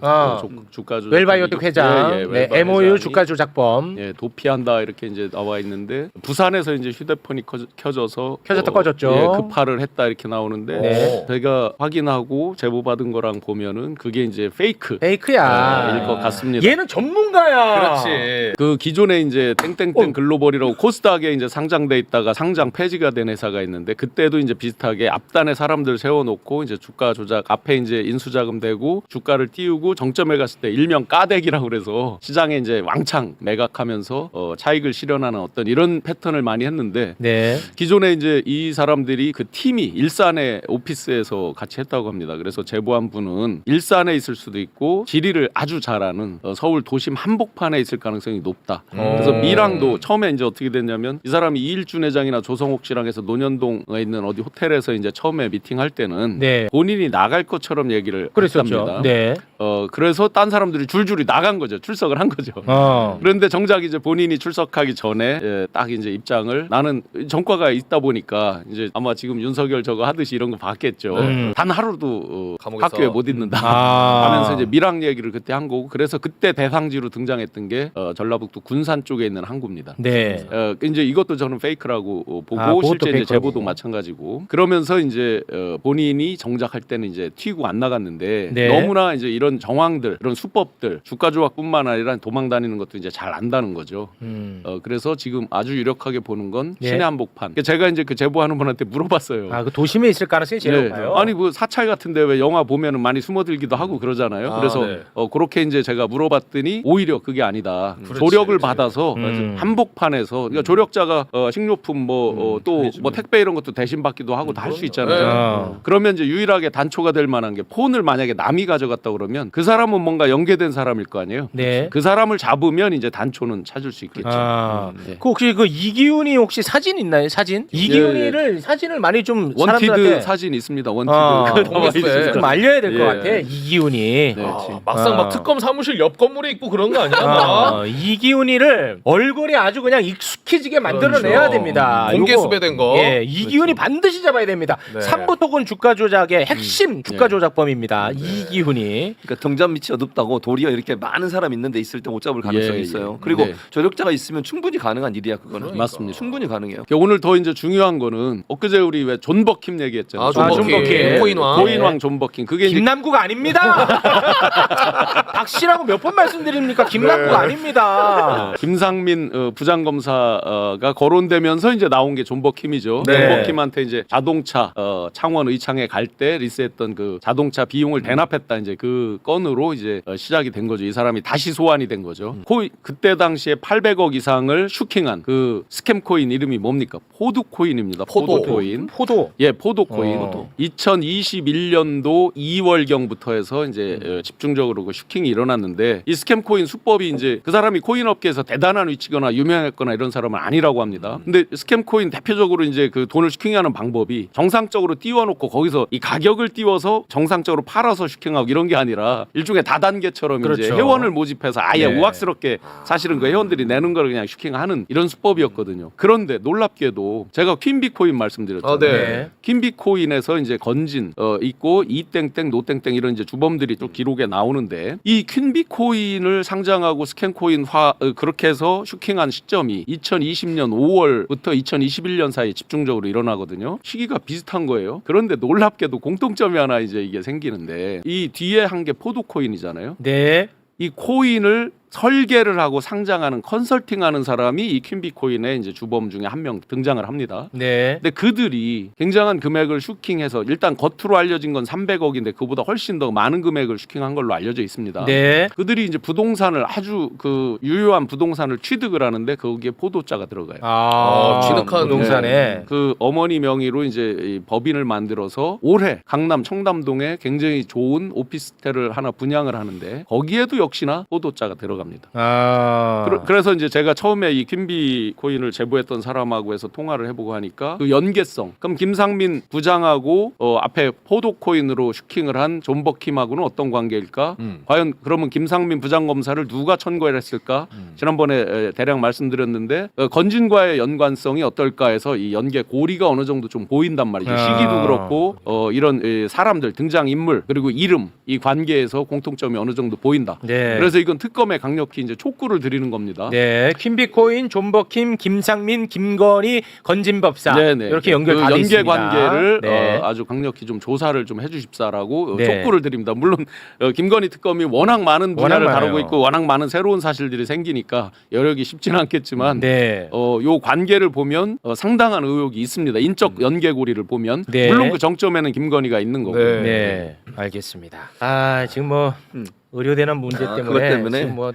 주가 조작 웰바이오텍 회장, 네, 웰바 MOU 회장이 주가 조작범 예, 도피한다 이렇게 이제 나와 있는데 부산에서 이제 휴대폰이 켜져서 켜졌다 꺼졌죠. 예, 급파를 했다 이렇게 나오는데 네. 제가 확인하고 제보 받은 거랑 보면은 그게 이제 페이크일 페이크야. 것 같습니다. 얘는 전문가야. 그렇지. 그 기존에 이제 땡땡땡 글로벌이라고 코스닥에 이제 상장돼 있다가 상장 폐지가 된 회사가 있는데 그때도 이제 비슷하게 앞단에 사람들 세워놓고 이제 주가 조작 앞에 이제 인수자금 대고 주가를 띄우고 정점에 갔을 때 일명 까대기라고 그래서 시장에 이제 왕창 매각하면서 차익을 실현하는 어떤 이런 패턴을 많이 했는데 네. 기존에 이제 이 사람들이 그 팀이 일산의 오피스에서 같이 했다고 합니다. 그래서 제보한 분은 일산에 있을 수도 있고 지리를 아주 잘하는 서울 도심 한복판에 있을 가능성이 높다. 그래서 미랑도 처음에 이제 어떻게 됐냐면 이 사람이 이일준 회장이나 조성옥 씨랑 해서 논현동에 있는 어디 호텔에서 이제 처음에 미팅할 때는 네. 본인이 나갈 것처럼 얘기를 그랬었죠. 했답니다. 네. 그래서 딴 사람들이 줄줄이 나간 거죠. 출석을 한 거죠. 그런데 정작 이제 본인이 출석하기 전에 딱 이제 입장을 나는 전과가 있다 보니까 이제 아마 지금 윤석열 저거 하듯이 이런 거 봤겠죠. 단 하루도 감옥에서. 학교에 못 있는다 하면서 이제 미랑 얘기를 그때 한 거고 그래서 그때 대상지로 등장했던 게 전라북도 군산 쪽에 있는 항구입니다. 네. 이제 이것도 저는 페이크라고 보고 그것도 실제 이제 페이크라고. 제보도 마찬가지고 그러면서 이제 본인이 정작할 때는 이제 튀고 안 나갔는데 네. 너무나 이제 이런 정황들, 이런 수법들, 주가 조작뿐만 아니라 도망 다니는 것도 이제 잘 안다는 거죠. 그래서 지금 아주 유력하게 보는 건 네. 신의 한복판. 제가 이제 그 제보하는 분한테 물어봤어요. 아, 그 도심에 있을 가능성이 제일 높아요. 아니 뭐 사찰 같은데 왜 영화 보면은 많이 숨어들기도 하고 그러잖아요. 그래서 네. 그렇게 이제 제가 물어봤더니 오히려 그게 아니다. 그렇지, 조력을 그렇지. 받아서 한복판에서 그러니까 조력자가 식료품 뭐 또 뭐 택배 이런 것도 대신 받기도 하고 다 할 수 있잖아요. 그러면 이제 유일하게 단초가 될 만한 게 폰을 만약에 남이 가져갔다 그러면 그 사람은 뭔가 연계된 사람일 거 아니에요. 네. 그 사람을 잡으면 이제 단초는 찾을 수 있겠죠. 그 혹시 그 이기훈이 혹시 사진 있나요? 사진? 이기훈이를 사진을 많이 좀 사람들한테 원티드 사진 있습니다. 원티드. 너무 있어요. 좀 알려야 될 것 예. 같아. 이기훈이. 막상 막 특검 사무실 옆 건물에 있고 그런 거 아니야? 이기훈이를 얼굴이 아주 그냥 익숙해지게 만들어내야 그렇죠. 됩니다. 공개 요거, 수배된 거. 예, 이기훈이 반드시 잡아야 됩니다. 네. 삼부토군 주가 조작의 핵심 주가 조작범입니다. 이기훈이. 그러니까 등잔 밑이 어둡다고 도리어 이렇게 많은 사람 있는 데 있을 때 못 잡을 가능성이 예, 있어요. 예. 그리고 네. 조력자가 있으면 충분히 가능한 일이야 그거는. 맞습니다. 충분히 가능해요. 오늘 더 이제 중요한 거는 엊그제 우리 왜 존 버킴 얘기했잖아요. 아, 존 버킴. 버킴. 코인왕. 코인왕 존 버킴. 그게 이제 김남구가 아닙니다. 박씨라고 몇 번 말씀드립니까? 김남구가 아닙니다. 김상민 부장검사가 거론되면서 이제 나온 게 존 버킴이죠. 네. 존 버킴한테 이제 자동차 창원 의창에 갈 때 리스했던 그 자동차 비용을 대납했다 이제 그 건으로 이제 시작이 된 거죠. 이 사람이 다시 소환이 된 거죠. 그때 당시에 800억 이상을 슈킹한 그 스캠 코인 이름이 뭡니까? 포도 코인입니다. 포도 코인. 포도. 예, 포도 코인. 2021년도 2월경부터 해서 이제 집중적으로 그 슈킹이 일어났는데 이 스캠 코인 수법이 이제 그 사람이 코인 업계에서 대단한 위치거나 유명했거나 이런 사람은 아니라고 합니다. 근데 스캠 코인 대표적으로 이제 그 돈을 슈킹하는 방법이 정상적으로 띄워놓고 거기서 이 가격을 띄워서 정상적으로 팔아서 슈킹하고 이런 게 아니라 일종의 다단계처럼 이제 그렇죠. 회원을 모집해서 아예 네. 우악스럽게 사실은 그 회원들이 내는 걸 그냥 슈킹하는 이런 수법이었거든요. 그런데 놀랍게도 제가 퀸비코인 말씀드렸잖아요. 네. 퀸비코인에서 이제 건진 있고 이땡땡 노땡땡 이런 이제 주범들이 또 기록에 나오는데 이 퀸비코인을 상장하고 스캔코인화 그렇게 해서 슈킹한 시점이 2020년 5월부터 2021년 사이에 집중적으로 일어나거든요. 시기가 비슷한 거예요. 그런데 놀랍게도 공통점이 하나 이제 이게 생기는데 이 뒤에 한 게 포도코인이잖아요. 네. 이 코인을 설계를 하고 상장하는 컨설팅하는 사람이 이 퀸비코인의 이제 주범 중에 한 명 등장을 합니다. 네. 근데 그들이 굉장한 금액을 슈킹해서 일단 겉으로 알려진 건 300억인데 그보다 훨씬 더 많은 금액을 슈킹한 걸로 알려져 있습니다. 네. 그들이 이제 부동산을 아주 그 유효한 부동산을 취득을 하는데 거기에 포도자가 들어가요. 취득한 부동산에. 그 어머니 명의로 이제 이 법인을 만들어서 올해 강남 청담동에 굉장히 좋은 오피스텔을 하나 분양을 하는데 거기에도 역시나 포도자가 들어가. 올라갑니다. 아. 그래서 이제 제가 처음에 이 퀸비 코인을 제보했던 사람하고 해서 통화를 해보고 하니까 그 연계성. 그럼 김상민 부장하고 앞에 포도 코인으로 슈킹을 한 존 버킴하고는 어떤 관계일까? 과연 그러면 김상민 부장 검사를 누가 천거를 했을까? 지난번에 대략 말씀드렸는데 건진과의 연관성이 어떨까 해서 이 연계 고리가 어느 정도 좀 보인단 말이죠. 시기도 그렇고 이런 사람들 등장 인물 그리고 이름 이 관계에서 공통점이 어느 정도 보인다. 네. 그래서 이건 특검에 강력히 이제 촉구를 드리는 겁니다. 네, 퀸비코인, 존버킴, 김상민, 김건희, 건진법사 네네. 이렇게 연결 다 그 돼 연계 있습니다. 관계를 네. 아주 강력히 좀 조사를 좀 해주십사라고 네. 촉구를 드립니다. 물론 김건희 특검이 워낙 많은 분야를 워낙 다루고 많아요. 있고 워낙 많은 새로운 사실들이 생기니까 여력이 쉽지는 않겠지만 네. 요 관계를 보면 상당한 의혹이 있습니다. 인적 연계고리를 보면 네. 물론 그 정점에는 김건희가 있는 거고. 네. 네, 알겠습니다. 아, 지금 뭐 의료대란 문제 그것 때문에, 때문에. 지금 뭐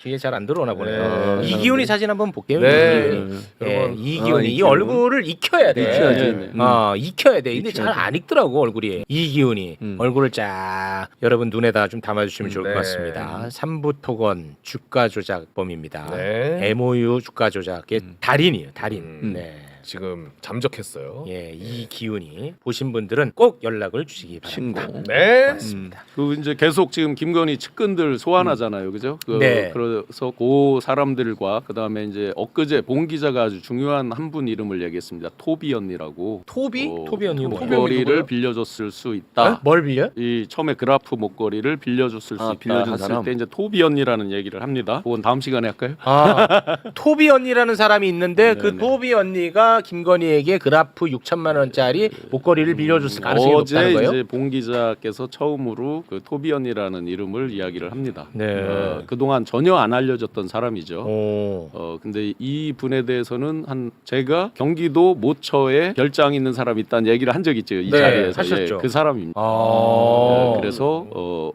귀에 잘 안 들어오나 보네요. 이기훈이 사진 한번 볼게요. 네. 이기훈이. 예, 여러분. 이기훈이 이 이기훈. 얼굴을 익혀야 돼. 익혀야지. 익혀야 돼. 근데 잘 안 익더라고 얼굴이. 이기훈이 얼굴을 쫙 여러분 눈에다 좀 담아주시면 좋을 네. 것 같습니다. 삼부토건 주가 조작범입니다. 네. MOU 주가 조작의 달인이에요. 달인. 네. 지금 잠적했어요. 예, 이 기운이 보신 분들은 꼭 연락을 주시기 바랍니다. 신고. 네. 맞습니다. 그 이제 계속 지금 김건희 측근들 소환하잖아요, 그죠? 네. 그래서 그 사람들과 그 다음에 이제 엊그제 봉 기자가 아주 중요한 한 분 이름을 얘기했습니다. 토비 언니라고. 토비? 토비 언니 뭐예요? 목걸이를 빌려줬을 수 있다. 뭘 빌려? 이 처음에 그라프 목걸이를 빌려줬을 수 있다 빌려준 했을 사람? 때 이제 토비 언니라는 얘기를 합니다. 그건 다음 시간에 할까요? 아, 토비 언니라는 사람이 있는데 그 네네. 토비 언니가 김건희에게 그라프 6천만 원짜리 목걸이를 빌려줬을 가능성이 어제 높다는 거예요? 이제 봉 기자께서 처음으로 그 토비 언니라는 이름을 이야기를 합니다. 네. 그동안 전혀 안 알려졌던 사람이죠. 오. 근데 이 분에 대해서는 제가 경기도 모처에 결장이 있는 사람이 있다는 얘기를 한 적이 있죠. 이 네, 자리에서. 하셨죠. 그 사람입니다. 아. 그래서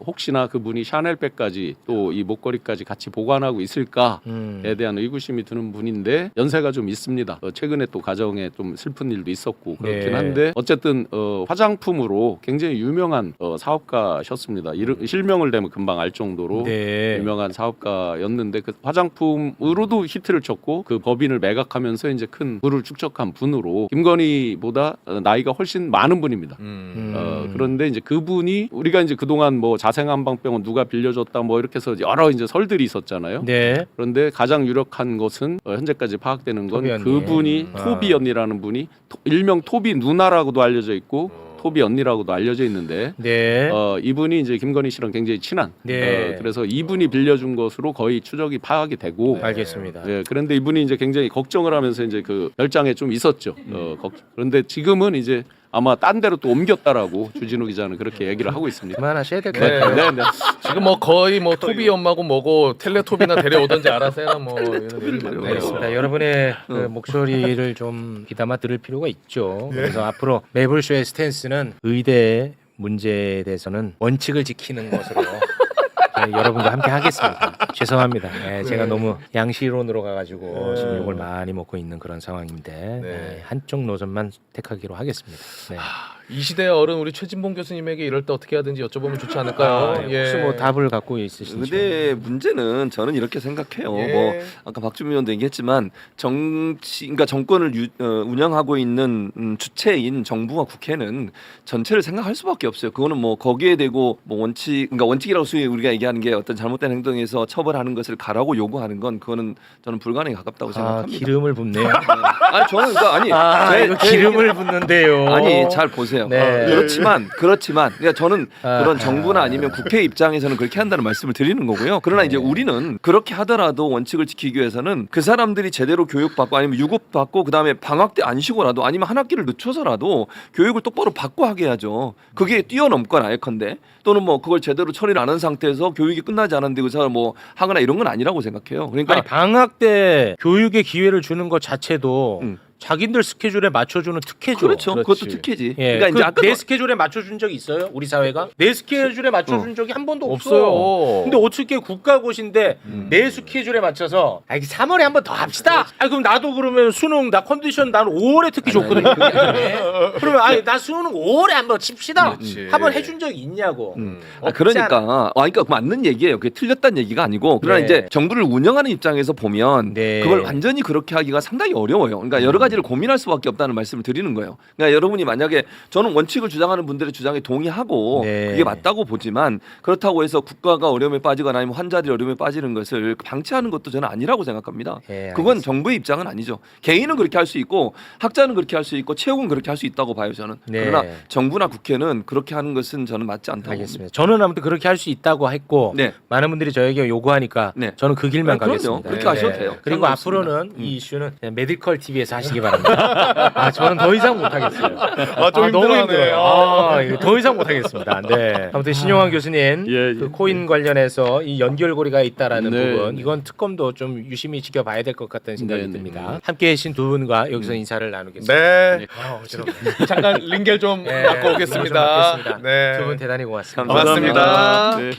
혹시나 그분이 샤넬백까지 또 이 목걸이까지 같이 보관하고 있을까에 대한 의구심이 드는 분인데 연세가 좀 있습니다. 최근에 또 가정에 좀 슬픈 일도 있었고 그렇긴 네. 한데 어쨌든 화장품으로 굉장히 유명한 사업가셨습니다. 실명을 대면 금방 알 정도로 네. 유명한 사업가였는데 그 화장품으로도 히트를 쳤고 그 법인을 매각하면서 이제 큰 부를 축적한 분으로 김건희보다 나이가 훨씬 많은 분입니다. 그런데 이제 그분이 우리가 이제 그동안 뭐 자생한방병원 누가 빌려줬다 뭐 이렇게 해서 여러 이제 설들이 있었잖아요. 네. 그런데 가장 유력한 것은 현재까지 파악되는 건 토비 언니. 그분이 토비 언니라는 분이 일명 토비 누나라고도 알려져 있고 토비 언니라고도 알려져 있는데 네. 이분이 이제 김건희 씨랑 굉장히 친한 네. 그래서 이분이 빌려준 것으로 거의 추적이 파악이 되고 알겠습니다. 그런데 이분이 이제 굉장히 걱정을 하면서 이제 그 결장에 좀 있었죠. 그런데 지금은 이제 아마 딴 데로 또 옮겼다라고 주진우 기자는 그렇게 얘기를 하고 있습니다. 그만하셔야 될 것 네. 같아요. 네. 지금 뭐 거의 뭐 토비 엄마고 뭐고 텔레토비나 데려오던지 알아서 해라 뭐 이런 얘기 많네요. 알겠습니다. 여러분의 그 목소리를 좀 귀담아 들을 필요가 있죠. 그래서 앞으로 매불쇼의 스탠스는 의대 문제에 대해서는 원칙을 지키는 것으로 여러분과 함께 하겠습니다. 죄송합니다. 네, 제가 너무 양시론으로 가가지고 지금 욕을 많이 먹고 있는 그런 상황인데 네, 한쪽 노선만 택하기로 하겠습니다. 네. 이 시대의 어른 우리 최진봉 교수님에게 이럴 때 어떻게 하든지 여쭤보면 좋지 않을까요? 혹시 뭐 답을 갖고 있으신지. 근데 문제는 저는 이렇게 생각해요. 예. 뭐 아까 박주민 의원도 얘기했지만 그러니까 정권을 운영하고 있는 주체인 정부와 국회는 전체를 생각할 수밖에 없어요. 그거는 뭐 거기에 대고 뭐 그러니까 원칙이라고 소위 우리가 얘기하는 게 어떤 잘못된 행동에서 처벌하는 것을 가라고 요구하는 건 그거는 저는 불가능에 가깝다고 생각합니다. 기름을 붓네요. 아니 저는 그러니까 이거 기름을 붓는데요. 아니 잘 보세요. 네. 그렇지만 그러니까 저는 그런 정부나 아니면 국회 입장에서는 그렇게 한다는 말씀을 드리는 거고요. 그러나 이제 우리는 그렇게 하더라도 원칙을 지키기 위해서는 그 사람들이 제대로 교육받고 아니면 유급받고 그다음에 방학 때 안 쉬고라도 아니면 한 학기를 늦춰서라도 교육을 똑바로 받고 하게 해야죠. 그게 뛰어넘거나 예컨대 또는 뭐 그걸 제대로 처리를 안 한 상태에서 교육이 끝나지 않았는데 그 사람 뭐 하거나 이런 건 아니라고 생각해요. 그러니까 아니, 방학 때 교육의 기회를 주는 것 자체도 자기들 스케줄에 맞춰주는 특혜죠. 그렇죠. 그것도 특혜지. 예, 그러니까 이제 아까 내 스케줄에 맞춰준 적이 있어요? 우리 사회가 내 스케줄에 맞춰준 적이 한 번도 없어요. 없어요. 근데 어떻게 국가고시인데 내 스케줄에 맞춰서 3월에 한 번 더 합시다. 그럼 나도 그러면 수능 나 컨디션 난 5월에 특히 좋거든요. 그러면 나 수능 5월에 한번 칩시다. 그렇지. 한번 해준 적이 있냐고. 그러니까 맞는 얘기예요. 그게 틀렸다는 얘기가 아니고 그러나 네. 이제 정부를 운영하는 입장에서 보면 네. 그걸 완전히 그렇게 하기가 상당히 어려워요. 그러니까 여러 가지를 고민할 수밖에 없다는 말씀을 드리는 거예요. 그러니까 여러분이 만약에 저는 원칙을 주장하는 분들의 주장에 동의하고 네. 그게 맞다고 보지만 그렇다고 해서 국가가 어려움에 빠지거나 아니면 환자들이 어려움에 빠지는 것을 방치하는 것도 저는 아니라고 생각합니다. 네, 그건 정부의 입장은 아니죠. 개인은 그렇게 할 수 있고 학자는 그렇게 할 수 있고 체육은 그렇게 할 수 있다고 봐요 저는. 네. 그러나 정부나 국회는 그렇게 하는 것은 저는 맞지 않다고 알겠습니다. 저는 아무튼 그렇게 할 수 있다고 했고 네. 많은 분들이 저에게 요구하니까 네. 저는 그 길만 그럼요. 가겠습니다. 그렇게 하셔도 돼요. 그리고 상관없습니다. 앞으로는 이 이슈는 그냥 메디컬 TV에서 하시기 바랍니다. 저는 더 이상 못하겠어요. 좀 너무 힘들어하네. 힘들어요. 이거 더 이상 못하겠습니다. 네. 아무튼 신용환 교수님 예, 그 코인 관련해서 이 연결고리가 있다라는 네, 부분 네. 이건 특검도 좀 유심히 지켜봐야 될 것 같다는 생각이 네, 네. 듭니다. 함께해 주신 두 분과 여기서 인사를 나누겠습니다. 네. 어지럽네. 잠깐 링겔 좀 네, 바꿔 오겠습니다. 두 분 네. 대단히 고맙습니다. 고맙습니다. 네.